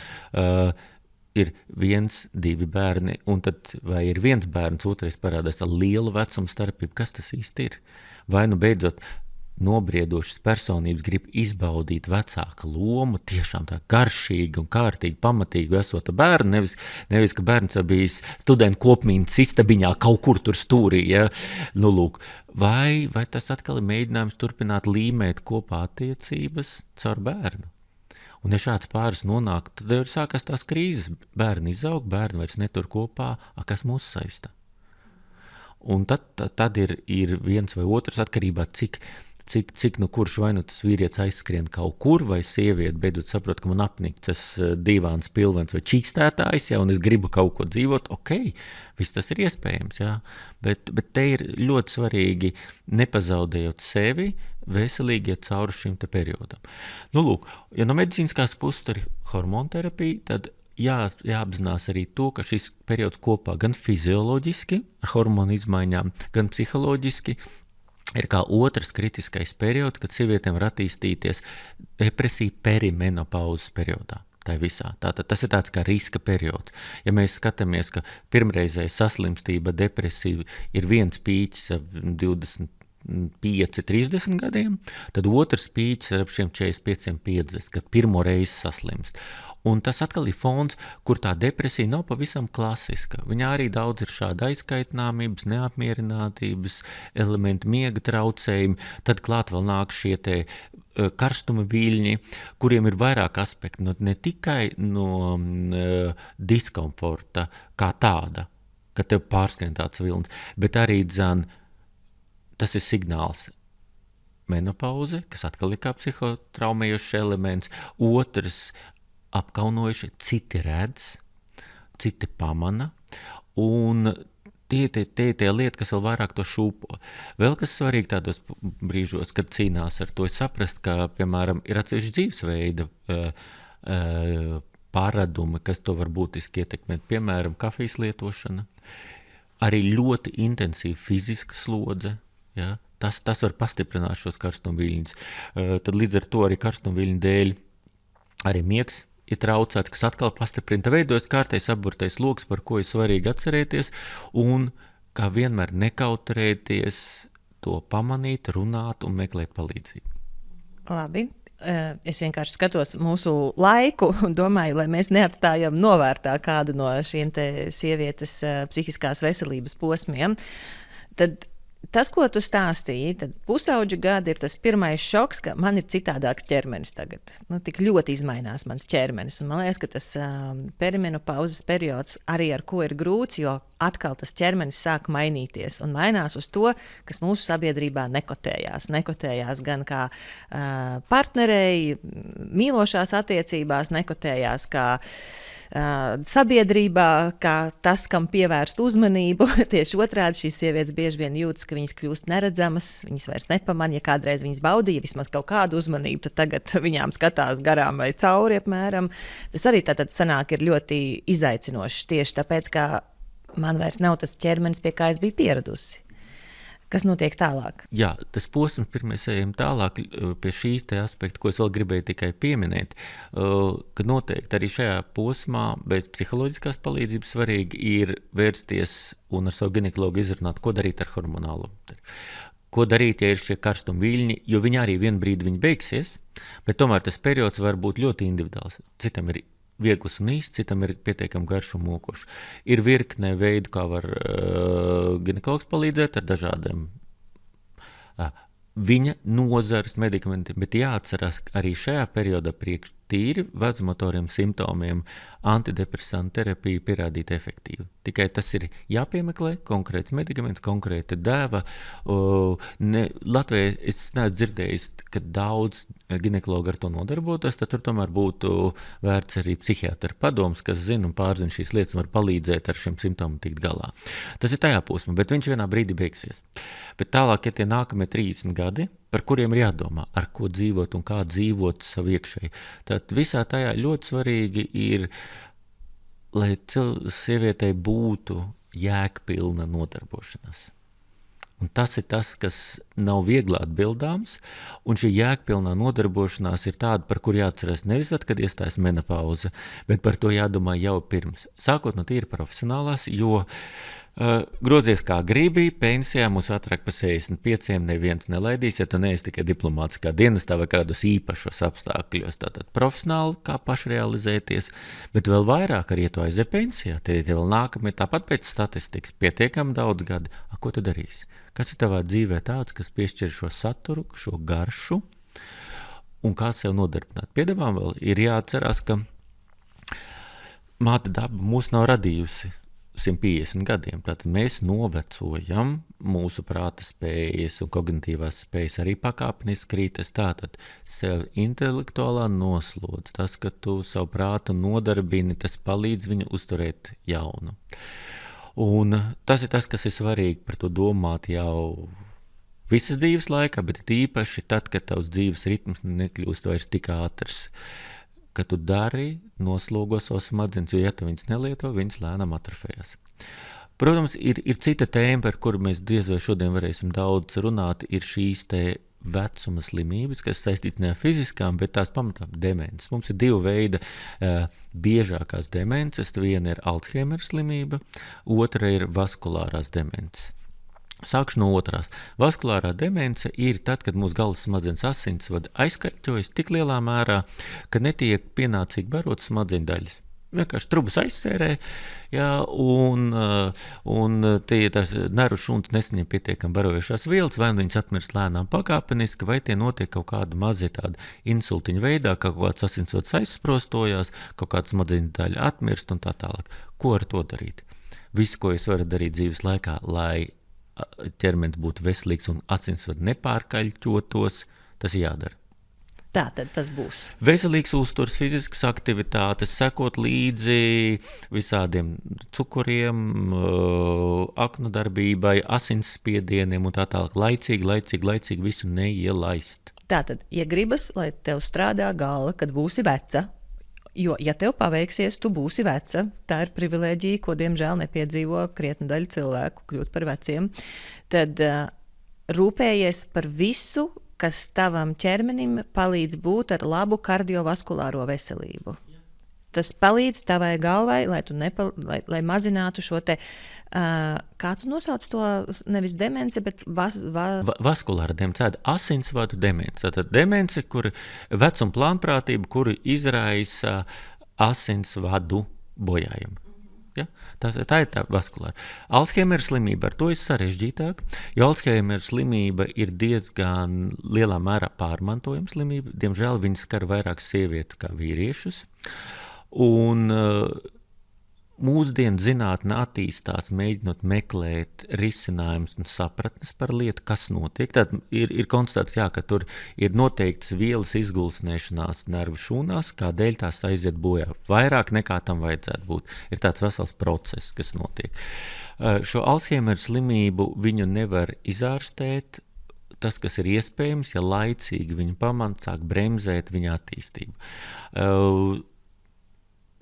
ir 1, 2 bērni, un tad vai ir viens bērns, otrais parādās ar lielu vecumu starpību. Kas tas īsti ir? Vai beidzot nobriedošas personības grib izbaudīt vecāka lomu, tiešām tā garšīgi un kārtīgi, pamatīgi esot bērnu, nevis ka bērns bijis studentu kopmītnes istabiņā kaut kur tur stūrī. Ja? Lūk, vai tas atkal ir mēģinājums turpināt līmēt kopā attiecības caur bērnu? Un ja šāds pāris nonāk, tad ir sākās tās krīzes. Bērni izaug, bērni vairs netur kopā, kas mūs saista. Un tad ir viens vai otrs atkarībā, cik nu kurš vai nu tas vīrietis aizskrien kaut kur, vai sieviete beidzot saprot, ka man apnik tas divāns, pilvens vai čīkstētājs, ja, un es gribu kaut ko dzīvot, viss tas ir iespējams, jā. Bet te ir ļoti svarīgi, nepazaudējot sevi, veselīgi iet cauri šim te periodam. Nu, lūk, ja no medicīniskās puses ir hormonterapija, tad jāapzinās arī to, ka šis periods kopā gan fizioloģiski ar hormonu izmaiņām, gan psiholoģiski ir kā otrs kritiskais periods, kad sievietēm var attīstīties depresija perimenopauzes periodā. Tā visā. Tātad tas ir tāds kā riska periods. Ja mēs skatāmies, ka pirmreizēja saslimstība, depresija ir viens pīķis ap 25-30 gadiem, tad otrs pīķis ir ap šiem 45-50, kad pirmo reizi saslimst. Un tas atkal ir fons, kur tā depresija nav pavisam klasiska. Viņā arī daudz ir šāda aizkaitināmības, neapmierinātības elementi, miega traucējumi, tad klāt vēl nāk šie te karstuma viļņi, kuriem ir vairāk aspekti, ne tikai no diskomforta kā tāda, ka tev pārskrien tāds vilnis, bet arī tas ir signāls menopauze, kas atkal ir kā psihotraumējošs elements, otrs apkaunojuši, citi redz, citi pamana, un tie lieta, kas vēl vairāk to šūpo. Vēl kas svarīgi tādos brīžos, kad cīnās ar to, ir saprast, ka, piemēram, ir atsevišķi dzīvesveida pārādumi, kas to var būtiski ietekmēt, piemēram, kafijas lietošana, arī ļoti intensīva fiziska slodze, ja? Tas var pastiprināt šos karstumviļņus. Tad līdz ar to arī karstumviļņu dēļ arī miegs ir traucēts, kas atkal pastiprina. Veidojas kārtējs apburtais loks, par ko ir svarīgi atcerēties, un kā vienmēr nekautrēties to pamanīt, runāt un meklēt palīdzību. Labi. Es vienkārši skatos mūsu laiku un domāju, lai mēs neatstājam novērtā kādu no šiem te sievietes psihiskās veselības posmiem. Tad tas, ko tu stāstīji, tad pusauģa gadi ir tas pirmais šoks, ka man ir citādāks ķermenis tagad. Tik ļoti izmainās mans ķermenis. Un man liekas, ka tas perimenopauzes periods arī ar ko ir grūts, jo atkal tas ķermenis sāk mainīties un mainās uz to, kas mūsu sabiedrībā nekotējās. Nekotējās gan kā partnerei, mīlošās attiecībās, nekotējās kā sabiedrībā, kā tas, kam pievērst uzmanību. Tieši otrādi šīs sievietes bieži vien jūtas, ka viņas kļūst neredzamas, viņas vairs nepamanīja, ja kādreiz viņas baudīja vismaz kaut kādu uzmanību, tad tagad viņām skatās garām vai cauri apmēram. Tas arī tātad sanāk ir ļoti izaicinoši tieši tāpēc, ka man vairs nav tas ķermenis, pie kā es biju pieradusi. Kas notiek tālāk? Jā, tas posms, pirmais ejam tālāk pie šīs te aspekta, ko es vēl gribēju tikai pieminēt, ka noteikti arī šajā posmā bez psiholoģiskās palīdzības svarīgi ir vērsties un ar savu ginekologu izrunāt, ko darīt ar hormonālo. Ko darīt, ja ir šie karstuma viļņi, jo viņi arī vien brīdi viņi beigsies, bet tomēr tas periods var būt ļoti individuāls. Citam ir viegls un īsts, citam ir pietiekami garš un mokošs. Ir virkne veidu, kā var ginekologs palīdzēt ar dažādiem viņa nozares medikamentiem, bet jāatcerās, ka arī šajā periodā priekš tīri vazomotoriem simptomiem antidepresantu terapija pierādīta efektīva. Tikai tas ir jāpiemeklē, konkrēts medikaments, konkrēta dēva. Latvijā es neesmu dzirdējis, ka daudz ginekologu ar to nodarbotos, tad tur tomēr būtu vērts arī psihiatra padoms, kas zina un pārzina šīs lietas un var palīdzēt ar šiem simptomiem tikt galā. Tas ir tajā posmā, bet viņš vienā brīdī beigsies. Bet tālāk, ja tie nākamie 30 gadi, par kuriem ir jādomā, ar ko dzīvot un kā dzīvot savu iekšēji. Tad visā tajā ļoti svarīgi ir, lai sievietei būtu jēgpilna nodarbošanās. Un tas ir tas, kas nav viegli atbildāms, un šī jēgpilnā nodarbošanās ir tāda, par kur jāatcerās nevis tad, kad iestājas menopauze, bet par to jādomā jau pirms. Sākot no tīri profesionālās, jo grozies kā gribi, pensijā mūs atrak pa 65, neviens nelaidīs, ja tu neesi tikai diplomātiskā dienestā vai kādos īpašos apstākļos. Tātad profesionāli kā pašrealizēties, bet vēl vairāk arī, ja tu aizies pensijā, tad vēl nākamie tāpat pēc statistikas pietiekami daudz gadi. Ko tu darīsi? Kas ir tavā dzīvē tāds, kas piešķir šo saturu, šo garšu un kā sev nodarbināt? Piedevām vēl ir jāatcerās, ka māte daba mūs nav radījusi 150 gadiem. Tātad mēs novecojam, mūsu prāta spējas un kognitīvās spējas arī pakāpeniski krītas. Tātad sev intelektuālā noslodz, tas, ka tu savu prātu nodarbini, tas palīdz viņu uzturēt jaunu. Un tas ir tas, kas ir svarīgi par to domāt jau visas dzīves laikā, bet īpaši tad, kad tavs dzīves ritms nekļūst vairs tik ātrs, ka tu dari, noslogo savas smadzenes, jo ja tu viņas nelieto, viņas lēnām atrofējas. Protams, ir cita tēma, par kuru mēs diez vai šodien varēsim daudz runāt, ir šīs te vecuma slimības, kas saistīts ne ar fiziskām, bet tās pamatā demences. Mums ir divi veidi biežākās demences. Viena ir Alzheimer slimība, otra ir vaskulārās demences. Sākšu no otrās. Vaskulārā demence ir tad, kad mūsu galvas smadzenes asinsvadi aizkaļķojas tik lielā mērā, ka netiek pienācīgi barotas smadzeņdaļas. Vienkārši trubas aizsērē, jā, un tie tās nervu šūnas nesaņem pietiekami barojošās vielas, vai viņas atmirst lēnām pakāpeniski, vai tie notiek kaut kāda mazie tāda insultiņa veidā, kaut kāds asinsvads aizsprostojās, kaut kāda smadzeņu daļa atmirst un tā tālāk. Ko ar to darīt? Visu, ko jūs varat darīt dzīves laikā, lai ķermenis būtu veselīgs un asinsvadi nepārkaļķotos, tas jādara. Tā tad tas būs. Veselīgs uzturs, fiziskas aktivitātes, sekot līdzi visādiem cukuriem, aknu darbībai, asinsspiedieniem un tā tālāk. Laicīgi visu neielaist. Tātad, ja gribas, lai tev strādā galva, kad būsi veca, jo, ja tev paveiksies, tu būsi veca, tā ir privilēģija, ko diemžēl nepiedzīvo krietna daļa cilvēku kļūt par veciem, tad rūpējies par visu, kas tavam ķermenim palīdz būt ar labu kardiovaskulāro veselību. Tas palīdz tavai galvai, lai mazinātu šo te, kā tu nosauc to, nevis demence, bet vaskulāra demence, asinsvadu demence. Tātad demence, kur vecuma plānprātība, kuru izraisa asinsvadu bojājumu. Ja? Tā ir tā vaskulāra. Alzheimer slimība ar to ir sarežģītāk, jo Alzheimer slimība ir diezgan lielā mērā pārmantojama slimība. Diemžēl viņas skar vairāk sievietes kā vīriešus. Un mūsdienu zinātne attīstās, mēģinot meklēt risinājumus un sapratnes par lietu, kas notiek. Tad ir konstatēts, ka tur ir noteiktas vielas izgulsnēšanās nervu šūnās, kādēļ tās aiziet bojā. Vairāk nekā tam vajadzētu būt. Ir tāds vesels process, kas notiek. Šo Alzheimer slimību viņu nevar izārstēt. Tas, kas ir iespējams, ja laicīgi viņu pamana, sāk bremzēt viņa attīstību.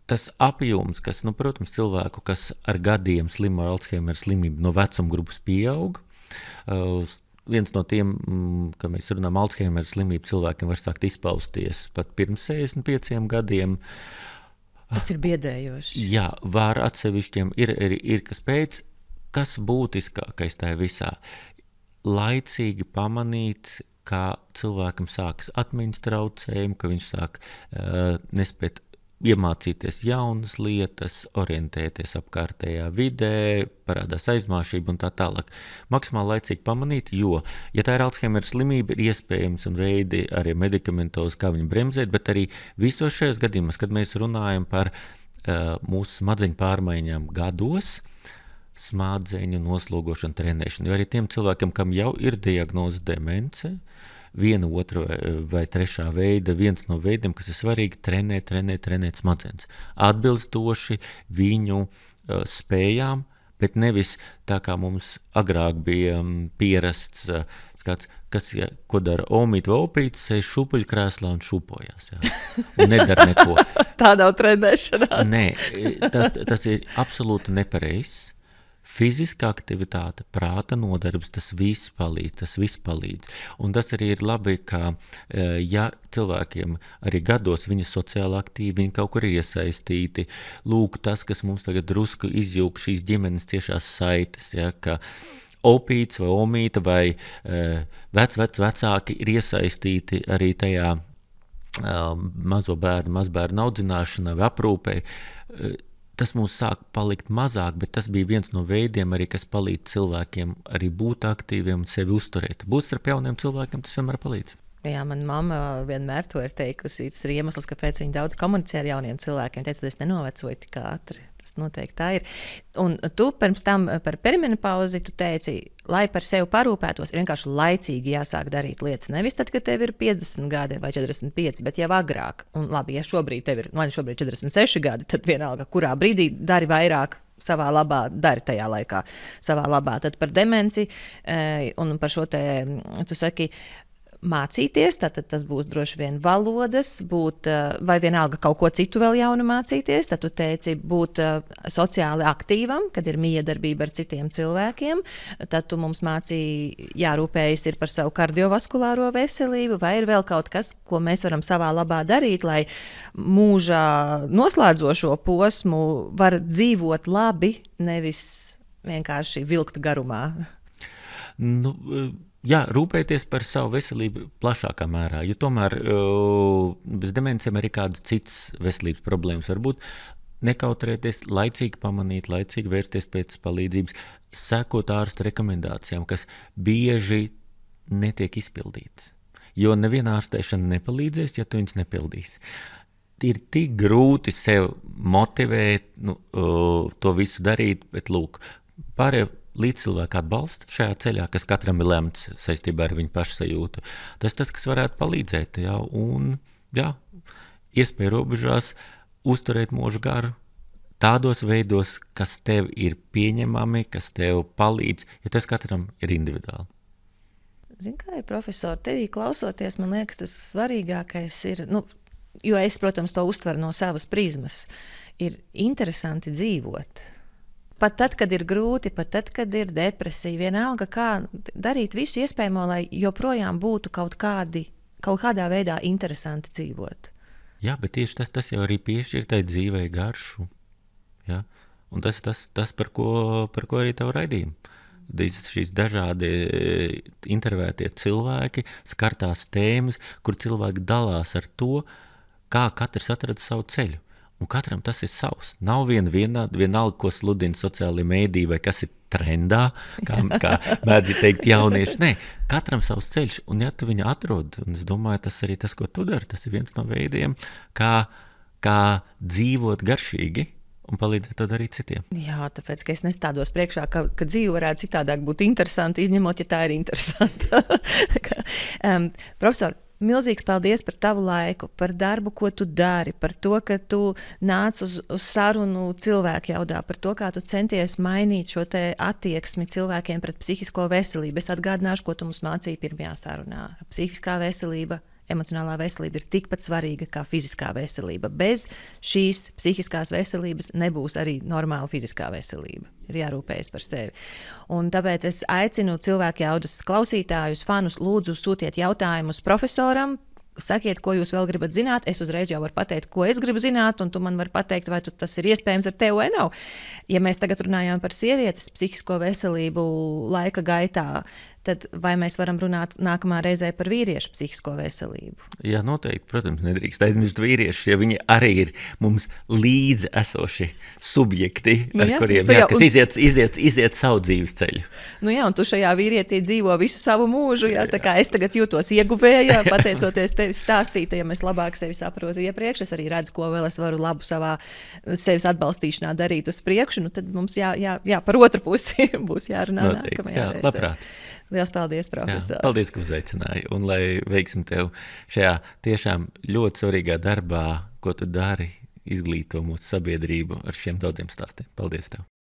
Tas apjoms, kas, protams, cilvēku, kas ar gadiem slimo ar Alzheimer slimību no vecuma grupas pieaug. Viens no tiem, ka mēs runājam Alzheimer slimību, cilvēkiem var sākt izpausties pat pirms 65 gadiem. Tas ir biedējoši. Jā, var atsevišķiem ir kas pēc, kas būtiskākais tajā visā. Laicīgi pamanīt, ka cilvēkam sākas atmiņas traucējumi, ka viņš sāk nespēt iemācīties jaunas lietas, orientēties apkārtējā vidē, parādās aizmāšība un tā tālāk. Maksimāli laicīgi pamanīt, jo, ja tā ir Alzheimer slimība, ir iespējams un veidi arī medikamentos, kā viņu bremzēt, bet arī visos šajos gadījumos, kad mēs runājam par mūsu smadzeņu pārmaiņām gados, smadzeņu noslogošanu, trenēšanu, jo arī tiem cilvēkiem, kam jau ir diagnoze demence, viena, otra vai trešā veida, viens no veidiem, kas ir svarīgi, trenēt smadzenes. Atbilstoši viņu spējām, bet nevis tā kā mums agrāk bija pierasts skats, ko dara omīt vai opīts, sēž šupuļkrēslā un šupojās. Jā. Un nedara neko. Tā nav trenēšanās. Nē, tas ir absolūti nepareizs. Fiziska aktivitāte, prāta nodarbs, tas viss palīdz. Un tas arī ir labi, ka ja cilvēkiem arī gados viņi sociāli aktīvi, viņi kaut kur ir iesaistīti, lūk, tas, kas mums tagad drusku izjūg šīs ģimenes tiešās saites, ja, ka opīts vai omīta vai vecāki ir iesaistīti arī tajā mazbērnu audzināšanā vai aprūpē. Tas mums sāk palikt mazāk, bet tas bija viens no veidiem arī, kas palīdz cilvēkiem arī būt aktīviem un sevi uzturēt. Būt starp jauniem cilvēkiem, tas vienmēr palīdz. Jā, mana mamma vienmēr to ir teikusi. Tas ir iemesls, kāpēc viņa daudz komunicē ar jauniem cilvēkiem. Teica, ka es nenovecoju tik ātri. Tas noteikti tā ir. Un tu pirms tam par perimenopauzi tu teici, lai par sevi parūpētos, ir vienkārši laicīgi jāsāk darīt lietas. Nevis tad, kad tev ir 50 gadi vai 45, bet jau agrāk. Un labi, ja šobrīd tev ir, man šobrīd 46 gadi, tad vienalga, kurā brīdī dari vairāk savā labā, dari tajā laikā savā labā. Tad par demenci un par šo te, tu saki, mācīties, tad tas būs droši vien valodas, būt, vai vienalga kaut ko citu vēl jaunu mācīties. Tad tu teici būt sociāli aktīvam, kad ir miedarbība ar citiem cilvēkiem. Tad tu mums mācīji jārūpējas ir par savu kardiovaskulāro veselību, vai ir vēl kaut kas, ko mēs varam savā labā darīt, lai mūžā noslēdzošo posmu var dzīvot labi, nevis vienkārši vilkt garumā. Nu, jā, rūpēties par savu veselību plašākā mērā, jo tomēr bez demencēm arī kādas citas veselības problēmas var būt. Nekautrēties, laicīgi pamanīt, laicīgi vērsties pēc palīdzības, sekot ārsta rekomendācijām, kas bieži netiek izpildītas. Jo neviena ārstēšana nepalīdzēs, ja tu viņas nepildīsi. Ir tik grūti sev motivēt, to visu darīt, bet lūk, pārējie līdzcilvēku atbalstu šajā ceļā, kas katram ir lemts saistībā ar viņu pašsajūtu. Tas, kas varētu palīdzēt, jā, un jā, iespēja robežās uzturēt mūžu garu tādos veidos, kas tev ir pieņemami, kas tev palīdz, jo tas katram ir individuāli. Zini, kā ir, profesori, tevī klausoties, man liekas, tas svarīgākais ir, jo es, protams, to uztveru no savas prizmas, ir interesanti dzīvot. Pat tad, kad ir grūti, pat tad, kad ir depresija, vienalga, kā darīt visu iespējamo, lai joprojām būtu kaut kādā veidā interesanti dzīvot. Jā, bet tieši tas jau arī piešķir tai dzīvei garšu. Ja? Un tas par ko arī tavu raidījumu. Šīs dažādi intervētie cilvēki skartās tēmas, kur cilvēki dalās ar to, kā katrs atrada savu ceļu. Un katram tas ir savs. Nav vienalga, ko sludina sociālajie mēdīji vai kas ir trendā, kā mēdz teikt jaunieši. Nē, katram savs ceļš, un ja tu viņu atrod, un es domāju, tas arī tas, ko tu dari, tas ir viens no veidiem, kā dzīvot garšīgi un palīdzēt to darīt citiem. Jā, tāpēc, ka es nestādos priekšā, ka dzīve varētu citādāk būt interesanti, izņemot, ja tā ir interesanta. Profesor, milzīgs paldies par tavu laiku, par darbu, ko tu dari, par to, ka tu nāc uz sarunu cilvēku jaudā, par to, kā tu centies mainīt šo te attieksmi cilvēkiem pret psihisko veselību. Es atgādināšu, ko tu mums mācīji pirmajā sarunā. Psihiskā veselība, emocionālā veselība ir tikpat svarīga kā fiziskā veselība. Bez šīs psihiskās veselības nebūs arī normāla fiziskā veselība. Ir jārūpējas par sevi. Un tāpēc es aicinu cilvēku jaudas klausītājus, fanus, lūdzu sūtiet jautājumus profesoram. Sakiet, ko jūs vēl gribat zināt. Es uzreiz jau varu pateikt, ko es gribu zināt, un tu man vari pateikt, vai tas ir iespējams ar tevi vai nav. Ja mēs tagad runājam par sievietes psihisko veselību laika gaitā, tad vai mēs varam runāt nākamā reizē par vīriešu psihisko veselību? Jā, noteikti. Protams, nedrīkst aizmirst vīriešus, jo viņi arī ir mums līdzi esoši subjekti, ar kuriem kas iziet savu dzīves ceļu. Jā, un tu šajā vīrietī dzīvo visu savu mūžu, tā kā es tagad jūtos ieguvēja, pateicoties tevis stāstīt, ja mēs labāk sevi saprotu iepriekš, es arī redzu, ko vēl es varu labu savā sevis atbalstīšanā darīt uz priekšu, tad mums par otru pusi būs jārunā nākamajā reizē. Labprāt. Liels paldies, profesor. Paldies, ka uzaicināji. Un lai veiksim tev šajā tiešām ļoti svarīgā darbā, ko tu dari, izglīto mūsu sabiedrību ar šiem daudziem stāstiem. Paldies tev.